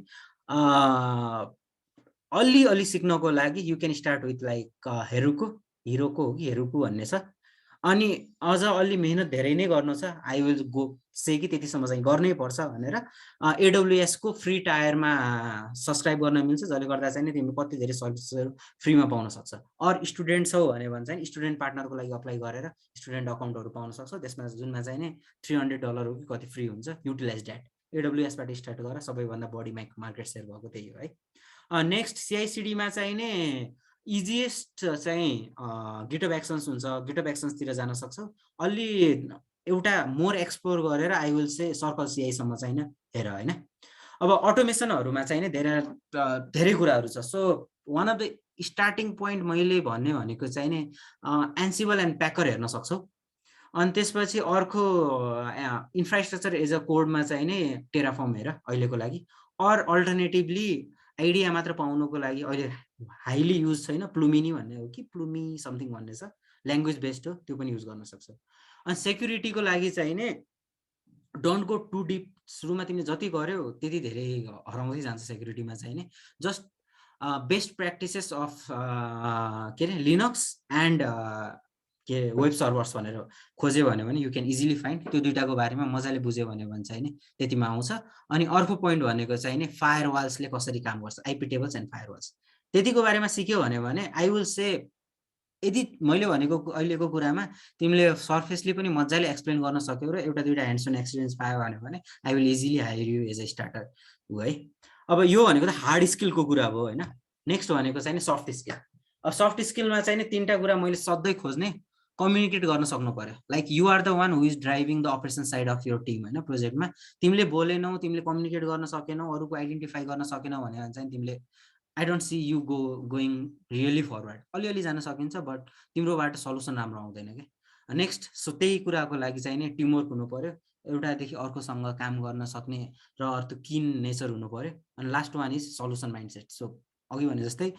अलि सिक्नको लागि you can start with like हिरोको हो कि हेरुको भन्ने छ। अनि अझ अलि मेहनत धेरै नै गर्नु छ, आई विल गो से कि त्यतिसम्म चाहिँ गर्नै पर्छ भनेर AWS को फ्री टायरमा सब्सक्राइब गर्न मिल्छ, जसले गर्दा चाहिँ तिमीले कति धेरै सर्भिसहरू फ्रीमा पाउन सक्छ। अर स्टुडेन्ट छौ भने चाहिँ स्टुडेन्ट पार्टनरको लागि अप्लाई गरेर स्टुडेन्ट अकाउन्टहरू पाउन सक्छौ, त्यसमा जुनमा चाहिँ नि $300 हो कि कति फ्री हुन्छ। युटिलाइज द्याट, AWS बाट स्टार्ट गरेर सबैभन्दा बढी मार्केट सेयर भएको त्यही हो है। नेक्स्ट CI/CD मा चाहिँ नि इजिएस्ट चाहिँ गिटहब एक्सन्स हुन्छ, गिटहब एक्सन्सतिर जान सक्छौ। अलि एउटा मोर एक्सप्लोर गरेर I will say circle CI सम्म चाहिँ हेर हैन। अब अटोमेसनहरुमा चाहिँ धेरै कुराहरू छ। So one of the starting point मैले भन्ने भनेको चाहिँ नि एन्सिबल एन्ड प्याकर हेर्न सक्छौ। अनि त्यसपछि अर्को इन्फ्रास्ट्रक्चर एज अ कोडमा चाहिँ नि टेराफर्म हेर अहिलेको लागि। अर अल्टरनेटिभली आइडिया मात्र पाउनुको लागि अहिले हाइली युज छैन, प्लुमिनी भन्ने हो कि प्लुमी समथिङ भन्ने छ, ल्याङ्ग्वेज बेस्ड हो, त्यो पनि युज गर्न सक्छौ। अनि सेक्युरिटीको लागि चाहिँ नि डोन्ट गो टु डिप। सुरुमा तिमीले जति गर्यो त्यति धेरै हराउँदै जान्छ सेक्युरिटीमा चाहिँ नि। जस्ट बेस्ट प्र्याक्टिसेस अफ के अरे लिनक्स एन्ड के वेब सर्भर्स भनेर खोज्यो भने यु क्यान इजिली फाइन्ड। त्यो दुइटाको बारेमा मजाले बुझ्यो भने चाहिँ नि त्यतिमा आउँछ। अनि अर्को पोइन्ट भनेको चाहिँ नि फायरवाल्सले कसरी काम गर्छ, आइपी टेबल्स एन्ड फायरवाल्स, त्यतिको बारेमा सिक्यो भने आई विल से यदि मैले भनेको अहिलेको कुरामा तिमीले सर्फेसली पनि मजाले एक्सप्लेन गर्न सक्यौ र एउटा दुईटा ह्यान्ड्स अन एक्सपिरियन्स पायो भने I will easily hire you as a starter है। अब यो भनेको त हार्ड स्किलको कुरा हो हैन। नेक्स्ट भनेको चाहिँ नि सफ्ट स्किल। अब सफ्ट स्किलमा चाहिँ नि तीनटा कुरा मैले सधैँ खोज्ने, कम्युनिकेट गर्न सक्नु पर्यो। Like you are the one who is driving the operation side of your team हैन। प्रोजेक्टमा तिमीले बोलेनौ, तिमीले कम्युनिकेट गर्न सकेनौ, अरूको आइडेन्टिफाई गर्न सकेनौ भने चाहिँ तिमीले I don't see you going really forward. अलिअलि जान सकिन्छ बट तिम्रोबाट सल्युसन राम्रो आउँदैन कि। नेक्स्ट सो त्यही कुराको लागि चाहिँ नि टिमवर्क हुनु पर्यो, एउटादेखि अर्कोसँग काम गर्न सक्ने र अर्को किन नेचर हुनु पर्यो। अनि last one is solution mindset. So अघि भने जस्तै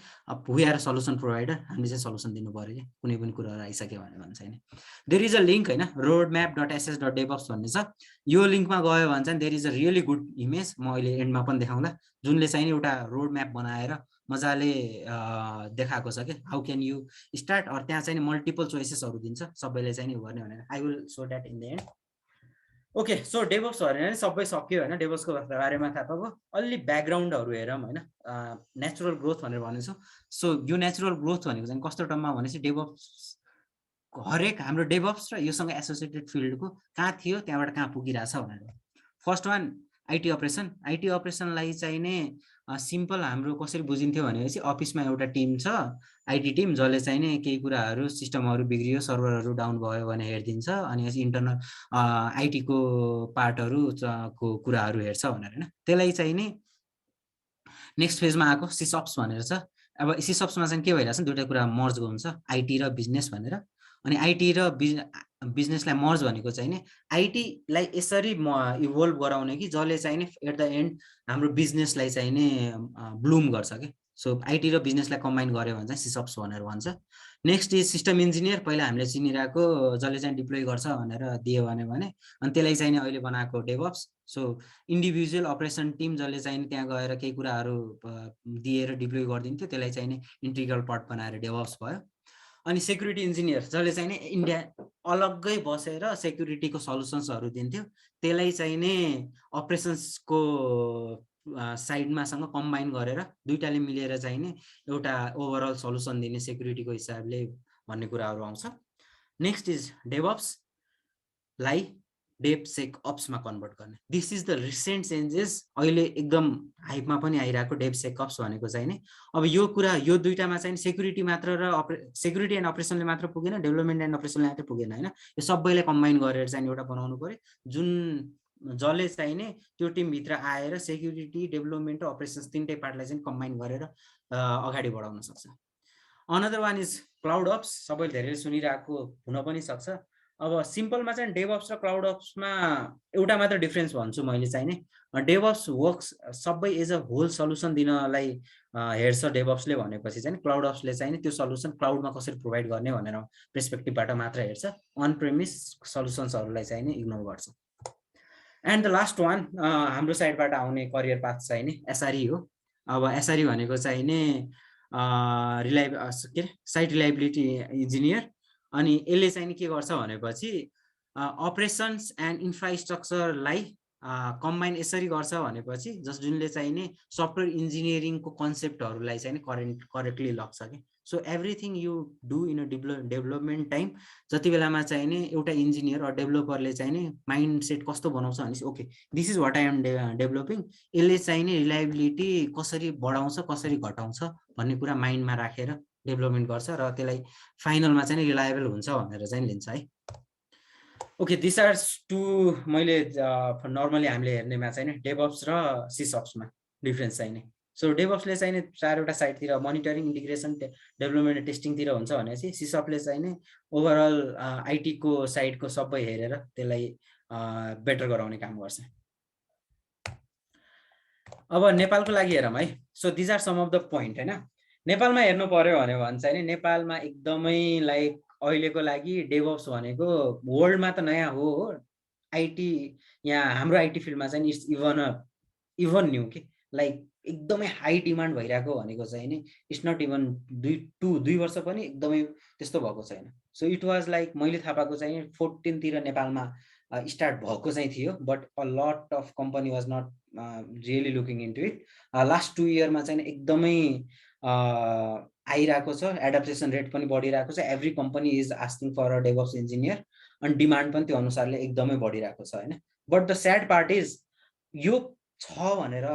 वी आर सल्युसन प्रोभाइडर, हामीले चाहिँ सल्युसन दिनु पर्यो कि कुनै पनि कुराहरू आइसक्यो भने चाहिँ नि। देयर इज अ लिङ्क हैन, roadmap.ss.devops भन्ने छ। यो लिङ्कमा गयो भने चाहिँ there is a really good image, म अहिले एन्डमा पनि देखाउँला, जुनले चाहिँ एउटा रोड म्याप बनाएर मजाले देखाएको छ कि how can you start. Or त्यहाँ चाहिँ मल्टिपल चोइसेसहरू दिन्छ सबैले चाहिँ नि गर्ने भने। I will so that in the and. Okay, so DevOps भने सबै सक्यो हैन। डेभअप्सको बारेमा थाहा पाएको, अलि ब्याकग्राउन्डहरू हेरौँ हैन। नेचुरल ग्रोथ भनेर भनेछु। सो यो नेचुरल ग्रोथ भनेको चाहिँ कस्तो टर्ममा भनेपछि डेभअप्स हरेक हाम्रो डेभअप्स र योसँग एसोसिएटेड फिल्डको कहाँ थियो त्यहाँबाट कहाँ पुगिरहेछ भनेर। First one IT operation. IT अपरेसनलाई चाहिँ नि सिम्पल हाम्रो कसरी बुझिन्थ्यो भनेपछि अफिसमा एउटा टिम छ, आइटी टिम, जसले चाहिँ नि केही कुराहरू सिस्टमहरू बिग्रियो, सर्भरहरू डाउन भयो भने हेरिदिन्छ, अनि इन्टरनल आइटीको पार्टहरू को कुराहरू हेर्छ भनेर हैन। त्यसलाई चाहिँ नि नेक्स्ट फेजमा आएको सिसअप्स भनेर छ। अब सिसअप्समा चाहिँ के भइरहेछ, दुईटा कुरा मर्ज हुन्छ, आइटी र बिजनेस भनेर। अनि आइटी र बिजनेसलाई मर्ज भनेको चाहिँ नि आइटीलाई यसरी इभल्भ गराउने कि जसले चाहिँ नि एट द एन्ड हाम्रो बिजनेसलाई चाहिँ नि ब्लुम गर्छ कि। सो आइटी र बिजनेसलाई कम्बाइन गर्यो भने चाहिँ सिसअप्स भनेर भन्छ। नेक्स्ट इज सिस्टम इन्जिनियर, पहिला हामीले चिनिरहेको, जसले चाहिँ डिप्लोय गर्छ भनेर दियो भने अनि त्यसलाई चाहिँ अहिले बनाएको DevOps. So individual operation team, जसले चाहिँ त्यहाँ गएर केही कुराहरू दिएर डिप्लोय गरिदिन्थ्यो, त्यसलाई चाहिँ नि इन्टिग्रल पार्ट बनाएर डेभअप्स भयो। अनि सेक्युरिटी इन्जिनियर, जसले चाहिँ नि इन्डिया अलग्गै बसेर सेक्युरिटीको सल्युसन्सहरू दिन्थ्यो, त्यसलाई चाहिँ नि अपरेसन्सको साइडमासँग कम्बाइन गरेर दुईटाले मिलेर चाहिँ नि एउटा ओभरअल सल्युसन दिने सेक्युरिटीको हिसाबले भन्ने कुराहरू आउँछ। नेक्स्ट इज डेभअप्सलाई डेभसेकअप्समा कन्भर्ट गर्ने। This is the recent changes, अहिले एकदम हाइपमा पनि आइरहेको डेभसेकअप्स भनेको चाहिँ नि। अब यो कुरा यो दुईटामा चाहिँ सेक्युरिटी मात्र र सेक्युरिटी एन्ड अपरेसनले मात्र पुगेन, डेभलपमेन्ट एन्ड अपरेसनले मात्र पुगेन हैन। यो सबैलाई कम्बाइन गरेर चाहिँ एउटा बनाउनु पर्यो, जुन जसले चाहिँ नि त्यो टिमभित्र आएर सेक्युरिटी, डेभलपमेन्ट र अपरेसन्स तीनटै पार्टलाई चाहिँ कम्बाइन गरेर अगाडि बढाउन सक्छ। Another one is cloud ups, सबैले धेरै सुनिरहेको हुन पनि सक्छ। अब सिम्पलमा चाहिँ डेभअप्स र क्लाउड अप्समा एउटा मात्र डिफरेन्स भन्छु मैले चाहिँ नि। डेभअप्स वर्क्स सबै एज अ होल सल्युसन दिनलाई हेर्छ डेभअप्सले भनेपछि चाहिँ क्लाउड अप्सले चाहिँ नि त्यो सल्युसन क्लाउडमा कसरी प्रोभाइड गर्ने भनेर पर्सपेक्टिभबाट मात्र हेर्छ, अन प्रेमिस सल्युसन्सहरूलाई चाहिँ नि इग्नोर गर्छ। एन्ड द लास्ट वान हाम्रो साइडबाट आउने करियर पाथ चाहिँ नि एसआरई हो। अब एसआरई भनेको चाहिँ नि के अरे साइट रिलायबिलिटी इन्जिनियर, अनि यसले चाहिँ नि के गर्छ भनेपछि अपरेसन्स एन्ड इन्फ्रास्ट्रक्चरलाई कम्बाइन यसरी गर्छ भनेपछि जुनले चाहिँ नि सफ्टवेयर इन्जिनियरिङको कन्सेप्टहरूलाई चाहिँ नि करेक्टली लग्छ कि। So everything you do in a development time, जति बेलामा चाहिँ नि एउटा इन्जिनियर अर डेभलपरले चाहिँ नि माइन्ड सेट कस्तो बनाउँछ भनेपछि okay this is what I am developing, यसले चाहिँ नि रिलायबिलिटी कसरी बढाउँछ कसरी घटाउँछ भन्ने कुरा माइन्डमा राखेर डेभलपमेन्ट गर्छ र त्यसलाई फाइनलमा चाहिँ नि रिलायबल हुन्छ भनेर चाहिँ लिन्छ है। ओके दिस आर टु मैले नर्मली हामीले हेर्नेमा चाहिँ नि डेभअप्स र सिसअप्समा डिफ्रेन्स चाहिँ नि। सो डेभअप्सले चाहिँ नि 4वटा साइडतिर मोनिटरिङ, इन्टिग्रेसन, डेभलपमेन्ट, टेस्टिङतिर हुन्छ भनेपछि सिसअपले चाहिँ नि ओभरअल आइटीको साइडको सबै हेरेर त्यसलाई बेटर गराउने काम गर्छ। अब नेपालको लागि हेरौँ है। So these are some of the point होइन। नेपालमा हेर्नु पर्यो भने चाहिँ नि नेपालमा एकदमै लाइक अहिलेको लागि डेभअप्स भनेको वर्ल्डमा त नयाँ हो, आइटी यहाँ हाम्रो आइटी फिल्डमा चाहिँ इट्स इभन न्यू कि लाइक एकदमै हाई डिमान्ड भइरहेको भनेको चाहिँ नि इट्स नट इभन 2 वर्ष पनि एकदमै त्यस्तो भएको छैन। सो इट वाज लाइक मैले थाहा पाएको चाहिँ 14 तिर नेपालमा स्टार्ट भएको चाहिँ थियो, but a lot of company was not really looking into it. Last 2 इयरमा चाहिँ एकदमै आइरहेको छ, एडाप्टेसन रेट पनि बढिरहेको छ, every company is asking for a DevOps engineer, अनि डिमान्ड पनि त्यो अनुसारले एकदमै बढिरहेको छ होइन। But the sad part is यो छ भनेर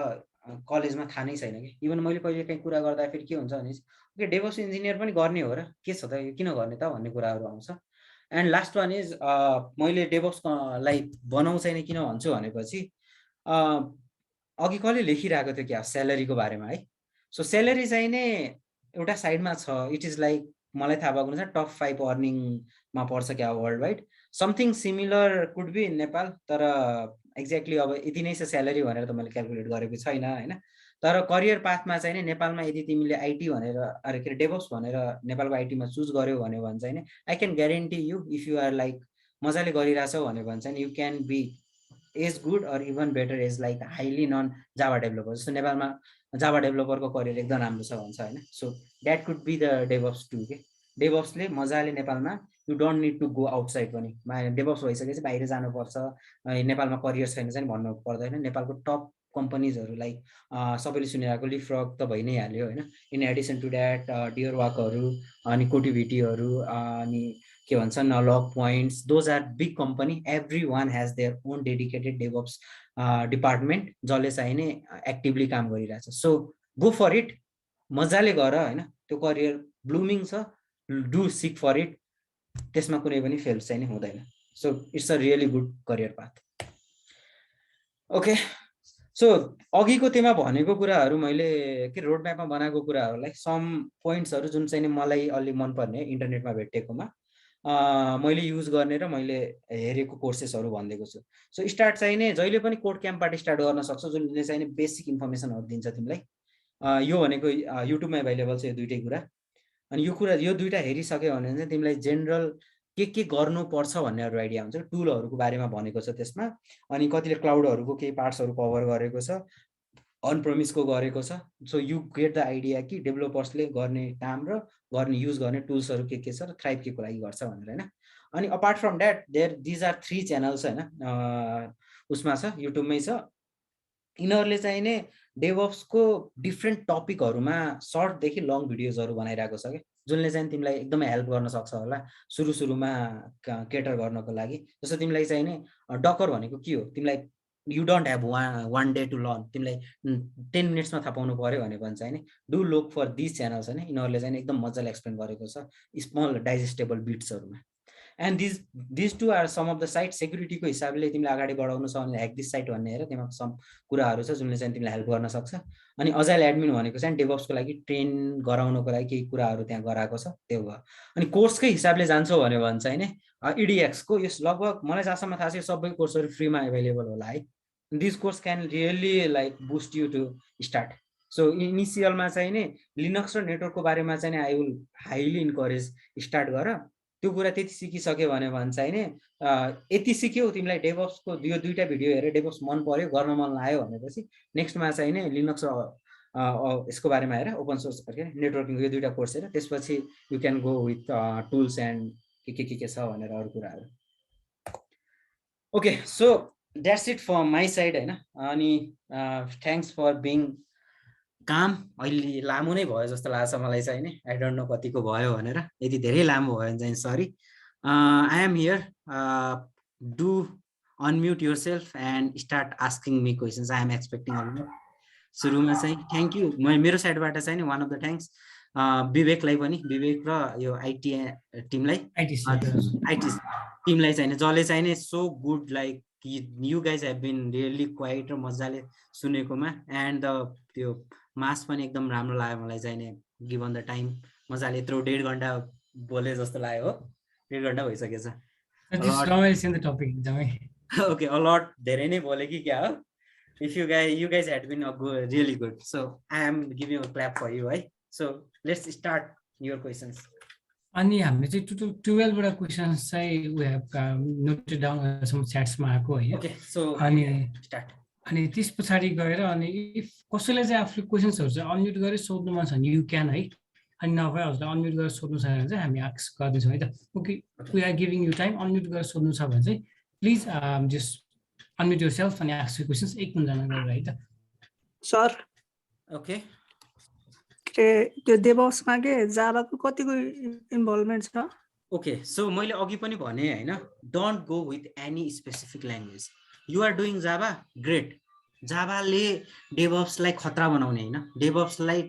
कलेजमा थाहा नै छैन कि। इभन मैले कहिले काहीँ कुरा गर्दाखेरि के हुन्छ भने ओके डेभअप्स इन्जिनियर पनि गर्ने हो र के छ त, किन गर्ने त भन्ने कुराहरू आउँछ। एन्ड लास्ट वान इज मैले डेभअप्सलाई बनाउँ चाहिँ किन भन्छु भनेपछि अघि कसले लेखिरहेको थियो क्या स्यालेरीको बारेमा है। सो स्यालेरी चाहिँ नै एउटा साइडमा छ, इट इज लाइक मलाई थाहा भएको अनुसार टप 5 अर्निङमा पर्छ क्या world wide, something similar could be in Nepal, तर एक्ज्याक्टली अब यति नै छ स्यालेरी भनेर त मैले क्यालकुलेट गरेको छैन होइन। तर करियर पाथमा चाहिँ नि नेपालमा यदि तिमीले आइटी भनेर अरे के अरे डेभअप्स भनेर नेपालको आइटीमा चुज गर्यो भने चाहिँ नि I can guarantee you if you are like मजाले गरिरहेछौ भने चाहिँ you can be as good or even better as like highly non Java developer. जस्तो नेपालमा जावा डेभलपरको करियर एकदम राम्रो छ भन्छ होइन। So that could be the DevOps to के। डेभअप्सले मजाले नेपालमा you don't need to go outside पनि, डेभअप्स भइसकेपछि बाहिर जानुपर्छ नेपालमा करियर छैन चाहिँ भन्नु पर्दैन। नेपालको टप कम्पनीजहरू लाइक सबैले सुनिरहेको लिफ्रग त भइ नै हाल्यो होइन। इन एडिसन टु द्याट डियर वाकहरू अनि कोटिभिटीहरू अनि के भन्छन् lock points, those are big company, every one has their own dedicated DevOps department जसले चाहिँ नि एक्टिभली काम गरिरहेछ। सो गो फर इट, मजाले गर होइन, त्यो करियर ब्लुमिङ छ, डु सिक फर इट, त्यसमा कुनै पनि फेल चाहिँ नि हुँदैन। So it's a really good career path. Okay so अघिको त्यहाँ भनेको कुराहरू मैले के रोड म्यापमा बनाएको कुराहरूलाई सम पोइन्ट्सहरू जुन चाहिँ नि मलाई अलि मनपर्ने इन्टरनेटमा भेटेकोमा मैले युज गर्ने र मैले हेरेको कोर्सेसहरू भनिदिएको छु। सो स्टार्ट चाहिँ नि जहिले पनि कोड क्याम्पबाट स्टार्ट गर्न सक्छौ, जुनले चाहिँ नि बेसिक इन्फर्मेसनहरू दिन्छ तिमीलाई। यो भनेको युट्युबमा एभाइलेबल छ यो दुइटै कुरा। अनि यो दुइटा हेरिसक्यो भने चाहिँ तिमीलाई जेनरल के गर्नुपर्छ भन्नेहरू आइडिया हुन्छ। टुलहरूको बारेमा भनेको छ त्यसमा, अनि कतिले क्लाउडहरूको केही पार्ट्सहरू कभर गरेको छ, अन प्रोमिसको गरेको छ। So you get the idea कि डेभलपर्सले गर्ने काम र गर्ने युज गर्ने टुल्सहरू के छ र थ्राइभ के को लागि गर्छ भनेर होइन। अनि apart from that these are 3 channels होइन, उसमा छ युट्युबमै छ। यिनीहरूले चाहिँ नि डेभअप्सको डिफ्रेन्ट टपिकहरूमा सर्टदेखि लङ भिडियोजहरू बनाइरहेको छ कि, जुनले चाहिँ तिमीलाई एकदमै हेल्प गर्न सक्छ होला सुरुमा केटर गर्नको लागि। जस्तो तिमीलाई चाहिँ नि डकर भनेको के हो, तिमीलाई you don't have one day to learn, तिमीलाई 10 मिनट्समा थाहा पाउनु पर्यो भने चाहिँ नि do look for this channels होइन। यिनीहरूले चाहिँ एकदम मजाले एक्सप्लेन गरेको छ स्मल डाइजेस्टेबल बिट्सहरूमा। And these two are some of the site. सेक्युरिटीको हिसाबले तिमीलाई अगाडि बढाउनु छ भने ह्याक दिस साइट भन्ने हेर, त्यहाँ सम कुराहरू छ जुनले चाहिँ तिमीलाई हेल्प गर्न सक्छ। अनि अजाइल एडमिन भनेको चाहिँ डेभअप्सको लागि ट्रेन गराउनको लागि केही कुराहरू त्यहाँ गराएको छ, त्यो भयो। अनि कोर्सकै हिसाबले जान्छौ भने चाहिँ नि इडिएक्सको यस लगभग मलाई जहाँसम्म थाहा छ सबै कोर्सहरू फ्रीमा एभाइलेबल होला है। This course can really like boost you to start. So इनिसियलमा चाहिँ नि लिनक्स र नेटवर्कको बारेमा चाहिँ नि I will highly encourage start गर। त्यो कुरा त्यति सिकिसक्यो भने चाहिँ नि यति सिक्यौ तिमीलाई डेभअप्सको यो दुईटा भिडियो हेरेर डेभअप्स मन पर्यो गर्न मन लाग्यो भनेपछि नेक्स्टमा चाहिँ नि लिनक्स यसको बारेमा हेर ओपन सोर्स नेटवर्किङको यो दुईटा कोर्स हेर त्यसपछि you can go with tools and के छ भनेर अरू कुराहरू okay so that's it for my side होइन अनि थ्याङ्क्स फर बिङ काम अहिले लामो नै भयो जस्तो लाग्छ मलाई चाहिँ होइन आई डोन्ट नो कतिको भयो भनेर यदि धेरै लामो भयो भने चाहिँ sorry I am here do unmute yourself and start asking me questions I am expecting सुरुमा चाहिँ थ्याङ्क यू मेरो साइडबाट चाहिँ नि वान अफ द थ्याङ्क्स विवेकलाई पनि विवेक र यो आइटी टिमलाई आइटी टिमलाई चाहिँ जसले चाहिँ नि so good like you guys have been really quite र मजाले सुनेकोमा एन्ड द त्यो मास पनि एकदम राम्रो लाग्यो मलाई चाहिँ नि गिभन द टाइम मजाले यत्रो 1.5 घन्टा बोले जस्तो लाग्यो हो 1.5 घन्टा भइसकेछ ओके अलट धेरै नै बोले कि क्या हो if you guys had been really good, so I am giving a clap for you, right? So let's start your questions. अनि हामीले चाहिँ टोटल 12 वटा क्वेशन्स चाहिँ we have noted down some च्याट्समा आएको है ओके सो अनि स्टार्ट अनि त्यस पछाडी गएर अनि इफ कसैले चाहिँ आफूले क्वेशन्सहरु चाहिँ अनम्युट गरेर सोध्नु मन छ भने यु क्यान है अनि नभए हजुरले अनम्युट गरेर सोध्नु छ भने चाहिँ हामी आस्क गर्दैछौँ है त okay we are giving you time unmute गरेर सोध्नु छ भने चाहिँ please just unmute yourself and ask your questions. एक मिनट गरेर है त सर ओके त्यो डेभअप्स मा के जावा को कतिको इन्भल्भमेन्ट छ ओके सो मैले अघि पनि भने हैन don't go with any specific language you are doing Java great जावाले डेभअप्स लाई खतरा बनाउने हैन डेभअप्स लाई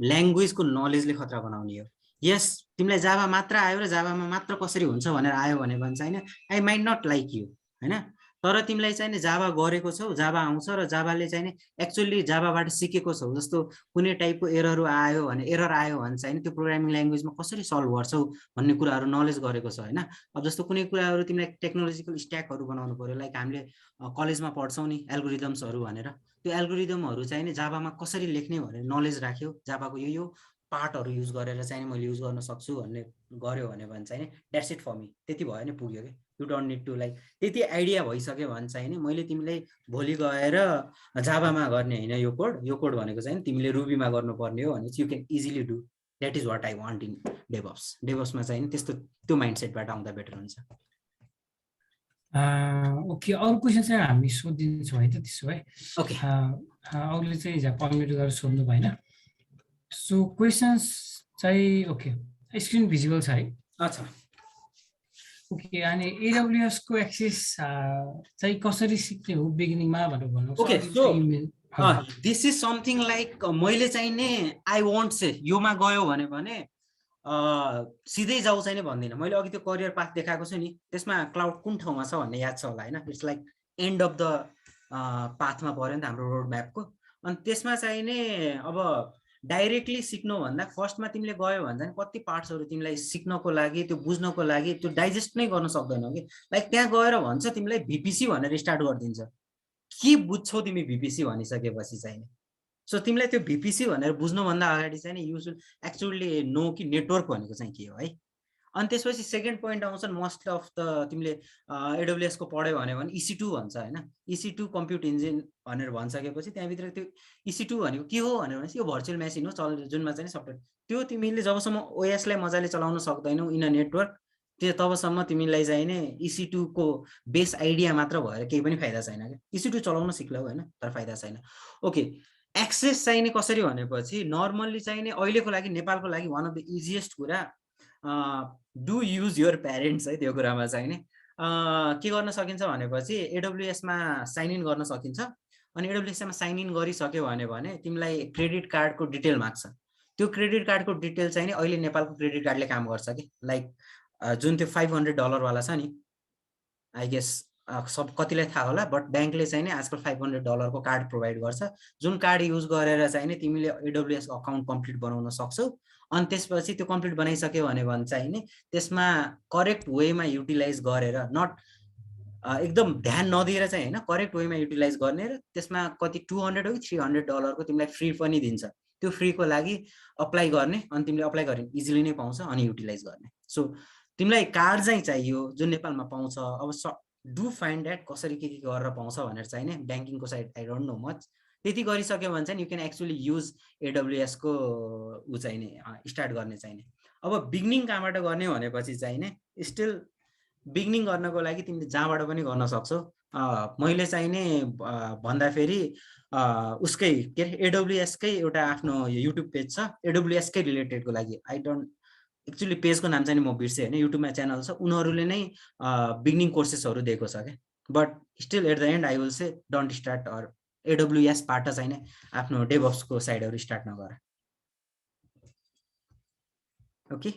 ल्याङ्ग्वेज को नलेजले खतरा बनाउने हो यस तिमीलाई जावा मात्र आयो र जावामा मात्र कसरी हुन्छ भनेर आयो भने भन्छ हैन I might not like you हैन तर तिमीलाई चाहिँ नि जावा गरेको छौ जावा आउँछ र जावाले चाहिँ नि एक्चुअली जावाबाट सिकेको छौ जस्तो कुनै टाइपको एरर आयो भने चाहिँ त्यो प्रोग्रामिङ ल्याङ्ग्वेजमा कसरी सल्भ गर्छौ भन्ने कुराहरू नलेज गरेको छ हैन अब जस्तो कुनै कुराहरू तिमीलाई टेक्नोलोजिकल स्ट्याकहरू बनाउनु पर्यो लाइक हामीले कलेजमा पढ्छौं नि एल्गोरिदम्सहरू भनेर त्यो एल्गोरिदमहरू चाहिँ नि जावामा कसरी लेख्ने भनेर नलेज राख्यो जावाको यो पार्टहरू युज गरेर चाहिँ मैले युज गर्न सक्छु भन्ने गर्यो भने चाहिँ द्याट्स इट फर मी त्यति भयो नि पुग्यो के you don't need to like त्यति आइडिया भइसक्यो भने चाहिँ नि मैले तिमीलाई भोलि गएर जावामा गर्ने हैन यो कोड भनेको चाहिँ तिमीले रुबीमा गर्नुपर्ने हो भने you can easily do that is what I want in डेभअप्समा चाहिँ त्यस्तो त्यो माइन्डसेटबाट आउँदा बेटर हुन्छ ओके अरु क्वेशन चाहिँ हामी सोधिन्छौँ है त त्यसो भए ओके अरूले चाहिँ अनम्युट गरेर सोध्नु भएन सो क्वेशन्स चाहिँ ओके स्क्रिन भिजिबल छ है अच्छा ओके अनि AWS को एक्सेस चाहिँ कसरी सिक्ने हो बिगिनिङमा भनेर भन्नु okay so this is something like मैले चाहिँ नि आई वान्ट से योमा गयो भने सिधै जाऊ चाहिँ नि भन्दिनँ मैले अघि त्यो करियर पाथ देखाएको छु नि त्यसमा क्लाउड कुन ठाउँमा छ भन्ने याद छ होला हैन it's like end of the पाथमा पर्यो नि त हाम्रो रोड म्यापको अनि त्यसमा चाहिँ नि अब डाइरेक्टली सिक्नु भन्दा फर्स्टमा तिमीले गयो भने चाहिँ कति पार्ट्सहरू तिमीलाई सिक्नको लागि त्यो बुझ्नको लागि त्यो डाइजेस्ट नै गर्न सक्दैनौ कि लाइक त्यहाँ गएर भन्छ तिमीलाई VPC भनेर स्टार्ट गरिदिन्छ के बुझ्छौ तिमी VPC भनिसकेपछि चाहिँ सो तिमीलाई त्यो VPC भनेर बुझ्नुभन्दा अगाडि चाहिँ नि यु शुड एक्चुअली नो कि नेटवर्क भनेको चाहिँ के हो है अनि त्यसपछि सेकेन्ड पोइन्ट आउँछ मोस्ट अफ द तिमीले AWS को पढ्यो भने EC2 भन्छ हैन EC2 कम्प्युट इन्जिन भनेर भनिसकेपछि त्यहाँभित्र त्यो EC2 भनेको के हो भनेर यो भर्चुअल मेसिन हो जुनमा चाहिँ सफ्टवेयर त्यो तिमीले जबसम्म OS लाई मजाले चलाउन सक्दैनौ इन अ नेटवर्क त्यो तबसम्म तिमीलाई चाहिँ नि EC2 को बेस आइडिया मात्र भएर केही पनि फाइदा छैन के EC2 चलाउन सिक्लौ हैन तर फाइदा छैन ओके एक्सेस चाहिँ नि कसरी भनेपछि नर्मल्ली चाहिँ नि अहिलेको लागि नेपालको लागि वान अफ द इजिएस्ट कुरा डु युज योर प्यारेन्ट्स है त्यो कुरामा चाहिँ नि के गर्न सकिन्छ भनेपछि AWS मा साइन इन गर्न सकिन्छ अनि AWS मा साइन इन गरिसक्यो भने तिमीलाई क्रेडिट कार्डको डिटेल माग्छ त्यो क्रेडिट कार्डको डिटेल चाहिँ नि अहिले नेपालको क्रेडिट कार्डले काम गर्छ कि लाइक जुन त्यो $500 वाला छ नि आई गेस सब कतिलाई थाहा होला बट ब्याङ्कले चाहिँ नि आजकल $500 को कार्ड प्रोभाइड गर्छ जुन कार्ड युज गरेर चाहिँ नि तिमीले AWS अकाउन्ट कम्प्लिट बनाउन सक्छौ अनि त्यसपछि त्यो कम्प्लिट बनाइसक्यो भने चाहिँ नि त्यसमा करेक्ट वेमा युटिलाइज गरेर नट एकदम ध्यान नदिएर चाहिँ हैन करेक्ट वेमा युटिलाइज गर्ने र त्यसमा कति $200 हो कि $300 को तिमीलाई फ्री पनि दिन्छ त्यो फ्रीको लागि अप्लाई गर्ने अनि तिमीले अप्लाई गर्ने इजिली नै पाउँछ अनि युटिलाइज गर्ने सो तिमीलाई कार्ड चाहिँ चाहियो जुन नेपालमा पाउँछ अब डु फाइन्ड द्याट कसरी के गरेर पाउँछ भनेर चाहिँ नि ब्याङ्किङको side I don't know much त्यति गरिसक्यो भने चाहिँ you can actually use AWS को ऊ चाहिने स्टार्ट गर्ने चाहिने। अब बिगिनिङ कहाँबाट गर्ने भनेपछि चाहिने स्टिल बिगिनिङ गर्नको लागि तिमीले जहाँबाट पनि गर्न सक्छौ। मैले चाहिने भन्दाखेरि उसकै के अरे AWS कै एउटा आफ्नो युट्युब पेज छ AWS कै रिलेटेडको लागि। आई डोन्ट एक्चुअली पेजको नाम चाहिँ म बिर्सेँ होइन, युट्युबमा च्यानल छ, उनीहरूले नै बिगिनिङ कोर्सेसहरू दिएको छ क्या। But still at the end I will say don't start or AWS बाट चाहिँ आफ्नो डेभअप्सको साइडहरू स्टार्ट नगर। ओके,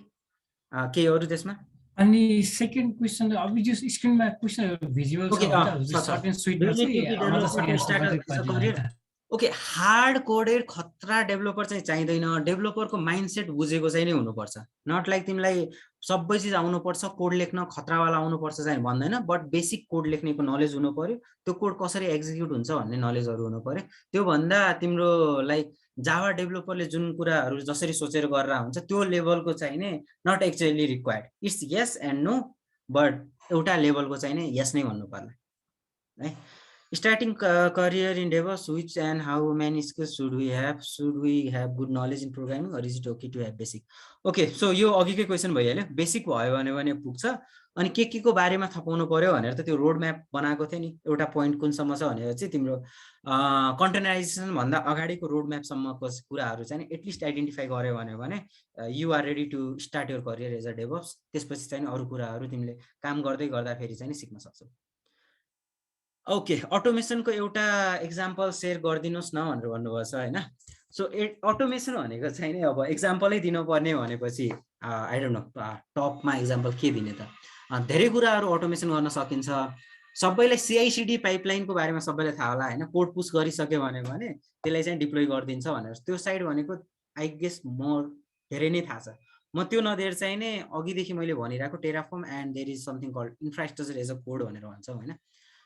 केही अरू त्यसमा? अनि सेकेन्ड क्वेसन अब जो स्क्रिनमा क्वेसनहरु भिजुअल छ हैन, सर्ट एन्ड स्वीट चाहिँ ओके, हार्ड कोडेड खतरा डेभलपर चाहिँ चाहिँदैन। डेभलपरको माइन्डसेट बुझेको चाहिँ नै हुनुपर्छ। नट लाइक तिमीलाई सबै चिज आउनुपर्छ, कोड लेख्न खतरावाला आउनुपर्छ चाहिँ भन्दैन, बट बेसिक कोड लेख्नेको नलेज हुनु पर्यो, त्यो कोड कसरी एक्जिक्युट हुन्छ भन्ने नलेजहरू हुनु पर्यो। त्यो भन्दा तिम्रो लाइक जावा डेभलपरले जुन कुराहरू जसरी सोचेर गरेर हुन्छ त्यो लेभलको चाहिने not actually required. It's yes and no, but एउटा लेभलको चाहिने यस नै भन्नु पर्ला है। Starting career in DevOps, which and how many skills should we have? Should we have good knowledge in programming or is it okay to have basic? Okay, so यो अघिकै question भइहाल्यो। Basic भयो भने पुग्छ। अनि के को बारेमा थपाउनु पर्यो भनेर त त्यो रोड म्याप बनाएको थियो नि। एउटा पोइन्ट कुनसम्म छ भनेर चाहिँ तिम्रो कन्टेनराइजेसन भन्दा अगाडिको रोड म्यापसम्मको कुराहरू चाहिँ एटलिस्ट आइडेन्टिफाई गर्यो भने you are ready to start your career as a DevOps. त्यसपछि चाहिँ अरू कुराहरू तिमीले काम गर्दै गर्दाखेरि चाहिँ सिक्न सक्छौ। ओके, अटोमेसनको एउटा एक्जाम्पल सेयर गरिदिनुहोस् न भनेर भन्नुभएको छ होइन। सो अटोमेसन भनेको चाहिँ नि अब एक्जाम्पलै दिनुपर्ने भनेपछि आई डोन्ट नो टपमा एक्जाम्पल के दिने त। धेरै कुराहरू अटोमेसन गर्न सकिन्छ। सबैलाई CI/CD पाइपलाइनको बारेमा सबैलाई थाहा होला होइन। कोड पुश गरिसक्यो भने त्यसलाई चाहिँ डिप्लोय गरिदिन्छ भनेर त्यो साइड भनेको आई गेस मोर धेरै नै थाहा छ। म त्यो नदिएर चाहिँ नै अघिदेखि मैले भनिरहेको Terraform and there is something called infrastructure as a code भनेर भन्छौँ होइन,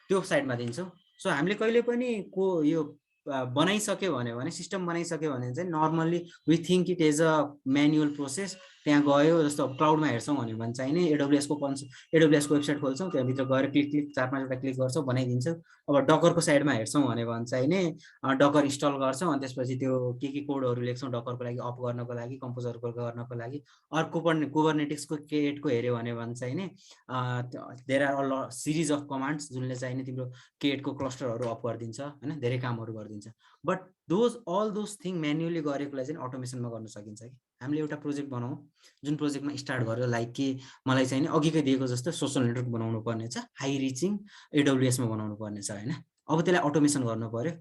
त्यो साइडमा दिन्छौँ। सो हामीले कहिले पनि यो बनाइसक्यो भने सिस्टम बनाइसक्यो भने चाहिँ normally we think it as a manual process. त्यहाँ गयो जस्तो क्लाउडमा हेर्छौँ भने चाहिँ नि AWS को वेबसाइट खोल्छौँ, त्यहाँभित्र गएर क्लिक 4-5 क्लिक गर्छौँ बनाइदिन्छौँ। अब डकरको साइडमा हेर्छौँ भने चाहिँ नि डकर इन्स्टल गर्छौँ अनि त्यसपछि त्यो के कोडहरू लेख्छौँ डकरको लागि, अप गर्नको लागि, कम्पोजरको गर्नको लागि। अर्को कुबरनेटिक्सको केटको हेऱ्यो भने चाहिँ नि there are a series of commands जुनले चाहिँ नि तिम्रो केटको क्लस्टरहरू अप गरिदिन्छ होइन, धेरै कामहरू गरिदिन्छ। But all those thing manually गरेकोलाई चाहिँ अटोमेसनमा गर्न सकिन्छ कि। हामीले एउटा प्रोजेक्ट बनाऊ जुन प्रोजेक्टमा स्टार्ट गर्यो लाइक कि मलाई चाहिँ नि अघिकै दिएको जस्तो सोसल नेटवर्क बनाउनु पर्ने छ, हाई रिचिङ AWS मा बनाउनु पर्ने छ होइन। अब त्यसलाई अटोमेसन गर्नु पर्यो।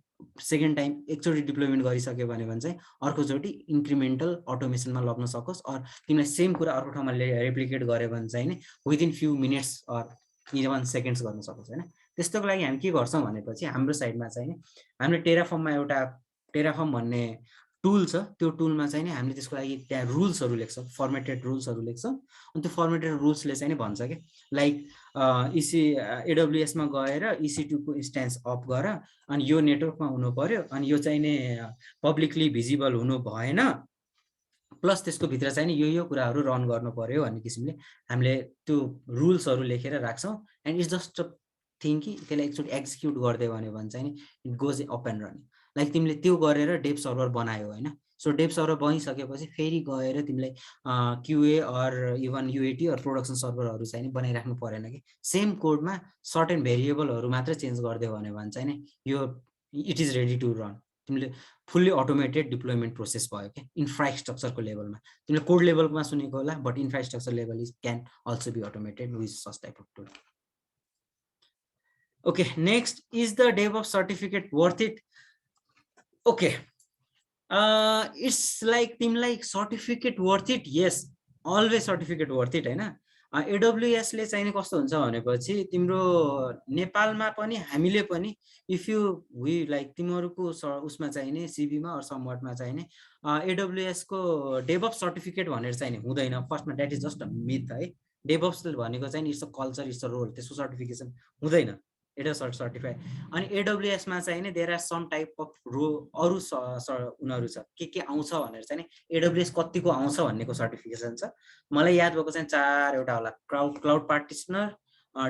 सेकेन्ड टाइम एकचोटि डिप्लोयमेन्ट गरिसक्यो भने चाहिँ अर्कोचोटि इन्क्रिमेन्टल अटोमेसनमा लग्न सकोस्। और तिमीलाई सेम कुरा अर्को ठाउँमा रेप्लिकेट गर्यो भने चाहिँ नि within few minutes or even seconds गर्न सकोस् होइन। त्यस्तोको लागि हामी के गर्छौँ भनेपछि हाम्रो साइडमा चाहिँ हामीले टेराफर्म भन्ने टुल छ। त्यो टुलमा चाहिँ नि हामीले त्यसको लागि त्यहाँ रुल्सहरू लेख्छौँ, फर्मेटेड रुल्सहरू लेख्छौँ। अनि त्यो फर्मेटेड रुल्सले चाहिँ नि भन्छ कि लाइक AWS मा गएर EC2 को इन्स्टेन्स अप गर, अनि यो नेटवर्कमा हुनु पर्यो, अनि यो चाहिँ नि पब्लिकली भिजिबल हुनु भएन, प्लस त्यसको भित्र चाहिँ नि यो कुराहरू रन गर्नु पर्यो भन्ने किसिमले हामीले त्यो रुल्सहरू लेखेर राख्छौँ। एन्ड इट्स जस्ट थिङ कि त्यसलाई एकचोटि एक्जिक्युट गरिदियो भने चाहिँ नि it goes up and running. Like तिमीले त्यो गरेर डेभ सर्भर बनायो होइन। सो डेभ सर्भर बनिसकेपछि फेरि गएर तिमीलाई QA or even UAT or production सर्भरहरू चाहिँ नि बनाइराख्नु परेन कि। सेम कोडमा सर्टेन भेरिएबलहरू मात्र चेन्ज गरिदियो भने चाहिँ नि यो it is ready to run. तिमीले फुल्ली अटोमेटेड डिप्लोयमेन्ट प्रोसेस भयो क्या इन्फ्रास्ट्रक्चरको लेभलमा। तिमीले कोड लेभलमा सुनेको होला, but infrastructure level is can also be automated with such type of tool. Okay, next, is the DevOps certificate worth it? Okay, it's like तिमीलाई certificate worth it? Yes, always certificate worth it होइन। AWS ले चाहिँ कस्तो हुन्छ भनेपछि तिम्रो नेपालमा पनि हामीले पनि इफ यु वी लाइक तिमीहरूको उसमा चाहिने सिभीमा अर समवर्डमा चाहिने AWS को DevOps सर्टिफिकेट भनेर चाहिँ हुँदैन। फर्स्टमा that is just a myth है। DevOps भनेको चाहिँ it's a culture, it's a role, त्यसको सर्टिफिकेसन हुँदैन। It is certified. अनि AWS मा चाहिँ नि there are some type of अरू उनीहरू छ के आउँछ भनेर चाहिँ नि AWS कतिको आउँछ भन्नेको सर्टिफिकेसन छ। मलाई याद भएको चाहिँ 4 एउटा होला, cloud practitioner,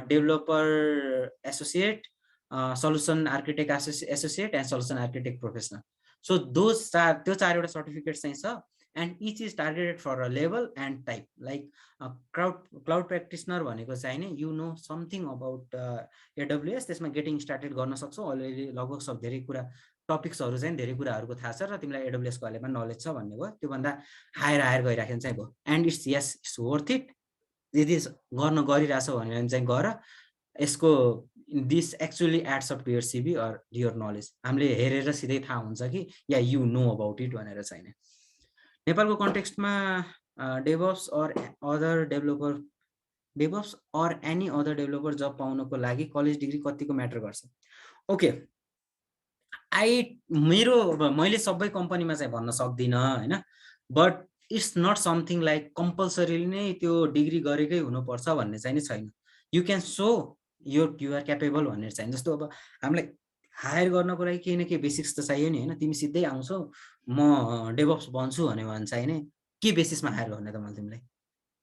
developer associate, solution architect associate and solution architect professional. So त्यो चारवटा सर्टिफिकेट चाहिँ छ. And each is targeted for a level and type. Like cloud practitioner भनेको चाहिँ नि you know something about AWS, त्यसमा गेटिङ स्टार्टेड गर्न सक्छौ अलरेडी. लगभग सब धेरै कुरा टपिक्सहरू चाहिँ धेरै कुराहरूको थाहा छ र तिमीलाई AWS को बारेमा नलेज छ भन्ने भयो. त्योभन्दा हायर गइराखेको चाहिँ भयो. And it's worth it. यदि गर्न गरिरहेछौ भने चाहिँ गर. यसको this actually adds up to your CV or your knowledge. हामीले हेरेर सिधै थाहा हुन्छ कि या यु नो अबाउट इट भनेर चाहिँ. नेपालको कन्टेक्स्टमा DevOps or any other developer job पाउनको लागि कलेज डिग्री कतिको म्याटर गर्छ? ओके, मैले सबै कम्पनीमा चाहिँ भन्न सक्दिनँ होइन. But it's not something like compulsory नै त्यो डिग्री गरेकै हुनुपर्छ भन्ने चाहिँ नि छैन. You can so you're capable भनेर चाहिँ. जस्तो अब हामीलाई हायर गर्नको लागि केही न केही बेसिक्स त चाहियो नि होइन. तिमी सिधै आउँछौ म डेभअप्स बन्छु भने चाहिँ नि के बेसिसमा हायर गर्ने त मैले तिमीलाई?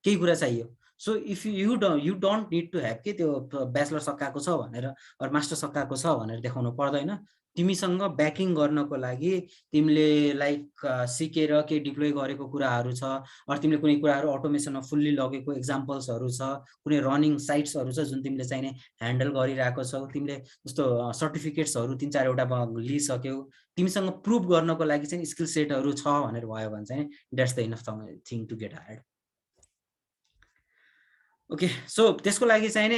केही कुरा चाहियो. So if you don't need to have के त्यो ब्याचलर सकाएको छ भनेर अर मास्टर सकाएको छ भनेर देखाउनु पर्दैन. तिमीसँग ब्याकिङ गर्नको लागि तिमीले लाइक सिकेर के डिप्लोय गरेको कुराहरू छ, अर तिमीले कुनै कुराहरू अटोमेसनमा फुल्ली लगेको एक्जाम्पल्सहरू छ, कुनै रनिङ साइट्सहरू छ जुन तिमीले चाहिँ ह्यान्डल गरिरहेको छौ. तिमीले जस्तो सर्टिफिकेट्सहरू 3-4 वटा लिइसक्यौ. तिमीसँग प्रुभ गर्नको लागि चाहिँ स्किल सेटहरू छ भनेर भयो भने चाहिँ that's the enough thing to get hired. Okay, so त्यसको लागि चाहिँ नि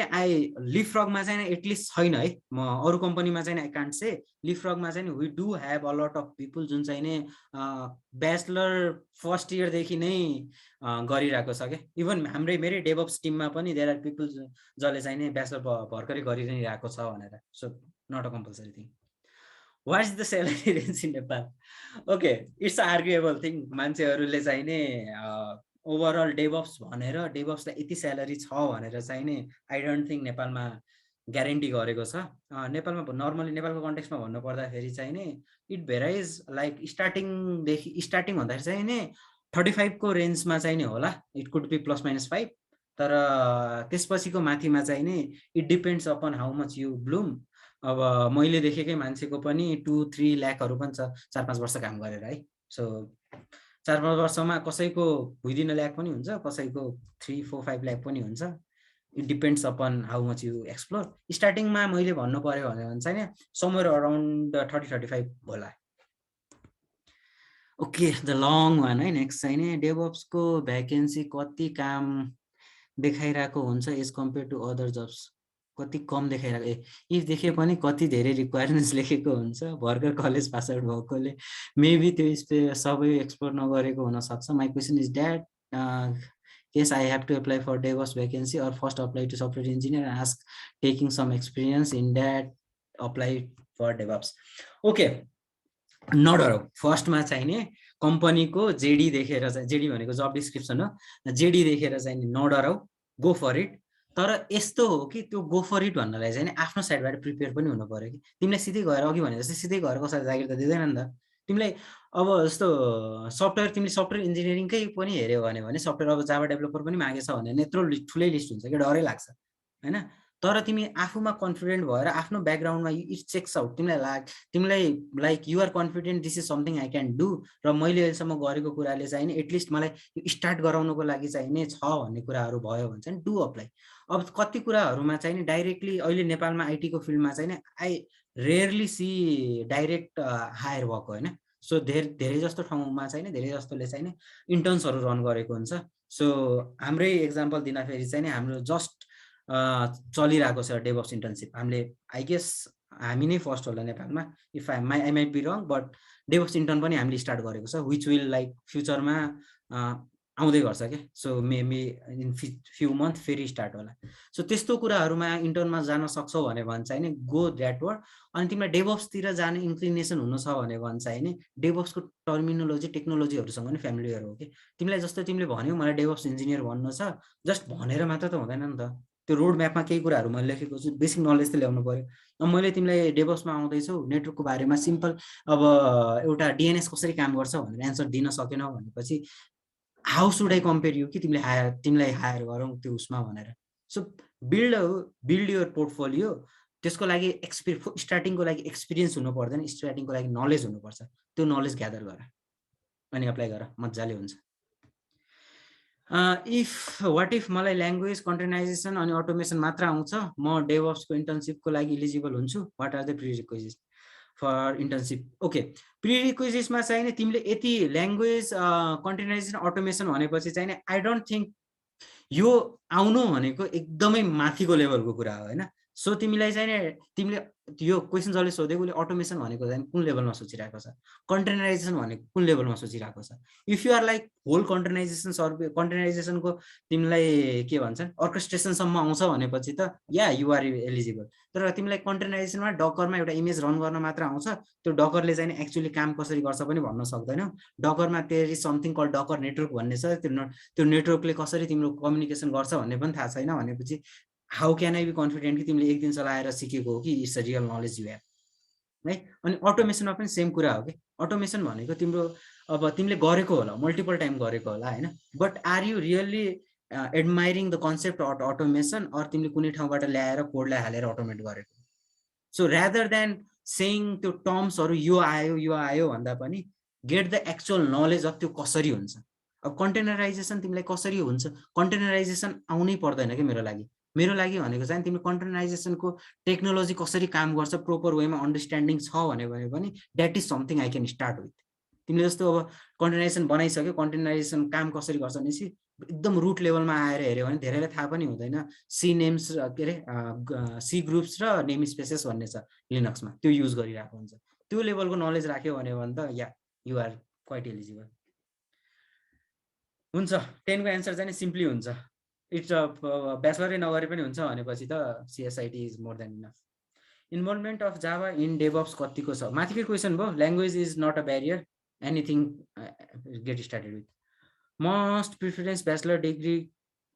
लिपफ्रगमा चाहिँ एटलिस्ट छैन है. म अरू कम्पनीमा चाहिँ आई कान्ट से. लिपफ्रगमा चाहिँ we do have a lot of people जुन चाहिँ नि ब्याचलर फर्स्ट इयरदेखि नै गरिरहेको छ क्या. इभन मेरै डेभअप्स टिममा पनि देयर आर पिपल जसले चाहिँ नि ब्याचलर भर्खरै गरिरहेको छ भनेर. So not a compulsory thing. What is the salary range in Nepal? Okay, it's arguable thing. मान्छेहरूले चाहिँ नि ओभरअल डेभअप्स भनेर डेभअप्सलाई यति स्यालेरी छ भनेर चाहिँ नि आई डोन्ट थिङ्क नेपालमा ग्यारेन्टी गरेको छ. नेपालमा नर्मली नेपालको कन्टेक्स्टमा भन्नु पर्दाखेरि चाहिँ नि इट भेराइज. लाइक स्टार्टिङ भन्दाखेरि चाहिँ नि 35 को रेन्जमा चाहिँ नि होला. It could be ±5. तर त्यसपछिको माथिमा चाहिँ नि it depends upon how much you bloom. अब मैले देखेकै मान्छेको पनि 2-3 लाखहरू पनि छ 4-5 वर्ष काम गरेर है. सो 4-5 वर्षमा कसैको विदिन लाख पनि हुन्छ, कसैको 3-4-5 लाख पनि हुन्छ. It depends upon how much you explore. स्टार्टिङमा मैले भन्नु पर्यो भने चाहिँ नि समवेयर अराउन्ड 30-35 होला. ओके, द लङ वान है. नेक्स्ट चाहिँ नि डेभअप्सको भ्याकेन्सी कति काम देखाइरहेको हुन्छ as compare to other jobs? कति कम देखाइरहेको? इफ देखे पनि कति धेरै रिक्वायरमेन्ट्स लेखेको हुन्छ. भर्खर कलेज पास आउट भएकोले मेबी त्यो सबै एक्सप्लोर नगरेको हुनसक्छ. My question is that yes, I have to apply for DevOps vacancy or first apply to software engineer and ask taking some experience in that apply for DevOps. Okay, नडराउ. फर्स्टमा चाहिँ नि कम्पनीको JD देखेर चाहिँ, JD भनेको जब description हो, JD देखेर चाहिँ नि नडराउ, गो फर इट. तर यस्तो हो कि त्यो गो फर इट भन्नलाई चाहिँ नि आफ्नो साइडबाट प्रिपेयर पनि हुनु पर्यो कि. तिमीले सिधै गएर अघि भने जस्तै सिधै गएर कसैले जागिर त दिँदैन नि त. तिमीलाई अब जस्तो तिमीले सफ्टवेयर इन्जिनियरिङकै पनि हेऱ्यो भने सफ्टवेयर अब जावा डेभलपर पनि मागेछ भने यत्रो ठुलै लिस्ट हुन्छ कि डरै लाग्छ होइन. तर तिमी आफूमा कन्फिडेन्ट भएर आफ्नो ब्याकग्राउन्डमा इट चेक्स आउट. तिमीलाई like you're confident this is something I can do. र मैले अहिलेसम्म गरेको कुराले चाहिँ नि एटलिस्ट मलाई स्टार्ट गराउनको लागि चाहिँ नि छ भन्ने कुराहरू भयो भने चाहिँ डु अप्लाई. अब कति कुराहरूमा चाहिँ नि डाइरेक्टली अहिले नेपालमा आइटीको फिल्डमा चाहिँ नि I rarely see direct hire भएको होइन. सो धेरै जस्तो ठाउँमा चाहिँ नि धेरै जस्तोले चाहिँ नि इन्टर्न्सहरू रन गरेको हुन्छ. सो हाम्रै एक्जाम्पल दिँदाखेरि चाहिँ नि हाम्रो जस्ट चलिरहेको छ डेभअप्स इन्टर्नसिप. हामीले आई गेस हामी नै फर्स्ट होला नेपालमा. If I might be wrong, but DevOps intern पनि हामीले स्टार्ट गरेको छ विच विल लाइक फ्युचरमा आउँदै गर्छ क्या. So maybe in few month फेरि स्टार्ट होला. सो त्यस्तो कुराहरूमा इन्टर्नमा जान सक्छौ भने चाहिँ नि गो द्याट वर्ड. अनि तिमीलाई डेभअप्सतिर जाने इन्क्लिनेसन हुनु छ भने चाहिँ नि डेभअप्सको टर्मिनोलोजी टेक्नोलोजीहरूसँग पनि फ्यामिलियर हो कि. तिमीलाई जस्तो तिमीले भन्यौ मलाई डेभअप्स इन्जिनियर भन्नु छ, जस्ट भनेर मात्र त हुँदैन नि त. त्यो रोड म्यापमा केही कुराहरू मैले लेखेको छु, बेसिक नलेज त ल्याउनु पर्यो. अब मैले तिमीलाई डेभअप्समा आउँदैछौ, नेटवर्कको बारेमा सिम्पल अब एउटा डिएनएस कसरी काम गर्छ भनेर एन्सर दिन सकेनौ भनेपछि how should I compare you कि तिमीलाई हायर गरौँ त्यो उसमा भनेर. सो बिल्ड युर पोर्टफोलियो त्यसको लागि स्टार्टिङको लागि एक्सपिरियन्स हुनु पर्दैन, स्टार्टिङको लागि नलेज हुनुपर्छ। त्यो नलेज ग्यादर गर अनि अप्लाई गर, मजाले हुन्छ। वाट इफ मलाई ल्याङ्ग्वेज कन्टेनराइजेसन अनि अटोमेसन मात्र आउँछ, म डेभअप्सको इन्टर्नसिपको लागि इलिजिबल हुन्छु? What are the prerequisites for internship? Okay, प्रिरिक्विजिट्समा चाहिँ नि तिमीले यति ल्याङ्ग्वेज कन्टेनराइजेसन अटोमेसन भनेपछि चाहिँ नि आई डोन्ट थिङ्क यो आउनु भनेको एकदमै माथिको लेभलको कुरा हो होइन। सो तिमीलाई चाहिँ नि तिमीले यो क्वेसन जसले सोधेको उसले अटोमेसन भनेको चाहिँ कुन लेभलमा सोचिरहेको छ, कन्टेनराइजेसन भनेको कुन लेभलमा सोचिरहेको छ। If you are like whole कन्टेनराइजेसनको तिमीलाई के भन्छन् अर्केस्ट्रेसनसम्म आउँछ भनेपछि त या यु आर एलिजिबल। तर तिमीलाई कन्टेनराइजेसनमा डकरमा एउटा इमेज रन गर्न मात्र आउँछ, त्यो डकरले चाहिँ एक्चुअली काम कसरी गर्छ पनि भन्न सक्दैनौ। डकरमा there is something called docker network भन्ने छ, त्यो नेटवर्कले कसरी तिम्रो कम्युनिकेसन गर्छ भन्ने पनि थाहा छैन भनेपछि how can I be confident कि तिमीले एक दिन चलाएर सिकेको हो कि it's a real knowledge you have है। अनि अटोमेसनमा पनि सेम कुरा हो कि अटोमेसन भनेको तिम्रो अब तिमीले गरेको होला, मल्टिपल टाइम गरेको होला होइन, but are you really admiring the concept of automation, or तिमीले कुनै ठाउँबाट ल्याएर कोडलाई हालेर अटोमेट गरेको। सो रादर देन सेइङ त्यो टर्म्सहरू यो आयो भन्दा पनि get the actual knowledge of त्यो कसरी हुन्छ। अब कन्टेनराइजेसन तिमीलाई कसरी हुन्छ, कन्टेनराइजेसन आउनै पर्दैन कि मेरो लागि भनेको चाहिँ तिमीले कन्टेनराइजेसनको टेक्नोलोजी कसरी काम गर्छ प्रोपर वेमा अन्डरस्ट्यान्डिङ छ भने पनि that is something I can start with. तिमीले जस्तो अब कन्टेनराइजेसन बनाइसक्यो, कन्टेनराइजेसन काम कसरी गर्छ भनेपछि एकदम रुट लेभलमा आएर हेऱ्यो भने धेरैलाई थाहा पनि हुँदैन। सी नेम्स के अरे सी ग्रुप्स र नेम स्पेसेस भन्ने छ लिनक्समा, त्यो युज गरिरहेको हुन्छ। त्यो लेभलको नलेज राख्यो भने त या यु आर क्वाइट एलिजिबल हुन्छ। 10 को एन्सर चाहिँ सिम्पली हुन्छ, इट्स ब्याचलरै नगरे पनि हुन्छ भनेपछि त CSIT is more than enough. Involvement of Java in DevOps कतिको छ? माथिकै क्वेसन भयो, language is not a barrier, anything get started with. Must preference bachelor degree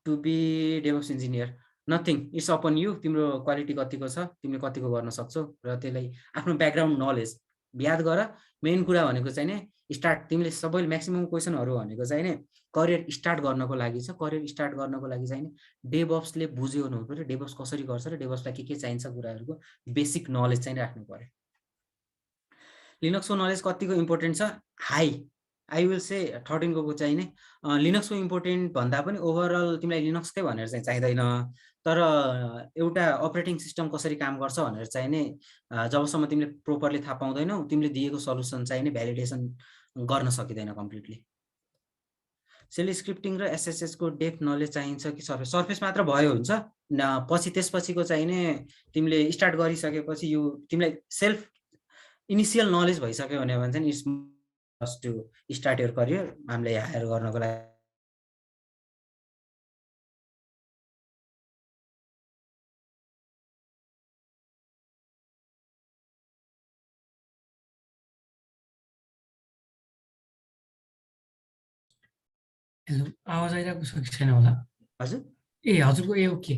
to be DevOps engineer? Nothing, it's upon you, तिम्रो quality कतिको छ, तिमीले कतिको गर्न सक्छौ र त्यसलाई आफ्नो ब्याकग्राउन्ड नलेज याद गर। मेन कुरा भनेको चाहिँ नि स्टार्ट, तिमीले सबैले म्याक्सिमम क्वेसनहरू भनेको चाहिँ नि करियर स्टार्ट गर्नको लागि छ। करियर स्टार्ट गर्नको लागि चाहिँ नि डेभअप्सले बुझ्यो हुनु पर्यो, डेभअप्स कसरी गर्छ र डेभअप्सलाई के चाहिन्छ कुराहरूको बेसिक नलेज चाहिँ राख्नु पर्यो। लिनक्सको नलेज कतिको इम्पोर्टेन्ट छ? हाई, आई विल से 13 को चाहिँ नि लिनक्सको इम्पोर्टेन्ट भन्दा पनि ओभरअल तिमीलाई लिनक्सकै भनेर चाहिँ चाहिँदैन, तर एउटा अपरेटिङ सिस्टम कसरी काम गर्छ भनेर चाहिँ नि जबसम्म तिमीले प्रोपरली थाहा पाउँदैनौ तिमीले दिएको सल्युसन चाहिँ नि भ्यालिडेसन गर्न सकिँदैन कम्प्लिटली। सेल स्क्रिप्टिङ र एसएसएस को डेप्थ नलेज चाहिन्छ कि सर्फेस मात्र भयो हुन्छ? पछि त्यसपछिको चाहिँ नि तिमीले स्टार्ट गरिसकेपछि यो तिमीलाई सेल्फ इनिसियल नलेज भइसक्यो भने चाहिँ it's must to start your career. हामीले हायर गर्नको लागि हेलो, आवाज आइरहेको छ कि छैन होला? हजुर ए हजुरको ए ओके,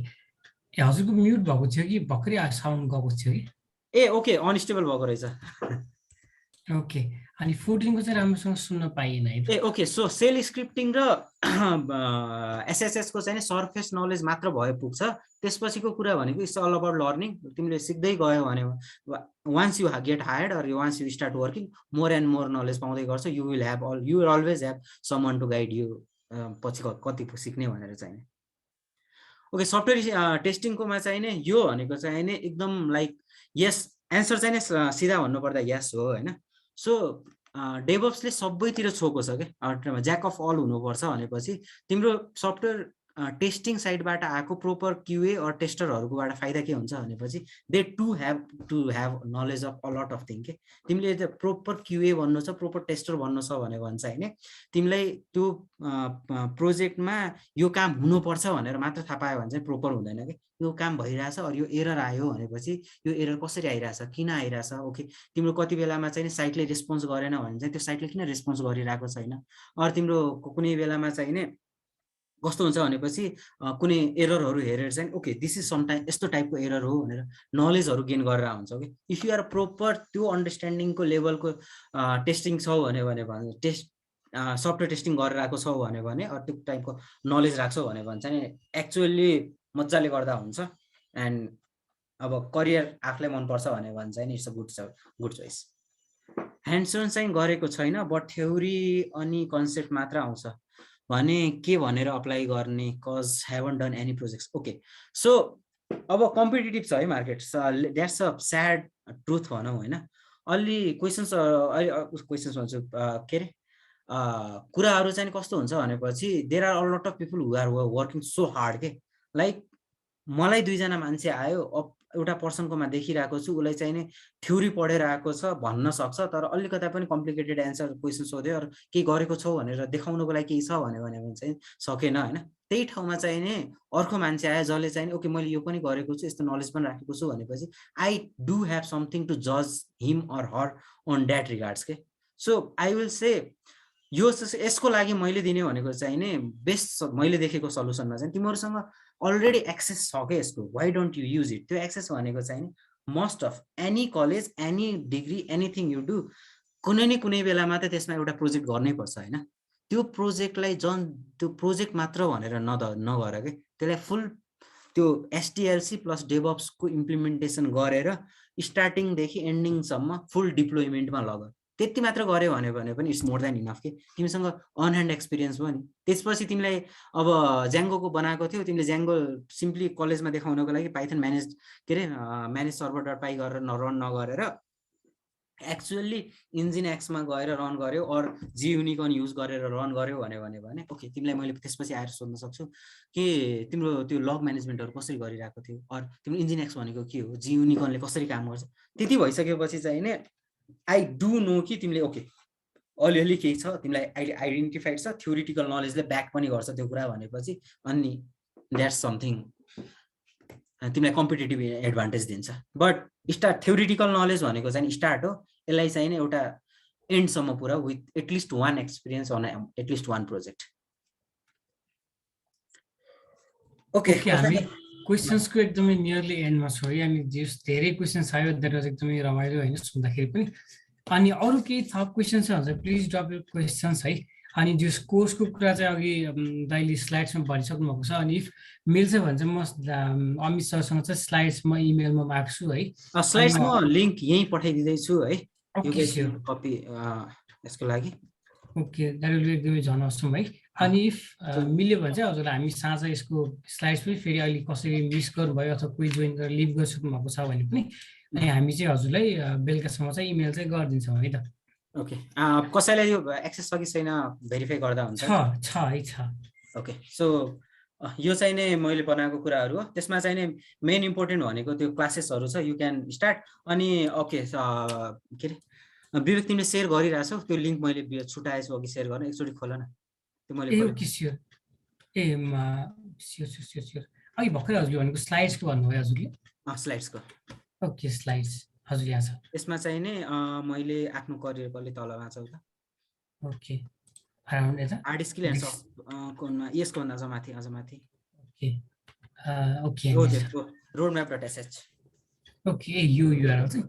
ए हजुरको म्युट भएको थियो कि भर्खरै साउन्ड गएको थियो कि? ए ओके, अनस्टेबल भएको रहेछ। ओके, अनि 14 को चाहिँ राम्रोसँग सुन्न पाइएन है। ए ओके, सो सेल स्क्रिप्टिङ र एसएसएस को चाहिँ सर्फेस नलेज मात्र भए पुग्छ। त्यसपछिको कुरा भनेको इट्स अल अबाउट लर्निङ। तिमीले सिक्दै गयो भने once you get hired or once you start working more and more knowledge पाउँदै गर्छ। You will always have someone to guide you पछि कति सिक्ने भनेर चाहिँ। ओके, सफ्टवेयर टेस्टिङकोमा चाहिँ नि यो भनेको चाहिँ नि एकदम लाइक यस एन्सर चाहिँ नि सिधा भन्नुपर्दा यस हो होइन। सो डेभअप्सले सबैतिर छोएको छ क्या, ज्याक अफ अल हुनुपर्छ भनेपछि तिम्रो सफ्टवेयर टेस्टिङ साइडबाट आएको प्रोपर क्युए अर टेस्टरहरूकोबाट फाइदा के हुन्छ भनेपछि they have to have knowledge of a lot of thing के। तिमीले त्यो प्रोपर क्युए भन्नु छ, प्रोपर टेस्टर भन्नु छ भने भन्छ होइन, तिमीलाई त्यो प्रोजेक्टमा यो काम हुनुपर्छ भनेर मात्र थाहा पायो भने चाहिँ प्रोपर हुँदैन कि। यो काम भइरहेछ अरू यो एरर आयो भनेपछि यो एरर कसरी आइरहेछ, किन आइरहेछ, ओके तिम्रो कति बेलामा चाहिँ साइटले रेस्पोन्स गरेन भने चाहिँ त्यो साइटले किन रेस्पोन्स गरिरहेको छैन, अरू तिम्रो कुनै बेलामा चाहिँ नि कस्तो हुन्छ भनेपछि कुनै एररहरू हेरेर चाहिँ ओके दिस इज समटाइम यस्तो टाइपको एरर हो भनेर नलेजहरू गेन गरेर हुन्छ okay. If you are proper त्यो अन्डरस्ट्यान्डिङको लेभलको टेस्टिङ छौ भने टेस्ट सफ्टवेयर टेस्टिङ गरेर आएको छौ भने त्यो टाइपको नलेज राख्छौ भने चाहिँ एक्चुअली मजाले गर्दा हुन्छ। एन्ड अब करियर आफूलाई मनपर्छ भने चाहिँ नि it's a good choice. Hands on चाहिँ गरेको छैन बट थ्योरी अनि कन्सेप्ट मात्र आउँछ भने के भनेर अप्लाई गर्ने cause haven't done any projects. Okay so अब कम्पिटिटिभ छ है market, that's a sad truth भनौँ होइन। अलि क्वेसन्स भन्छु के अरे कुराहरू चाहिँ कस्तो हुन्छ भनेपछि there are a lot of people who are working so hard के। लाइक मलाई 2 जना मान्छे आयो, एउटा पर्सनकोमा देखिरहेको छु उसलाई चाहिँ नि थ्योरी पढेर आएको छ भन्न सक्छ, तर अलिकता पनि कम्प्लिकेटेड एन्सर क्वेसन सोध्यो अरू केही गरेको छौ भनेर देखाउनुको लागि केही छ भने चाहिँ सकेन होइन। त्यही ठाउँमा चाहिँ नि अर्को मान्छे आयो जसले चाहिँ ओके मैले यो पनि गरेको छु यस्तो नलेज पनि राखेको छु भनेपछि I do have something to जज him or her on that regards के। सो आई विल से यो यसको लागि मैले दिने भनेको चाहिँ नि बेस्ट मैले देखेको सल्युसनमा चाहिँ तिमीहरूसँग अलरेडी एक्सेस छ क्या यसको, why don't you use it. त्यो एक्सेस भनेको चाहिँ must of any college any degree anything you do कुनै न कुनै बेलामा त त्यसमा एउटा प्रोजेक्ट गर्नै पर्छ होइन। त्यो प्रोजेक्टलाई त्यो प्रोजेक्ट मात्र भनेर नगर के, त्यसलाई फुल त्यो एसटिएलसी प्लस डेभअप्सको इम्प्लिमेन्टेसन गरेर स्टार्टिङदेखि एन्डिङसम्म फुल डिप्लोइमेन्टमा लग। त्यति मात्र गऱ्यो भने पनि इट्स मोर देन इनफ के। तिमीसँग अन ह्यान्ड एक्सपिरियन्स भयो नि, त्यसपछि तिमीलाई अब ज्याङ्गोको बनाएको थियो तिमीले ज्याङ्गो सिम्पली कलेजमा देखाउनको लागि पाइथन म्यानेज सर्भर डट पाई गरेर रन नगरेर एक्चुअली इन्जिन एक्समा गएर रन गर्यो अर जी युनिकर्न युज गरेर रन गर्यो भने ओके तिमीलाई मैले त्यसपछि आएर सोध्न सक्छु कि तिम्रो त्यो लग म्यानेजमेन्टहरू कसरी गरिरहेको थियो अर तिम्रो इन्जिन एक्स भनेको के हो, जी युनिकर्नले कसरी काम गर्छ। त्यति भइसकेपछि चाहिँ नि आई डु नो कि तिमीले ओके अलिअलि केही छ तिमीलाई आइडेन्टिफाइड छ, थ्योरिटिकल नलेजले ब्याक पनि गर्छ त्यो कुरा भनेपछि अनि द्याट्स समथिङ तिमीलाई कम्पिटेटिभ एडभान्टेज दिन्छ। बट थ्योरिटिकल नलेज भनेको चाहिँ स्टार्ट हो, यसलाई चाहिँ नि एउटा एन्डसम्म पुरा with at least one experience on at least one project. Okay हामी क्वेसन्सको एकदमै नियरली एन्डमा छौँ है। अनि धेरै क्वेसन्स आयो द्याट वाज एकदमै रमाइलो होइन सुन्दाखेरि पनि। अनि अरू केही थप क्वेसन्स छ भने प्लिज ड्रप योर क्वेसन्स है। अनि जो कोर्सको कुरा चाहिँ अघि दाइले स्लाइड्समा भनिसक्नु भएको छ। अनि इफ मिल्छ भने चाहिँ म अमित सरसँग चाहिँ स्लाइड्स म इमेलमा माग्छु है। स्लाइड्स म लिङ्क यहीँ पठाइदिँदैछु है कपी यसको लागि। ओके द्याट विल बी एकदमै झन् असम है। अनि इफ मिल्यो भने चाहिँ हजुरलाई हामी साँझ यसको स्लाइड्स पनि फेरि अहिले कसरी मिस गर्नुभयो अथवा कोही जोइन गरेर लिभ गरिसक्नु भएको छ भने पनि अनि हामी चाहिँ हजुरलाई बेलुकासम्म चाहिँ इमेल चाहिँ गरिदिन्छौँ है त। ओके कसैलाई यो एक्सेस छ कि छैन भेरिफाई गर्दा हुन्छ? छ। ओके सो यो चाहिँ नै मैले बनाएको कुराहरू हो। त्यसमा चाहिँ नै मेन इम्पोर्टेन्ट भनेको त्यो क्लासेसहरू छ, यु क्यान स्टार्ट। अनि ओके के अरे विवेक तिमीले सेयर गरिरहेछौ त्यो लिङ्क मैले छुटाएछु अघि सेयर गर्न, एकचोटि खोल न त्यो मैले स्योर अघि भर्खरै हजुरले भनेको स्लाइड्सको भन्नुभयो हजुरले? स्लाइड्सको ओके स्लाइड्स हजुर यहाँ छ। यसमा चाहिँ नि मैले आफ्नो करियर कसले तलमा छ त ओके अराउन्ड यता हार्ड स्किल एन्ड कोनमा यसको भन्दा अझ माथि ओके ओके roadmap.sh ओके यो युआरएल चाहिँ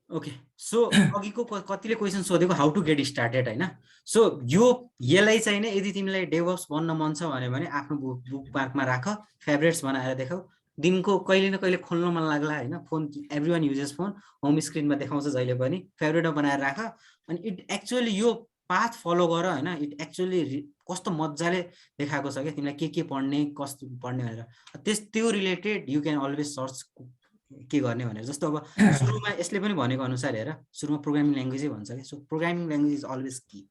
ओके। सो अघिको कतिले क्वेसन सोधेको हाउ टु गेट स्टार्टेड होइन। सो यसलाई चाहिँ नि यदि तिमीलाई डेभअप्स बन्न मन छ भने आफ्नो बुक मार्कमा राख, फेभरेट्स बनाएर देखाऊ। दिनको कहिले न कहिले खोल्न मन लाग्ला होइन, phone every one uses phone, home स्क्रिनमा देखाउँछ जहिले पनि, फेभरेटमा बनाएर राख। अनि इट एक्चुअली यो पाथ फलो गर होइन, इट एक्चुअली कस्तो मजाले देखाएको छ क्या तिमीलाई के पढ्ने कस्तो पढ्ने भनेर। त्यो related you can always search के गर्ने भनेर। जस्तो अब सुरुमा यसले पनि भनेको अनुसार हेर सुरुमा प्रोग्रामिङ ल्याङ्ग्वेजै भन्छ कि, so programming language is always key.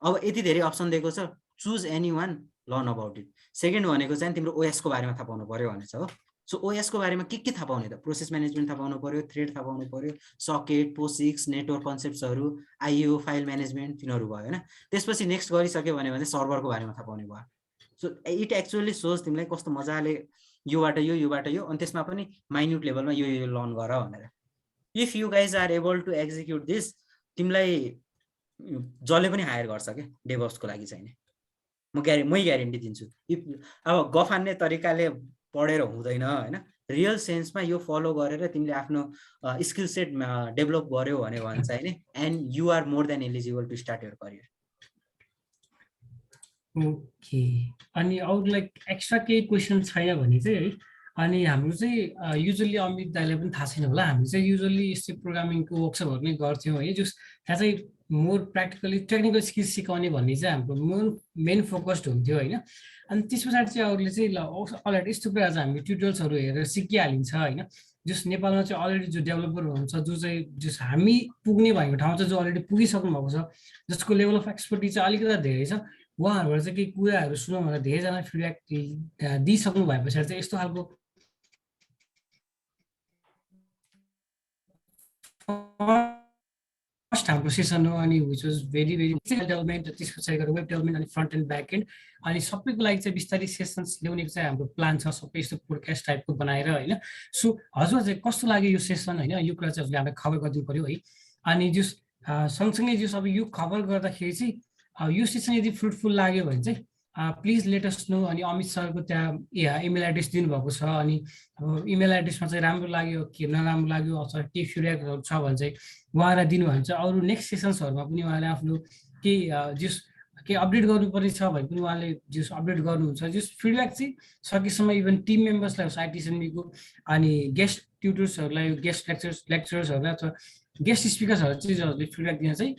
अब यति धेरै अप्सन दिएको छ, choose any one, learn about it. Second भनेको चाहिँ तिम्रो ओएसको बारेमा थाहा पाउनु पर्यो भनेछ हो। सो ओएसको बारेमा के थाहा पाउने त? प्रोसेस म्यानेजमेन्ट थाहा पाउनु पर्यो, थ्रेड थाहा पाउनु पर्यो, सकेट, पोसिक्स, नेटवर्क कन्सेप्ट्सहरू, आइओ, फाइल म्यानेजमेन्ट, तिनीहरू भयो होइन। त्यसपछि नेक्स्ट गरिसक्यो भने सर्भरको बारेमा थाहा पाउने भयो। सो इट एक्चुअली सोज तिमीलाई कस्तो मजाले योबाट यो अनि त्यसमा पनि माइन्युट लेभलमा यो लर्न गर भनेर। If you guys are able to execute this तिमीलाई जसले पनि हायर गर्छ क्या डेभअप्सको लागि चाहिँ मै ग्यारेन्टी दिन्छु। इफ अब गफान्ने तरिकाले पढेर हुँदैन होइन, रियल सेन्समा यो फलो गरेर तिमीले आफ्नो स्किल सेट डेभलप गर्यो भने चाहिँ नि and you are more than eligible to start your career. Okay अनि अरू लाइक एक्स्ट्रा केही क्वेसन छैन भने चाहिँ है अनि हाम्रो चाहिँ युजुअली अमित दाइलाई पनि थाहा छैन होला, हामी चाहिँ युजुअली यस्तै प्रोग्रामिङको वर्कसपहरू नै गर्थ्यौँ है, जस त्यहाँ चाहिँ मोर प्र्याक्टिकली टेक्निकल स्किल्स सिकाउने भन्ने चाहिँ हाम्रो मेन फोकस्ड हुन्थ्यो होइन। अनि त्यस पछाडि चाहिँ अरूले चाहिँ ल अलरेडी यस्तो कुरा चाहिँ हामी ट्युटोरियल्सहरू हेरेर सिकिहालिन्छ होइन। जस नेपालमा चाहिँ अलरेडी जो डेभलपर हुनुहुन्छ जो चाहिँ जस हामी पुग्ने भएको ठाउँमा चाहिँ जो अलरेडी पुगिसक्नु भएको छ, जसको लेभल अफ एक्सपर्टिज चाहिँ अलिकति धेरै छ, उहाँहरूबाट चाहिँ केही कुराहरू सुनौँ भनेर धेरैजना फिडब्याक दिइसक्नु भए पछाडि चाहिँ यस्तो खालको फर्स्ट हाम्रो सेसन हो। अनि विच वाज भेरी डेभलपमेन्ट, त्यस पछाडि गएर वेब डेभलपमेन्ट अनि फ्रन्ट एन्ड ब्याक एन्ड, अनि सबैको लागि चाहिँ बिस्तारै सेसन्स ल्याउनेको चाहिँ हाम्रो प्लान छ, सबै यस्तो पोडकास्ट टाइपको बनाएर होइन। सो हजुर चाहिँ कस्तो लाग्यो यो सेसन होइन, यो कुरा चाहिँ हजुरले हामीलाई खबर गरिदिनु पऱ्यो है। अनि जस सँगसँगै जस अब यो खबर गर्दाखेरि चाहिँ यो सेसन यदि फ्रुटफुल लाग्यो भने चाहिँ प्लिज लेट अस नो। अनि अमित सरको त्यहाँ इमेल एड्रेस दिनुभएको छ, अनि अब इमेल एड्रेसमा चाहिँ राम्रो लाग्यो के नराम्रो लाग्यो अथवा के फिडब्याकहरू छ भने चाहिँ उहाँलाई दिनुभयो भने चाहिँ अरू नेक्स्ट सेसन्सहरूमा पनि उहाँले आफ्नो केही जस केही अपडेट गर्नुपर्ने छ भने पनि उहाँले जस अपडेट गर्नुहुन्छ। जस फिडब्याक चाहिँ सकेसम्म इभन टिम मेम्बर्सलाई होस् आइटिएसएमबीको, अनि गेस्ट ट्युटर्सहरूलाई, गेस्ट लेक्चरर्सहरूलाई अथवा गेस्ट स्पिकर्सहरू चाहिँ जसले फिडब्याक दिन चाहिँ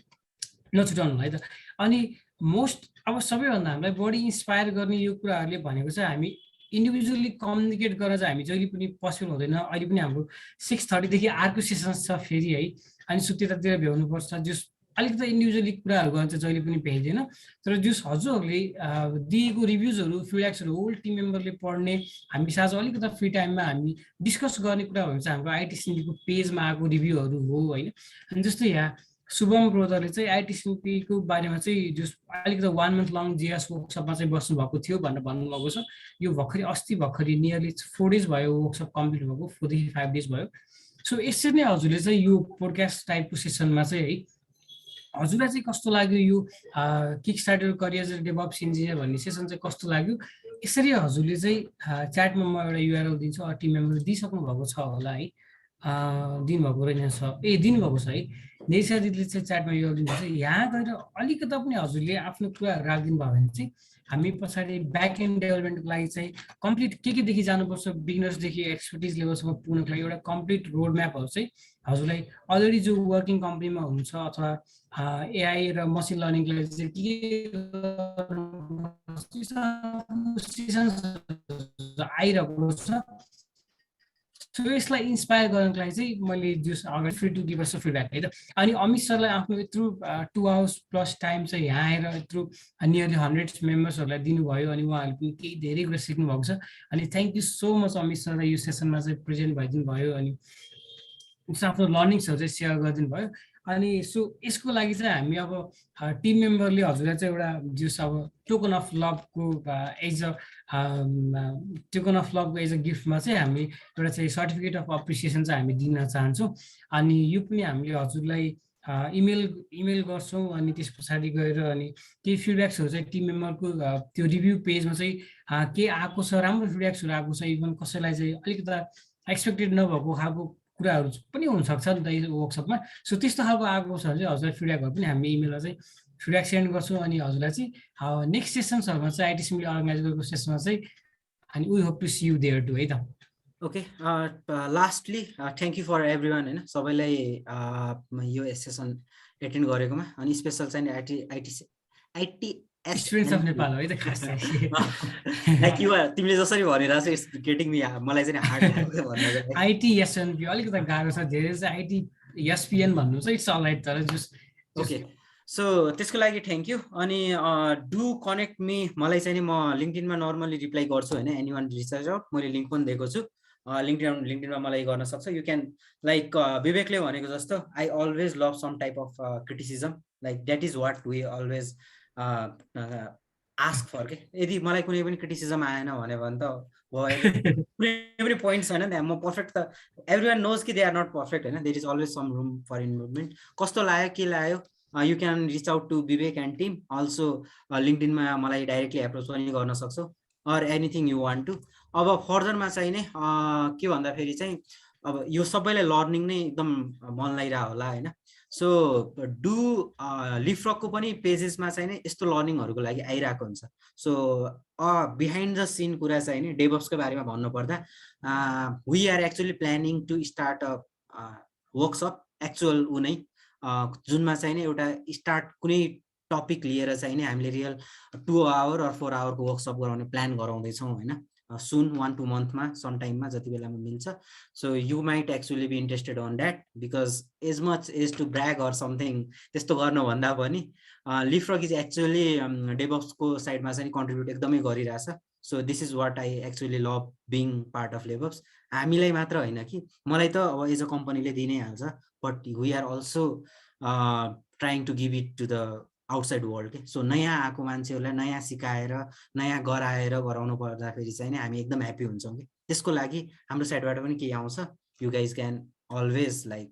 नछुटाउनु है त। अनि मोस्ट अब सबैभन्दा हामीलाई बढी इन्सपायर गर्ने यो कुराहरूले भनेको चाहिँ हामी इन्डिभिजुअली कम्युनिकेट गरेर चाहिँ हामी जहिले पनि पोसिबल हुँदैन। अहिले पनि हाम्रो 6:30 देखि अर्को सेसन्स छ फेरि है, अनि सो त्यतातिर भ्याउनुपर्छ। जस अलिकति इन्डिभिजुअली कुराहरू गर्न चाहिँ जहिले पनि भ्याइँदैन, तर जस हजुरहरूले दिएको रिभ्युजहरू फिडब्याक्सहरू होल टिम मेम्बरले पढ्ने, हामी साझ अलिकति फ्री टाइममा हामी डिस्कस गर्ने कुरा भनेको चाहिँ हाम्रो आइटिएसएमबीको पेजमा आएको रिभ्यूहरू हो होइन। अनि जस्तै यहाँ शुभम ब्रोदरले चाहिँ आइटिएसएमबीको बारेमा चाहिँ जस अलिकति 1 month लङ जिएस वर्कसपमा चाहिँ बस्नुभएको थियो भनेर भन्नुभएको छ। यो भर्खरै नियरली 4 days भयो वर्कसप कम्प्लिट भएको, 4 देखि 5 days भयो। सो यसरी नै हजुरले चाहिँ यो पोडकास्ट टाइपको सेसनमा चाहिँ है हजुरलाई चाहिँ कस्तो लाग्यो यो kick starter career DevOps engineer भन्ने सेसन चाहिँ कस्तो लाग्यो, यसरी हजुरले चाहिँ च्याटमा म एउटा युआरएल दिन्छु, टिम मेम्बरले दिइसक्नु भएको छ होला है, दिनुभएको रहेछ दिनुभएको छ है। नेसा दिदीले चाहिँ च्याटमा युआरएल दिनुहुन्छ, यहाँ गएर अलिकति पनि हजुरले आफ्नो कुराहरू राखिदिनु भयो भने चाहिँ हामी पछाडि ब्याक एन्ड डेभलपमेन्टको लागि चाहिँ कम्प्लिट केदेखि जानुपर्छ, बिगिनर्सदेखि एक्सपर्टिज लेभलसम्म पुग्नको लागि एउटा कम्प्लिट रोड म्यापहरू चाहिँ हजुरलाई अलरेडी जो वर्किङ कम्पनीमा हुनुहुन्छ अथवा एआई र मसिन लर्निङको लागि चाहिँ के आइरहेको छ। सो यसलाई इन्सपायर गर्नको लागि चाहिँ मैले जस अगाडि free to give us feedback है त। अनि अमित सरलाई आफ्नो यत्रो 2 hours प्लस टाइम चाहिँ यहाँ आएर यत्रो नियरली 100 मेम्बर्सहरूलाई दिनुभयो, अनि उहाँहरूले पनि केही धेरै कुरा सिक्नु भएको छ। अनि thank you so much Amit सरलाई यो सेसनमा चाहिँ प्रेजेन्ट भइदिनु भयो, अनि आफ्नो लर्निङ्सहरू चाहिँ सेयर गरिदिनु भयो। अनि सो यसको लागि चाहिँ हामी अब टिम मेम्बरले हजुरलाई चाहिँ एउटा जस अब टोकन अफ लभको एज अ गिफ्टमा चाहिँ हामी एउटा चाहिँ सर्टिफिकेट अफ एप्रिसिएसन चाहिँ हामी दिन चाहन्छौँ। अनि यो पनि हामीले हजुरलाई इमेल गर्छौँ। अनि त्यस पछाडि गएर अनि केही फिडब्याक्सहरू चाहिँ टिम मेम्बरको त्यो रिभ्यू पेजमा चाहिँ के आएको छ, राम्रो फिडब्याक्सहरू आएको छ, इभन कसैलाई चाहिँ अलिकति एक्सपेक्टेड नभएको खालको कुराहरू पनि हुनसक्छ नि त यो वर्कसपमा। सो त्यस्तो खालको आएको छ भने चाहिँ हजुरलाई फिडब्याकहरू पनि हामी इमेलमा चाहिँ फिडब्याक सेन्ड गर्छौँ। अनि हजुरलाई चाहिँ नेक्स्ट सेसन्सहरूमा चाहिँ आइटिएसएमबीले अर्गनाइज गरेको सेसनमा चाहिँ अनि we hope to see you there too है त। Okay, lastly thank you for everyone होइन, सबैलाई यो सेसन एटेन्ड गरेकोमा। अनि स्पेसल चाहिँ एक्सपिरियन्स अफ नेपाल हो है त खास चाहिँ। लाइक यु तिमीले जसरी भनिरहेको छ इट्स गेटिङ मी, मलाई चाहिँ हार्ड भन्न आइटिएसएनपी अलिकति गाह्रो छ, धेरै चाहिँ आइटिएसपिएन भन्नु चाहिँ इट्स अलराइट, तर जस्ट ओके। सो त्यसको लागि थ्याङ्क यू। अनि डु कनेक्ट मी, मलाई चाहिँ नि म लिङ्कडिनमा नर्मली रिप्लाई गर्छु होइन, एनीवान रिसर्च आउट, मैले लिङ्क पनि दिएको छु। लिङ्कडिनमा मलाई गर्न सक्छ। यु क्यान लाइक विवेकले भनेको जस्तो I always love some type of criticism, like that is what we always ask for के। यदि मलाई कुनै पनि क्रिटिसिजम आएन भने त कुनै पनि पोइन्ट छैन नि, म पर्फेक्ट त एभ्रिवान नोज कि दे आर नट पर्फेक्ट होइन, there is always some room for improvement. कस्तो लाग्यो के लाग्यो, you can reach out to Vivek and team. Also लिङ्कडिनमा मलाई डाइरेक्टली एप्रोच पनि गर्न सक्छौ, or anything you want to. अब फर्दरमा चाहिँ नै के भन्दाखेरि चाहिँ अब यो सबैलाई लर्निङ नै एकदम मन लागिरहेको होला होइन। सो डु लिफ्रकको पनि पेजेसमा चाहिँ नि यस्तो लर्निङहरूको लागि आइरहेको हुन्छ। सो बिहाइन्ड द सिन कुरा चाहिँ नि डेभअप्सको बारेमा भन्नुपर्दा we are actually planning to start a workshop actual उनै जुनमा चाहिँ नि एउटा स्टार्ट कुनै टपिक लिएर चाहिँ नि हामीले रियल 2 आवर or 4 आवरको वर्कसप गराउने प्लान गराउँदैछौँ होइन। सुन 1-2 मन्थमा सम टाइममा जति बेलामा मिल्छ। So you might actually be interested on that because as much as to brag or something त्यस्तो गर्नुभन्दा पनि लिफ्रक इज एक्चुअली डेभअप्सको साइडमा चाहिँ कन्ट्रिब्युट एकदमै गरिरहेछ। So this is what I actually love being part of DevOps. हामीलाई मात्र होइन कि मलाई त अब एज अ कम्पनीले दिनै हाल्छ, but we are also trying to give it to the outside world के। सो नयाँ आएको मान्छेहरूलाई नयाँ सिकाएर नयाँ गराएर गराउनु पर्दाखेरि चाहिँ नि हामी एकदम ह्याप्पी हुन्छौँ कि। त्यसको लागि हाम्रो साइडबाट पनि केही आउँछ, you guys can always like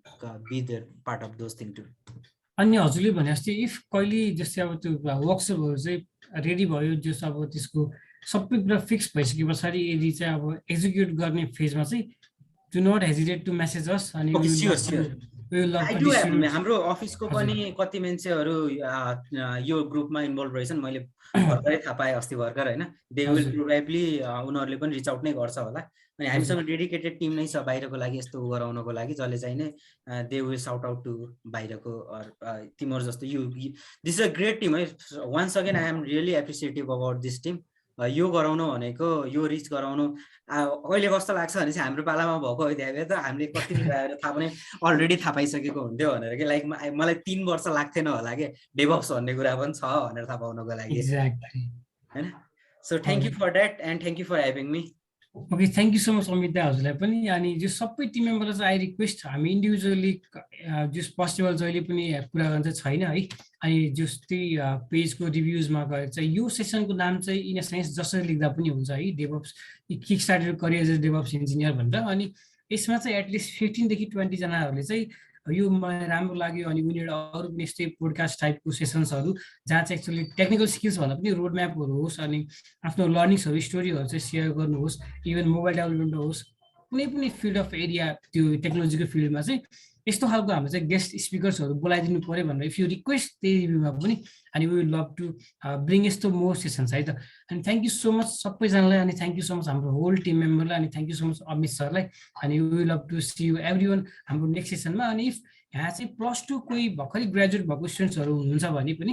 be the part of those thing too. अनि हजुरले भने जस्तै इफ कहिले जस्तै अब त्यो वर्कसपहरू चाहिँ रेडी भयो, जस अब त्यसको सबै कुरा फिक्स भइसके पछाडि यदि चाहिँ अब एक्जिक्युट गर्ने फेजमा चाहिँ do not hesitate to message us. अनि हाम्रो अफिसको पनि कति मान्छेहरू यो ग्रुपमा इन्भल्भ रहेछन्, मैले भर्खरै थाहा पाएँ अस्ति भर्खर होइन। दे विल प्रोबेबली उनीहरूले पनि रिच आउट नै गर्छ होला। अनि हामीसँग डेडिकेटेड टिम नै छ बाहिरको लागि यस्तो गराउनको लागि, जसले चाहिँ नै they will shout out to बाहिरको तिमीहरू जस्तो you this is a great team है। Once again I am really appreciative about this team. यो गराउनु भनेको यो रिच गराउनु अहिले कस्तो लाग्छ भने चाहिँ हाम्रो पालामा भएको हो त हामीले कति थाहा पनि अलरेडी थाहा पाइसकेको हुन्थ्यो भनेर कि लाइक मलाई 3 वर्ष लाग्थेन होला कि डेभअप्स भन्ने कुरा पनि छ भनेर थाहा पाउनको लागि होइन। So thank you for that and thank you for having me. Okay, thank you so much Amit da हजुरलाई पनि। अनि जो सबै टिम मेम्बरलाई चाहिँ आई रिक्वेस्ट हामी इन्डिभिजुअली जस पोसिबल जहिले पनि कुरा गर्न चाहिँ छैन है। अनि जस्तै पेजको रिभ्युजमा गएर चाहिँ यो सेसनको नाम चाहिँ इन अ सेन्स जसरी लेख्दा पनि हुन्छ है, DevOps kick started career as a DevOps engineer भनेर। अनि यसमा चाहिँ एटलिस्ट 15 देखि 20 जनाहरूले चाहिँ यो मलाई राम्रो लाग्यो अनि उनीहरू अरू पनि यस्तै पोडकास्ट टाइपको सेसन्सहरू जहाँ चाहिँ एक्चुअली टेक्निकल स्किल्स भन्दा पनि रोड म्यापहरू होस् अनि आफ्नो लर्निङ्सहरू स्टोरीहरू चाहिँ सेयर गर्नुहोस्, इभन मोबाइल डेभलपमेन्ट होस्, कुनै पनि फिल्ड अफ एरिया त्यो टेक्नोलोजीको फिल्डमा चाहिँ यस्तो खालको हाम्रो चाहिँ गेस्ट स्पिकर्सहरू बोलाइदिनु पऱ्यो भनेर इफ यु रिक्वेस्ट त्यही रिभ्यूमा पनि। अनि we will love to bring यस्तो मोर सेसन्स है त। अनि थ्याङ्क यू सो मच सबैजनालाई। अनि थ्याङ्क यू सो मच हाम्रो होल टिम मेम्बरलाई। अनि thank you so much Amit सरलाई। अनि we will love to see you everyone हाम्रो नेक्स्ट सेसनमा। अनि इफ यहाँ चाहिँ +2 कोही भर्खरै ग्रेजुएट भएको स्टुडेन्ट्सहरू हुनुहुन्छ भने पनि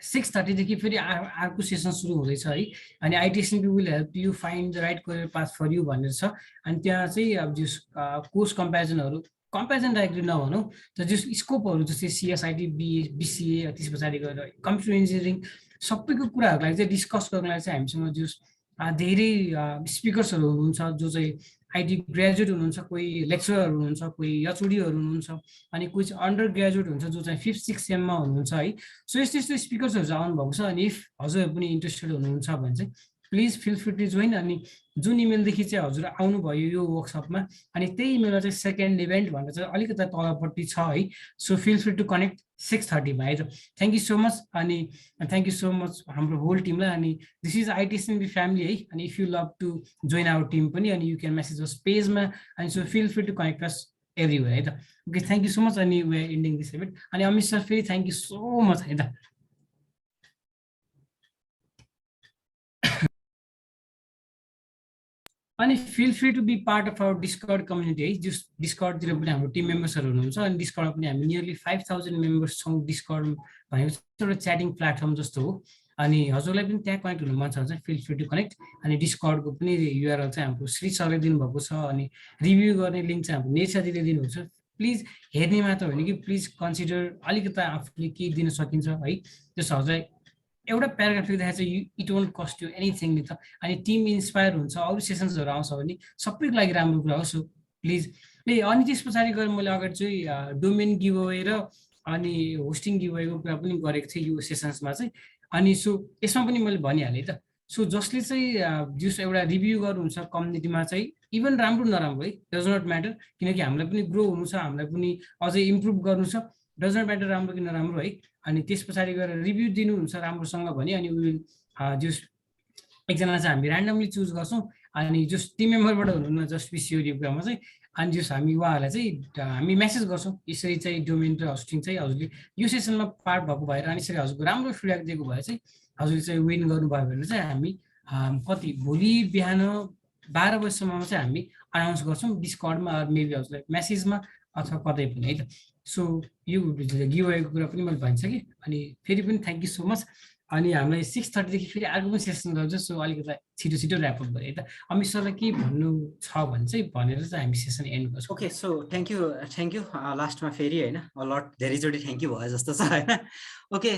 6:30 देखि फेरि अर्को सेसन सुरु हुँदैछ है। अनि ITSMP will help you find the right career path for you भनेर छ। अनि त्यहाँ चाहिँ अब जस कोर्स कम्पेरिजन डाइरेक्टली नभनौँ तर जस स्कोपहरू जस्तै सिएसआइटी बिसिए त्यस पछाडि गएर कम्प्युटर इन्जिनियरिङ सबैको कुराहरूको लागि चाहिँ डिस्कस गर्नको लागि चाहिँ हामीसँग जस धेरै स्पिकर्सहरू हुनुहुन्छ जो चाहिँ आइटी ग्रेजुएट हुनुहुन्छ, कोही लेक्चरर हुनुहुन्छ, कोही एचओडीहरू हुनुहुन्छ, अनि कोही चाहिँ अन्डर ग्रेजुएट हुन्छ जो चाहिँ 5th 6th सेममा हुनुहुन्छ है। सो यस्तो यस्तो स्पिकर्सहरू चाहिँ आउनुभएको छ। अनि इफ हजुरहरू पनि इन्ट्रेस्टेड हुनुहुन्छ भने चाहिँ please feel free to join. अनि जुन इमेलदेखि चाहिँ हजुर आउनुभयो यो वर्कसपमा अनि त्यही इमेलमा चाहिँ सेकेन्ड इभेन्ट भनेर चाहिँ अलिकति तलपट्टि छ है। So feel free to connect 6:30 मा है त। Thank you so much. अनि थ्याङ्क यू सो मच हाम्रो होल टिमलाई। अनि दिस इज आइटिएसएमबी फ्यामिली है। अनि if you love to join our team पनि अनि यु क्यान मेसेज अस पेजमा। अनि so feel free to connect us everywhere है त। Okay, thank you so much. अनि we are ending this event. अनि अमित सर फेरि थ्याङ्क यू सो मच है त। अनि feel free to be part of our Discord community है। जस डिस्कर्डतिर पनि हाम्रो टिम मेम्बर्सहरू हुनुहुन्छ। अनि डिस्कर्डमा पनि हामी नियरली 5000 मेम्बर्स छौँ। डिस्कर्ड भनेको एउटा च्याटिङ प्लेटफर्म जस्तो हो। अनि हजुरलाई पनि त्यहाँ कनेक्ट हुनु मन छ भने चाहिँ फिल फ्री टु कनेक्ट। अनि डिस्कर्डको पनि युआरएल चाहिँ हाम्रो श्री सरले दिनुभएको छ। अनि रिभ्यू गर्ने लिङ्क चाहिँ हाम्रो नेसाजीले दिनुहुन्छ। प्लिज हेर्ने मात्र होइन कि प्लिज कन्सिडर अलिकति आफूले के दिन सकिन्छ है। जस हजुरलाई एउटा प्याराग्राफ लेख्दाखेरि चाहिँ it won't cost you anything नि त। अनि टिम इन्सपायर हुन्छ, अरू सेसन्सहरू आउँछ भने सबैको लागि राम्रो कुरा हो। सो प्लिज अनि त्यस पछाडि गएर मैले अगाडि चाहिँ डोमेन गिभअवे र अनि होस्टिङ गिभअवेको कुरा पनि गरेको थिएँ यो सेसन्समा चाहिँ। अनि सो यसमा पनि मैले भनिहालेँ त। सो जसले चाहिँ जस एउटा रिभ्यू गर्नुहुन्छ कम्युनिटीमा चाहिँ इभन राम्रो नराम्रो है डज नट म्याटर, किनकि हामीलाई पनि ग्रो हुनु छ, हामीलाई पनि अझै इम्प्रुभ गर्नु छ। डज नट म्याटर राम्रो कि नराम्रो है। अनि त्यस पछाडि गएर रिभ्यू दिनुहुन्छ राम्रोसँग भने अनि विल जस एकजना चाहिँ हामी ऱ्यान्डमली चुज गर्छौँ। अनि जस टिम मेम्बरबाट हुनुहुन्न जस्ट पिसिओ रिभ्यूमा चाहिँ अनि जस हामी उहाँहरूलाई चाहिँ हामी मेसेज गर्छौँ यसरी चाहिँ डोमेन र होस्टिङ चाहिँ हजुरले यो सेसनमा पार्ट भएको भएर अनि यसरी हजुरको राम्रो फिडब्याक दिएको भए चाहिँ हजुरले चाहिँ विन गर्नुभयो भने चाहिँ हामी कति भोलि बिहान 12 बजीसम्ममा चाहिँ हामी अनाउन्स गर्छौँ डिस्कर्डमा मेबी हजुरलाई मेसेजमा अथवा कतै पनि है त। सो यो गिभअवेको कुरा पनि मैले भनिसकेँ अनि फेरि पनि थ्याङ्क यू सो मच। अनि हामीलाई 6:30 देखि फेरि अर्को पनि सेसन रहन्छ सो अलिकति छिटो छिटो ऱ्यापअप गरेँ है त। अमित सरलाई के भन्नु छ भने चाहिँ भनेर चाहिँ हामी सेसन एन्ड गर्छौँ। ओके सो थ्याङ्क यू लास्टमा फेरि होइन अलट धेरैचोटि थ्याङ्क यू भयो जस्तो छ होइन। ओके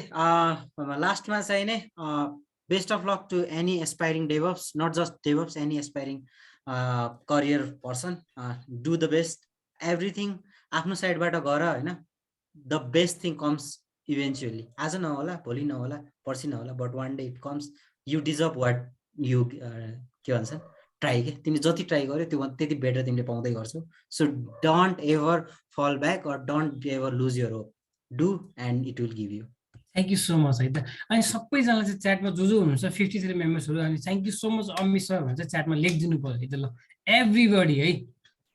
लास्टमा चाहिँ नै best of luck to any aspiring DevOps, not just DevOps, any aspiring career person. Do the best, everything आफ्नो साइडबाट गर होइन। The best thing comes eventually, आज नहोला भोलि नहोला पर्सि नहोला but one day it comes. You deserve what you के भन्छ ट्राई के, तिमीले जति ट्राई गर्यो त्यो त्यति बेटर तिमीले पाउँदै गर्छौ। So don't ever fall back or don't ever lose your hope, do and it will give you. Thank you so much है त। अनि सबैजना चाहिँ च्याटमा जो हुनुहुन्छ 53 मेम्बर्सहरू अनि thank you so much Amit sir भन्छ च्याटमा लेखिदिनु पऱ्यो है त ल एभ्रिबडी है।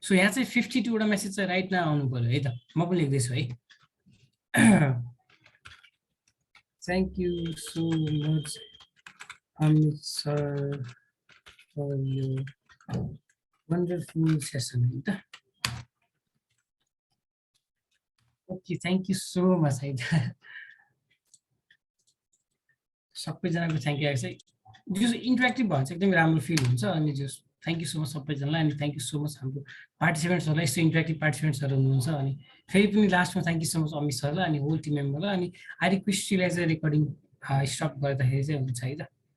सो यहाँ चाहिँ 52 वटा मेसेज चाहिँ राइट न आउनु पऱ्यो है त, म पनि लेख्दैछु है। Thank you so much Amit sir for यो वन्डरफुल सेसन है त। Okay thank you so much है त। सबैजनाको थ्याङ्क यू चाहिँ जो इन्टरेक्टिभ भयो चाहिँ एकदमै राम्रो फिल हुन्छ। अनि जो थ्याङ्क यू सो मच सबैजनालाई अनि थ्याङ्क यू सो मच हाम्रो पार्टिसिपेन्ट्सहरूलाई, यस्तो इन्टरेक्टिभ पार्टिसिपेन्ट्सहरू हुनुहुन्छ। अनि फेरि पनि लास्टमा thank you so much Amit सरलाई अनि होल टिम मेम्बरलाई। अनि आई रिक्वेस्ट युलाई चाहिँ रेकर्डिङ स्टप गर्दाखेरि चाहिँ हुन्छ है त।